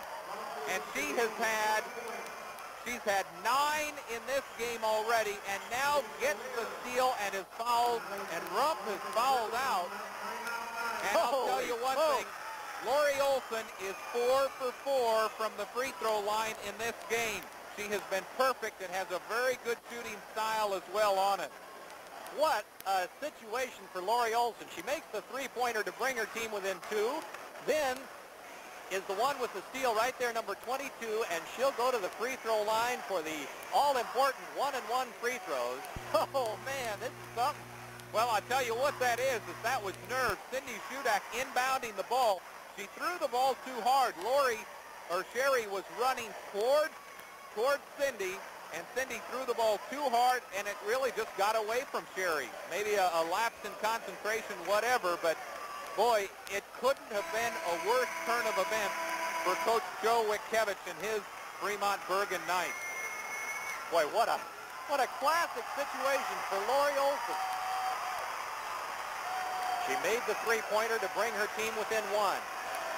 and she's had 9 in this game already, and now gets the steal and is fouled, and Rump is fouled out. And I'll tell you one thing. Lori Olson is 4 for 4 from the free throw line in this game. She has been perfect and has a very good shooting style as well on it. What a situation for Lori Olson. She makes the 3-pointer to bring her team within 2. Then is the one with the steal right there, number 22, and she'll go to the free throw line for the all-important 1-and-1 free throws. Oh, man, this is something. Well, I tell you what that is that was nerve. Cindy Shudak inbounding the ball. She threw the ball too hard. Lori Sherry was running towards Cindy, and Cindy threw the ball too hard, and it really just got away from Sherry. Maybe a lapse in concentration, whatever, but boy, it couldn't have been a worse turn of events for Coach Joe Witkiewicz and his Fremont Bergen Knights. Boy, what a classic situation for Lori Olson. She made the three-pointer to bring her team within one.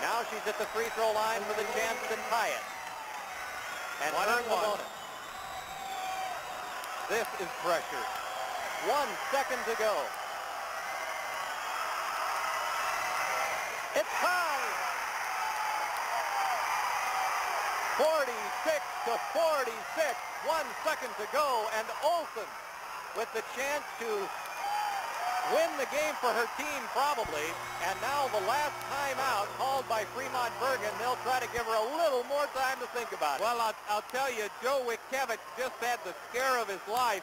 Now she's at the free throw line for the chance to tie it. And earn the bonus. This is pressure. 1 second to go. It's tied. 46-46. 1 second to go, and Olson with the chance to win the game for her team probably, and now the last timeout called by Fremont Bergen. They'll try to give her a little more time to think about it. Well, I'll tell you, Joe Witkiewicz just had the scare of his life.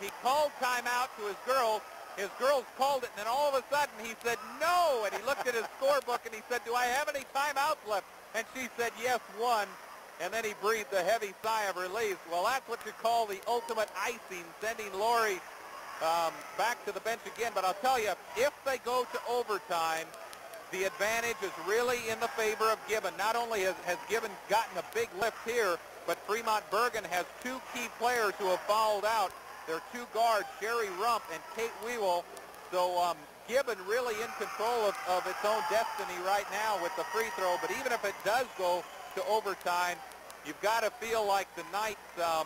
He called timeout to his girls. His girls called it, and then all of a sudden he said no, and he looked at his scorebook and he said, do I have any timeouts left? And she said, yes, one. And then he breathed a heavy sigh of relief. Well, that's what you call the ultimate icing, sending Lori back to the bench again. But I'll tell you, if they go to overtime, the advantage is really in the favor of Gibbon. Not only has Gibbon gotten a big lift here, but Fremont Bergen has two key players who have fouled out. Their two guards, Sherry Rump and Kate Wewell. So Gibbon really in control of its own destiny right now with the free throw. But even if it does go to overtime, you've got to feel like the Knights are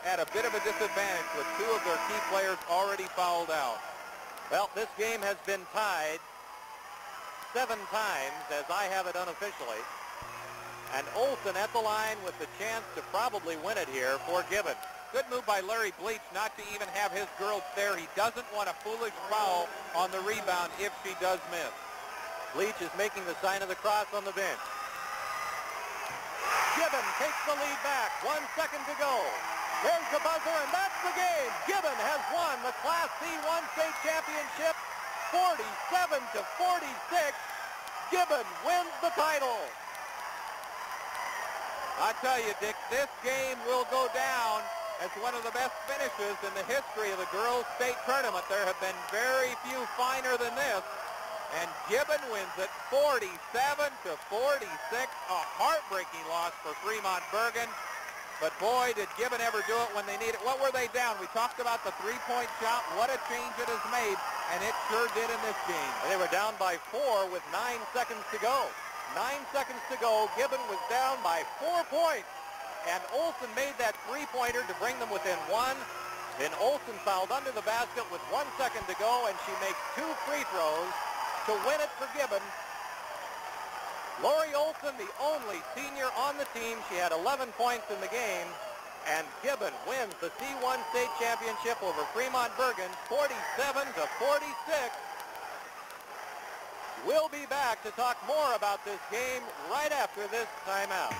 at a bit of a disadvantage with two of their key players already fouled out. Well, this game has been tied 7 times, as I have it unofficially. And Olson at the line with the chance to probably win it here for Gibbon. Good move by Larry Bleach not to even have his girls there. He doesn't want a foolish foul on the rebound if she does miss. Bleach is making the sign of the cross on the bench. Gibbon takes the lead back. 1 second to go. There's the buzzer, and that's the game. Gibbon has won the Class C1 state championship 47-46. Gibbon wins the title. I tell you, Dick, this game will go down as one of the best finishes in the history of the girls' state tournament. There have been very few finer than this. And Gibbon wins it 47-46. A heartbreaking loss for Fremont Bergen. But boy, did Gibbon ever do it when they need it. What were they down? We talked about the three-point shot. What a change it has made. And it sure did in this game. They were down by 4 with 9 seconds to go. 9 seconds to go. Gibbon was down by 4 points. And Olson made that three-pointer to bring them within 1. Then Olson fouled under the basket with 1 second to go, and she makes 2 free throws to win it for Gibbon. Lori Olson, the only senior on the team. She had 11 points in the game. And Gibbon wins the C1 state championship over Fremont Bergen 47-46. We'll be back to talk more about this game right after this timeout.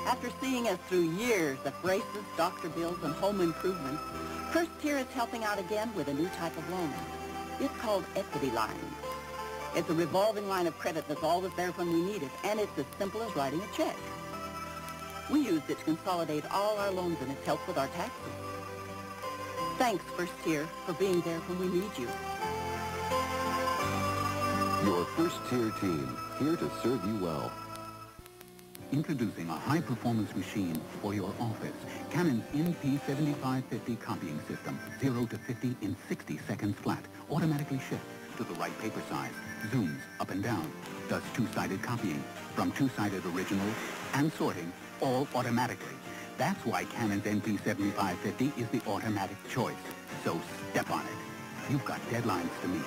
After seeing us through years of braces, doctor bills, and home improvements, First Tier is helping out again with a new type of loan. It's called Equity Line. It's a revolving line of credit that's always there when we need it, and it's as simple as writing a check. We used it to consolidate all our loans, and it's helped with our taxes. Thanks, First Tier, for being there when we need you. Your First Tier team, here to serve you well. Introducing a high-performance machine for your office. Canon's NP7550 copying system. 0 to 50 in 60 seconds flat. Automatically shifts to the right paper size. Zooms up and down. Does two-sided copying. From two-sided originals and sorting, all automatically. That's why Canon's NP7550 is the automatic choice. So step on it. You've got deadlines to meet.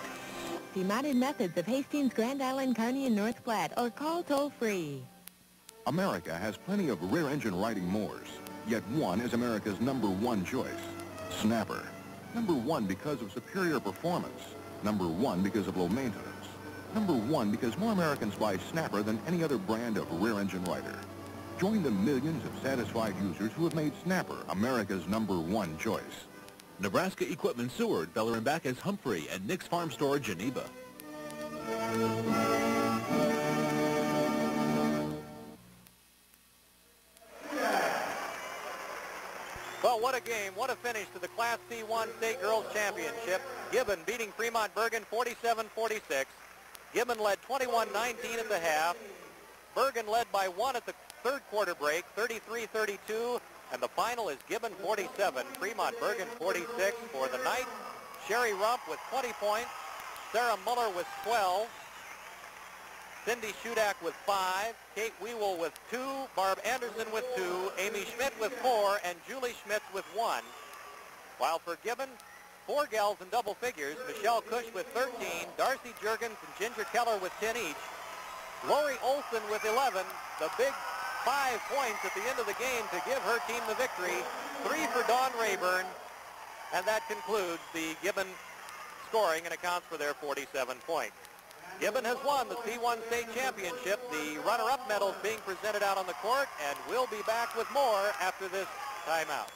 See modern methods of Hastings, Grand Island, Kearney, and North Platte, or call toll-free. America has plenty of rear-engine riding mowers, yet one is America's #1 choice, Snapper. #1 because of superior performance. #1 because of low maintenance. #1 because more Americans buy Snapper than any other brand of rear-engine rider. Join the millions of satisfied users who have made Snapper America's #1 choice. Nebraska Equipment Seward, Bellarmine Backus, Humphrey, and Nick's Farm Store, Geneva. Well, what a game. What a finish to the Class C1 State Girls Championship. Gibbon beating Fremont-Bergan 47-46. Gibbon led 21-19 at the half. Bergan led by 1 at the third quarter break, 33-32. And the final is Gibbon 47, Fremont-Bergan 46 for the night. Sherry Rump with 20 points. Sarah Muller with 12. Cindy Shudak with 5. Kate Wewell with 2. Barb Anderson with 2. Amy Schmidt with 4. And Julie Schmitz with 1. While for Gibbon, 4 gals in double figures. Michelle Cush with 13. Darcy Juergens and Ginger Keller with 10 each. Lori Olson with 11. The big 5 points at the end of the game to give her team the victory. 3 for Dawn Rayburn. And that concludes the Gibbon scoring and accounts for their 47 points. Gibbon has won the C1 State Championship. The runner-up medals being presented out on the court, and we'll be back with more after this timeout.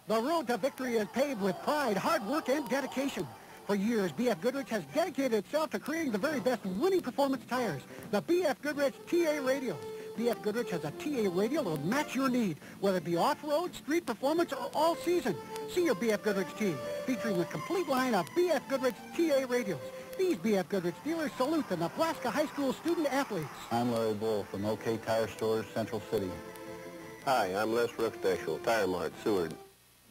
The road to victory is paved with pride, hard work, and dedication. For years, B.F. Goodrich has dedicated itself to creating the very best winning performance tires, the B.F. Goodrich TA Radials. B.F. Goodrich has a TA radial that will match your need, whether it be off-road, street performance, or all season. See your B.F. Goodrich team, featuring a complete line of B.F. Goodrich TA radials. These B.F. Goodrich dealers salute the Nebraska high school student athletes. I'm Larry Bull from OK Tire Stores, Central City. Hi, I'm Les Rookstechel, Tire Mart, Seward.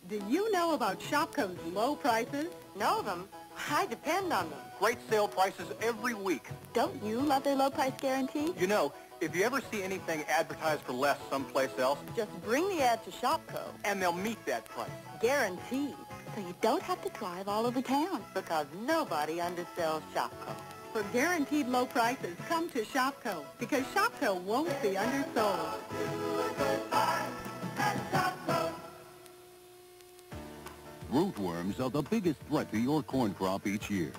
Do you know about Shopko's low prices? Know them? I depend on them. Great sale prices every week. Don't you love their low price guarantee? You know, if you ever see anything advertised for less someplace else, just bring the ad to Shopko. And they'll meet that price. Guaranteed. So you don't have to drive all over town. Because nobody undersells Shopko. For guaranteed low prices, come to Shopko. Because Shopko won't be undersold. Rootworms are the biggest threat to your corn crop each year,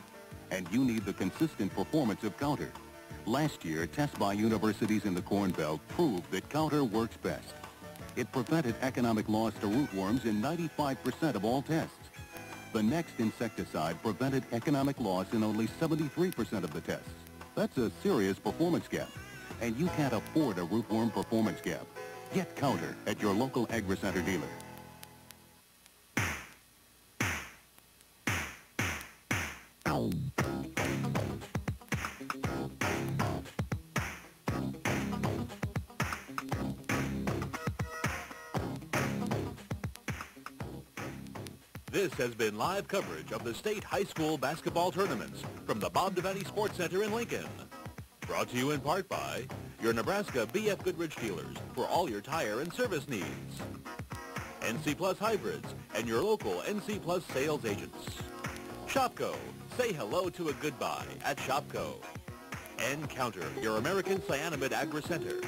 and you need the consistent performance of Counter. Last year, tests by universities in the Corn Belt proved that Counter works best. It prevented economic loss to rootworms in 95% of all tests. The next insecticide prevented economic loss in only 73% of the tests. That's a serious performance gap, and you can't afford a rootworm performance gap. Get Counter at your local AgriCenter dealer. This has been live coverage of the state high school basketball tournaments from the Bob Devaney Sports Center in Lincoln. Brought to you in part by your Nebraska B.F. Goodrich dealers for all your tire and service needs. NC Plus Hybrids and your local NC Plus sales agents. Shopko. Say hello to a goodbye at Shopko. And Counter, your American Cyanamid AgriCenter.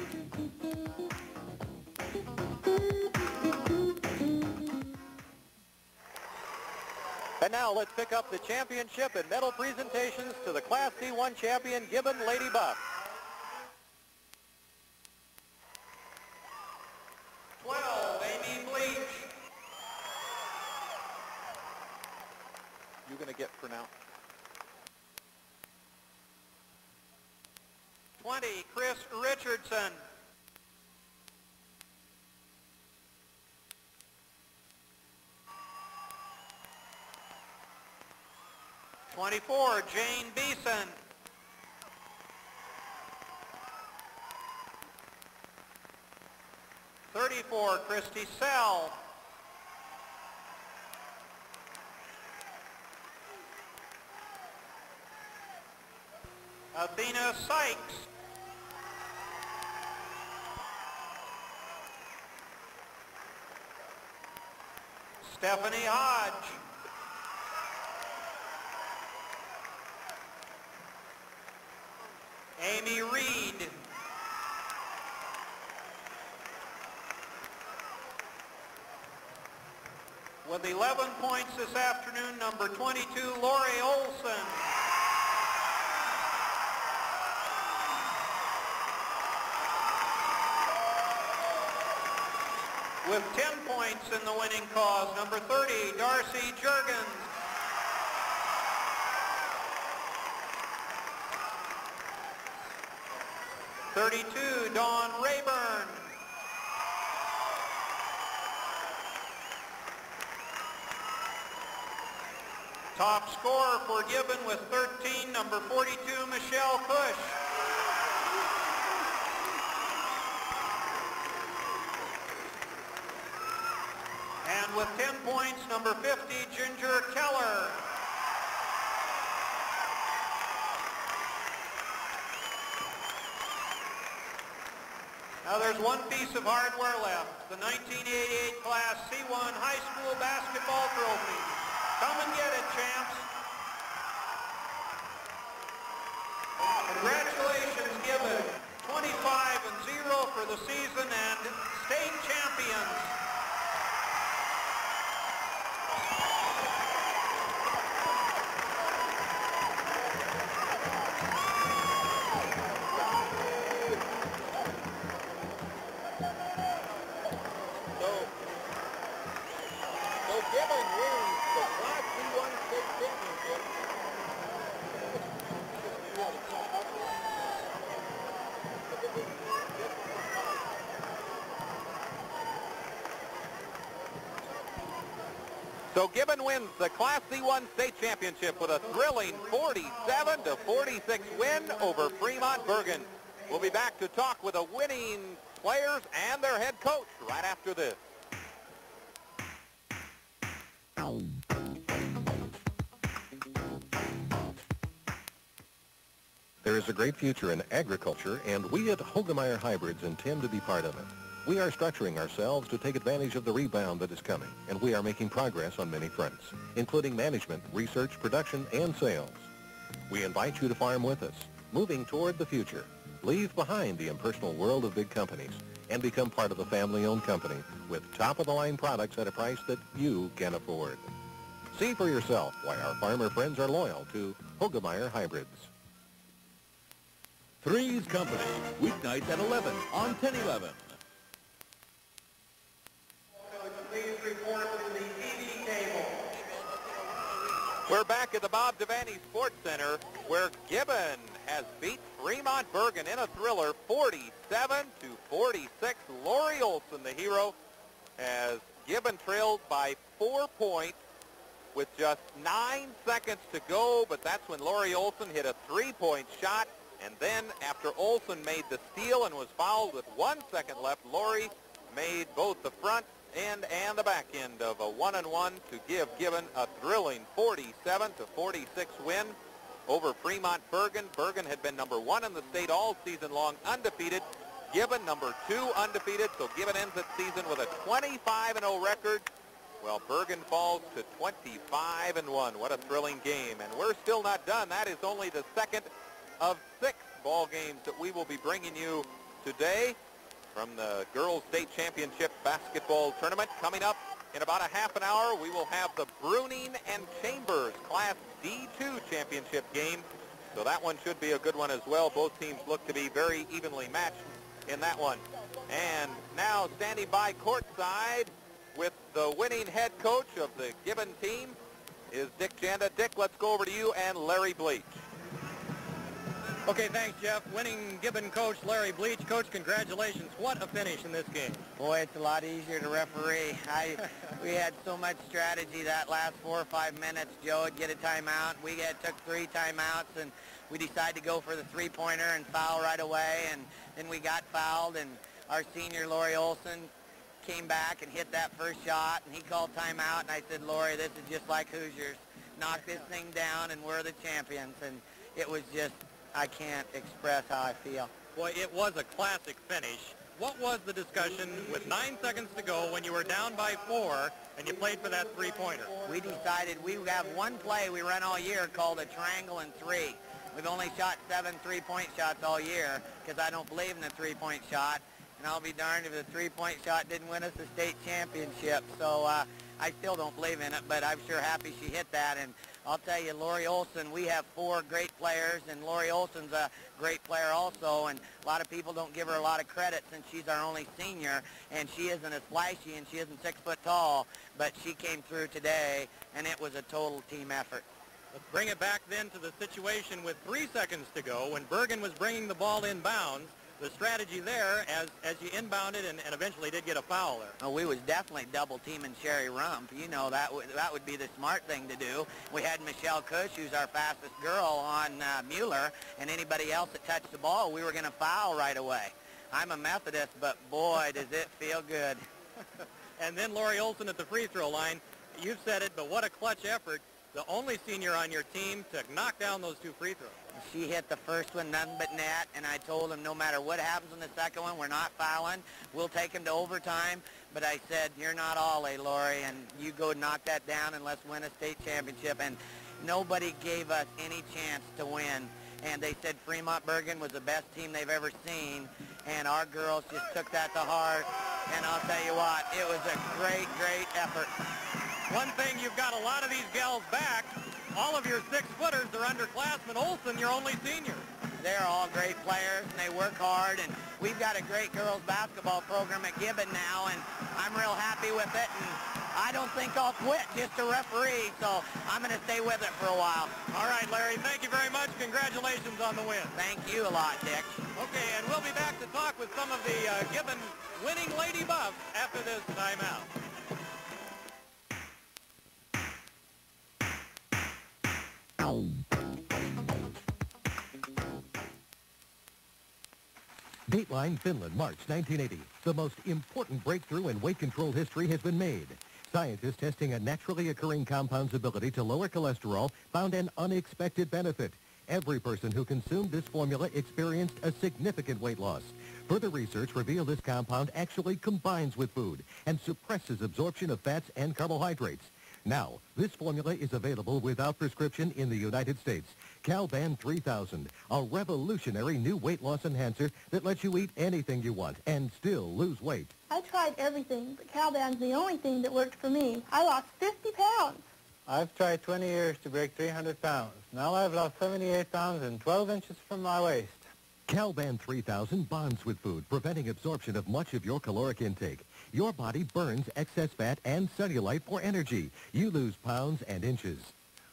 And now let's pick up the championship and medal presentations to the Class C1 champion, Gibbon Lady Buff. 12, Amy Bleach. You're going to get for now. 20, Chris Richardson. 24, Jane Beeson. 34, Christy Sell. 'Athena Sykes. 'Stephanie Hodge. 'Amy Reed. 11 points this afternoon, number 22, Lori Olson. with 10 points in the winning cause, number 30, Darcy Juergens. .32, Dawn Rayburn. Top scorer for Gibbon with 13, number 42, Michelle Cush. And with 10 points, number 50, Ginger Keller. Now there's one piece of hardware left, the 1988 Class C1 High School Basketball Trophy. Come and get it, champs. Congratulations, Gibbon. 25-0 for the season and state champions. Gibbon wins the Class C1 state championship. So Gibbon wins the Class C1 state championship with a thrilling 47-46 win over Fremont Bergan. We'll be back to talk with the winning players and their head coach right after this. There is a great future in agriculture, and we at Hoegemeyer Hybrids intend to be part of it. We are structuring ourselves to take advantage of the rebound that is coming, and we are making progress on many fronts, including management, research, production, and sales. We invite you to farm with us, moving toward the future. Leave behind the impersonal world of big companies and become part of a family-owned company with top-of-the-line products at a price that you can afford. See for yourself why our farmer friends are loyal to Hoegemeyer Hybrids. Three's Company, weeknights at 11 on 10/11. Please report to the TV table. We're back at the Bob Devaney Sports Center, where Gibbon has beat Fremont Bergan in a thriller 47-46. Lori Olson, the hero, as Gibbon trailed by 4 points with just 9 seconds to go, but that's when Lori Olson hit a 3-point shot. And then after Olson made the steal and was fouled with 1 second left, Lori made both the front end and the back end of a 1-and-1 to give Gibbon a thrilling 47-46 win over Fremont Bergan. Bergan had been number 1 in the state all season long, undefeated. Gibbon number 2 undefeated, so Gibbon ends the season with a 25-0 record. Well, Bergan falls to 25-1. What a thrilling game. And we're still not done. That is only the second of 6 ball games that we will be bringing you today from the Girls State Championship Basketball Tournament. Coming up in about a half an hour, we will have the Bruning and Chambers Class D2 Championship game. So that one should be a good one as well. Both teams look to be very evenly matched in that one. And now standing by courtside with the winning head coach of the Gibbon team is Dick Janda. Dick, let's go over to you and Larry Bleach. Okay, thanks, Jeff. Winning Gibbon coach Larry Bleach. Coach, congratulations. What a finish in this game. Boy, it's a lot easier to referee. We had so much strategy that last 4 or 5 minutes. Joe would get a timeout. We took 3 timeouts, and we decided to go for the three-pointer and foul right away, and then we got fouled, and our senior, Lori Olson, came back and hit that first shot, and he called timeout, and I said, Lori, this is just like Hoosiers. Knock this thing down, and we're the champions. And it was just, I can't express how I feel. Boy, it was a classic finish. What was the discussion with 9 seconds to go when you were down by 4 and you played for that three-pointer? We decided we would have one play we run all year called a triangle and 3. We've only shot 7 3-point shots all year because I don't believe in the three-point shot. And I'll be darned if the three-point shot didn't win us the state championship. So I still don't believe in it, but I'm sure happy she hit that. And I'll tell you, Lori Olson, we have 4 great players, and Lori Olson's a great player also, and a lot of people don't give her a lot of credit since she's our only senior, and she isn't as flashy and she isn't 6 foot tall, but she came through today, and it was a total team effort. Let's bring it back then to the situation with 3 seconds to go when Bergen was bringing the ball inbounds. The strategy there, as you inbounded and eventually did get a foul there. Oh, we was definitely double teaming Sherry Rump. You know, that would be the smart thing to do. We had Michelle Cush, who's our fastest girl, on Mueller, and anybody else that touched the ball, we were going to foul right away. I'm a Methodist, but boy, does it feel good. And then Lori Olson at the free throw line. You've said it, but what a clutch effort. The only senior on your team to knock down those 2 free throws. She hit the first one, nothing but net, and I told him no matter what happens in the second one, we're not fouling. We'll take him to overtime. But I said, you're not Ollie, Lori, and you go knock that down and let's win a state championship. And nobody gave us any chance to win. And they said Fremont Bergen was the best team they've ever seen. And our girls just took that to heart. And I'll tell you what, it was a great, great effort. One thing, you've got a lot of these gals back. All of your 6-footers are underclassmen. Olson, your only senior. They're all great players, and they work hard, and we've got a great girls basketball program at Gibbon now, and I'm real happy with it, and I don't think I'll quit just to referee, so I'm going to stay with it for a while. All right, Larry, thank you very much. Congratulations on the win. Thank you a lot, Dick. Okay, and we'll be back to talk with some of the Gibbon winning Lady Buffs after this timeout. Dateline, Finland, March 1980. The most important breakthrough in weight control history has been made. Scientists testing a naturally occurring compound's ability to lower cholesterol found an unexpected benefit. Every person who consumed this formula experienced a significant weight loss. Further research revealed this compound actually combines with food and suppresses absorption of fats and carbohydrates. Now, this formula is available without prescription in the United States. Calban 3000, a revolutionary new weight loss enhancer that lets you eat anything you want and still lose weight. I tried everything, but Calban's the only thing that worked for me. I lost 50 pounds. I've tried 20 years to break 300 pounds. Now I've lost 78 pounds and 12 inches from my waist. Calban 3000 bonds with food, preventing absorption of much of your caloric intake. Your body burns excess fat and cellulite for energy. You lose pounds and inches.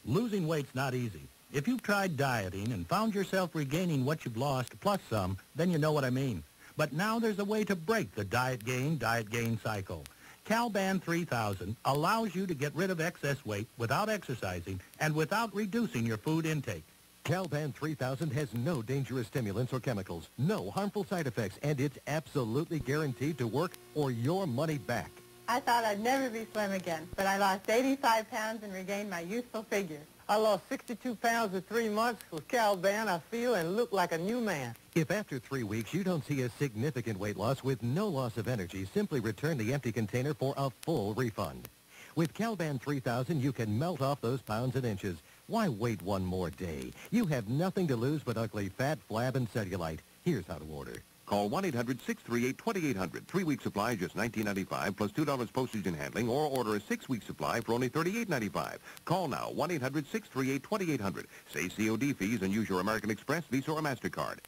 Losing weight's not easy. If you've tried dieting and found yourself regaining what you've lost plus some, then you know what I mean. But now there's a way to break the diet gain cycle. Calban 3000 allows you to get rid of excess weight without exercising and without reducing your food intake. Calban 3000 has no dangerous stimulants or chemicals, no harmful side effects, and it's absolutely guaranteed to work or your money back. I thought I'd never be slim again, but I lost 85 pounds and regained my youthful figure. I lost 62 pounds in 3 months. With Calban, I feel and look like a new man. If after 3 weeks you don't see a significant weight loss with no loss of energy, simply return the empty container for a full refund. With Calban 3000, you can melt off those pounds and inches. Why wait one more day? You have nothing to lose but ugly fat, flab, and cellulite. Here's how to order. Call 1-800-638-2800. 3-week supply just $19.95 plus $2 postage and handling, or order a 6-week supply for only $38.95. Call now, 1-800-638-2800. Say COD fees and use your American Express, Visa, or MasterCard.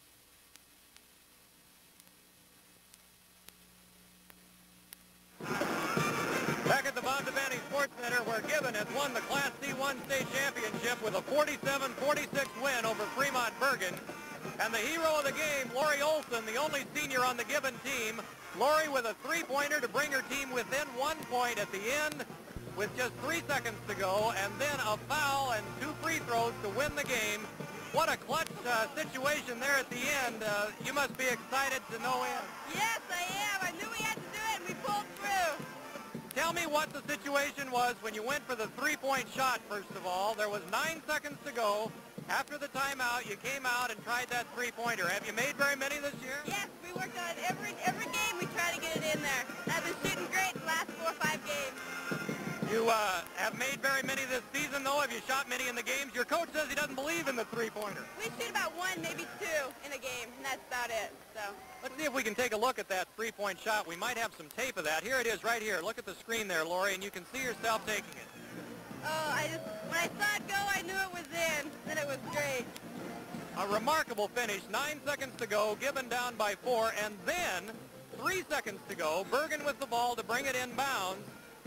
Back at the Bob Devaney Sports Center, where Gibbon has won the Class C1 state championship with a 47-46 win over Fremont Bergen. And the hero of the game, Lori Olson, the only senior on the Gibbon team. Lori with a three-pointer to bring her team within 1 point at the end with just 3 seconds to go, and then a foul and 2 free throws to win the game. What a clutch situation there at the end. You must be excited to no end. Yes, I am. I knew we had to do it, and we pulled through. Tell me what the situation was when you went for the three-point shot, first of all. There was 9 seconds to go. After the timeout, you came out and tried that three-pointer. Have you made very many this year? Yes, we worked on it every game. We try to get it in there. I've been shooting great the last 4 or 5 games. You have made very many this season, though. Have you shot many in the games? Your coach says he doesn't believe in the three-pointer. We shoot about 1, maybe 2 in a game, and that's about it. So let's see if we can take a look at that three-point shot. We might have some tape of that. Here it is right here. Look at the screen there, Lori, and you can see yourself taking it. Oh, when I saw it go, I knew it was in, and it was great. A remarkable finish. 9 seconds to go. Gibbon down by 4, and then 3 seconds to go. Bergen with the ball to bring it inbounds.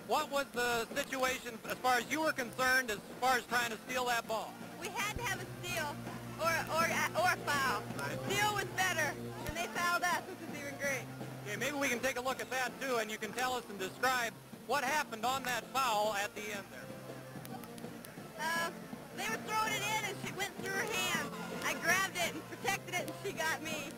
What was the situation as far as you were concerned, as far as trying to steal that ball? We had to have a steal or a foul. Steal was better, and they fouled us, which is even great. Okay, maybe we can take a look at that too, and you can tell us and describe what happened on that foul at the end there. They were throwing it in, and she went through her hand. I grabbed it and protected it, and she got me.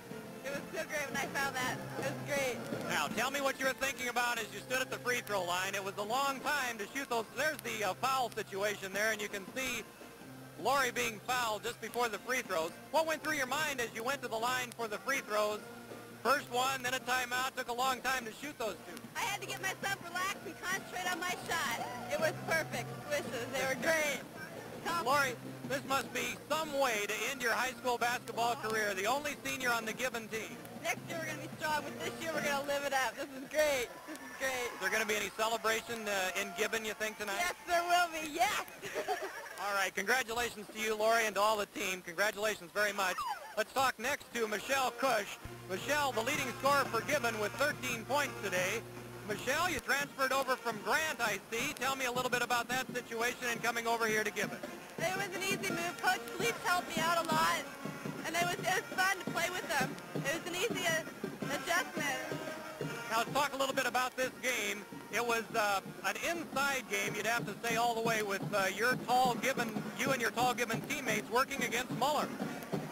It was so great when I found that. It was great. Now, tell me what you were thinking about as you stood at the free throw line. It was a long time to shoot those. There's the foul situation there, and you can see Lori being fouled just before the free throws. What went through your mind as you went to the line for the free throws? First one, then a timeout. Took a long time to shoot those two. I had to get myself relaxed and concentrate on my shot. It was perfect. Swishes. They were great. Lori, this must be some way to end your high school basketball career. The only senior on the Gibbon team. Next year we're going to be strong, but this year we're going to live it up. This is great. This is great. Is there going to be any celebration in Gibbon, you think, tonight? Yes, there will be. Yes. All right. Congratulations to you, Lori, and to all the team. Congratulations very much. Let's talk next to Michelle Cush. Michelle, the leading scorer for Gibbon with 13 points today. Michelle, you transferred over from Grant, I see. Tell me a little bit about that situation and coming over here to Gibbon. It was an easy move. Coach Bleach helped me out a lot, and it was fun to play with them. It was an easy adjustment. Now, let's talk a little bit about this game. It was an inside game, you'd have to say, all the way with you and your tall Gibbon teammates working against Muller.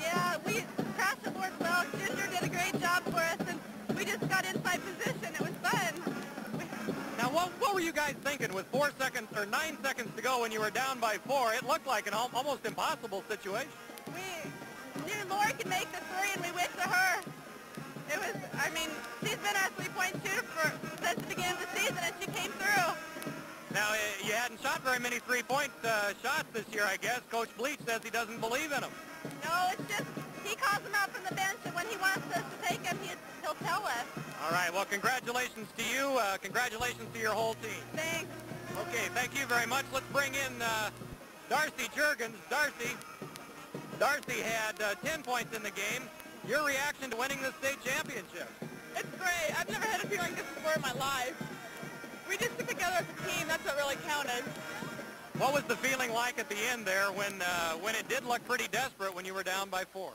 Yeah, we crashed the board well. Ginger did a great job for us, and we just got inside position. It was fun. Now, what were you guys thinking with 9 seconds to go when you were down by 4? It looked like an almost impossible situation. We knew Lori could make the three, and we went to her. It was, I mean, she's been our three-point shooter since the beginning of the season, and she came through. Now, you hadn't shot very many three-point shots this year, I guess. Coach Bleach says he doesn't believe in them. No, it's just he calls them out from the bench, and when he wants us to take them, he'll tell us. All right, well, congratulations to you. Congratulations to your whole team. Thanks. Okay, thank you very much. Let's bring in Darcy Juergens. Darcy had 10 points in the game. Your reaction to winning the state championship? It's great. I've never had a feeling like this before in my life. We just stuck together as a team. That's what really counted. What was the feeling like at the end there when it did look pretty desperate when you were down by 4?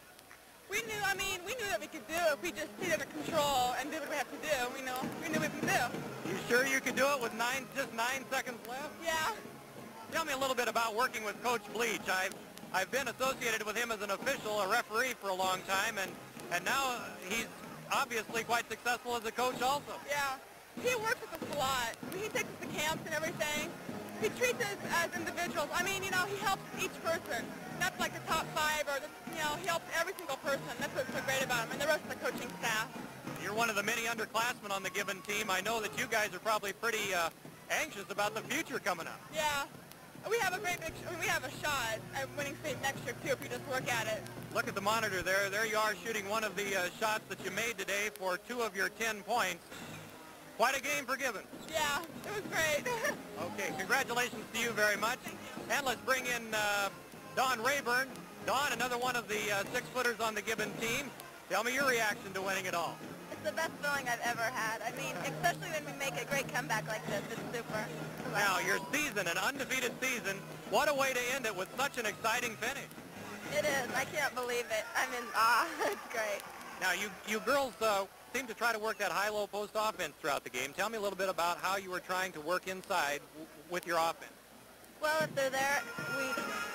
We knew that we could do it if we just stayed under control and did what we had to do. We knew what we could do. You sure you could do it with just 9 seconds left? Yeah. Tell me a little bit about working with Coach Bleach. I've been associated with him as an official, a referee for a long time, and now he's obviously quite successful as a coach also. Yeah. He works with us a lot. I mean, he takes us to camps and everything. He treats us as individuals. I mean, he helps each person. Not like the top 5 or, he helps every single person. That's what's so great about him and the rest of the coaching staff. You're one of the many underclassmen on the Gibbon team. I know that you guys are probably pretty anxious about the future coming up. Yeah. We have we have a shot at winning state next year, too, if we just work at it. Look at the monitor there. There you are shooting one of the shots that you made today for 2 of your 10 points. Quite a game for Gibbon. Yeah, it was great. Okay, congratulations to you very much. And let's bring in Dawn Rayburn. Dawn, another one of the 6-footers on the Gibbon team. Tell me your reaction to winning it all. It's the best feeling I've ever had. I mean, especially when we make a great comeback like this. It's super. Now, your season, an undefeated season, what a way to end it with such an exciting finish. It is. I can't believe it. I'm in awe. It's great. Now, you girls seem to try to work that high-low post offense throughout the game. Tell me a little bit about how you were trying to work inside with your offense. Well, if they're there, we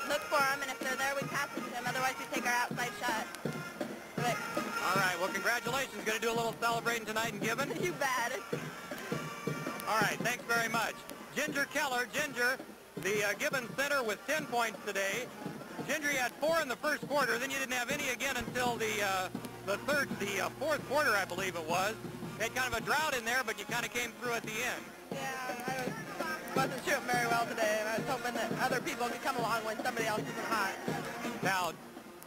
look for them, and if they're there, we pass it to them. Otherwise, we take our outside shot. But all right. Well, congratulations. Going to do a little celebrating tonight in Gibbon? You bet. All right. Thanks very much. Ginger Keller. Ginger, the Gibbon center with 10 points today. Ginger, you had 4 in the first quarter. Then you didn't have any again until the fourth quarter, I believe it was. You had kind of a drought in there, but you kind of came through at the end. Yeah, I wasn't shooting very well today, and I was hoping that other people could come along when somebody else isn't hot. Now,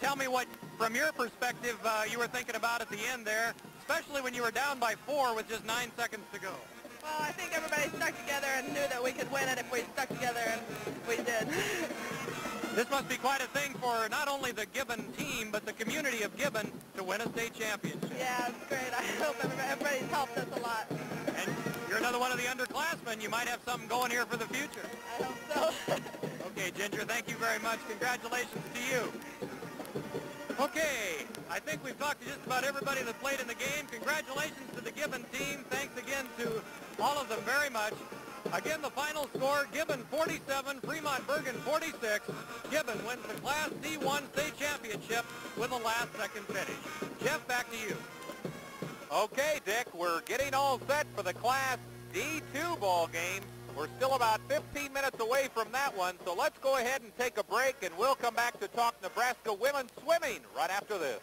tell me what, from your perspective, you were thinking about at the end there, especially when you were down by 4 with just 9 seconds to go. Well, I think everybody stuck together and knew that we could win it if we stuck together, and we did. This must be quite a thing for not only the Gibbon team, but the community of Gibbon to win a state championship. Yeah, it's great. I hope everybody's helped us a lot. And you're another one of the underclassmen. You might have something going here for the future. I hope so. Okay, Ginger, thank you very much. Congratulations to you. Okay, I think we've talked to just about everybody that played in the game. Congratulations to the Gibbon team. Thanks again to all of them very much. Again, the final score, Gibbon 47, Fremont Bergan 46. Gibbon wins the Class C1 state championship with a last second finish. Jeff, back to you. Okay, Dick, we're getting all set for the Class D2 ball game. We're still about 15 minutes away from that one, so let's go ahead and take a break, and we'll come back to talk Nebraska women's swimming right after this.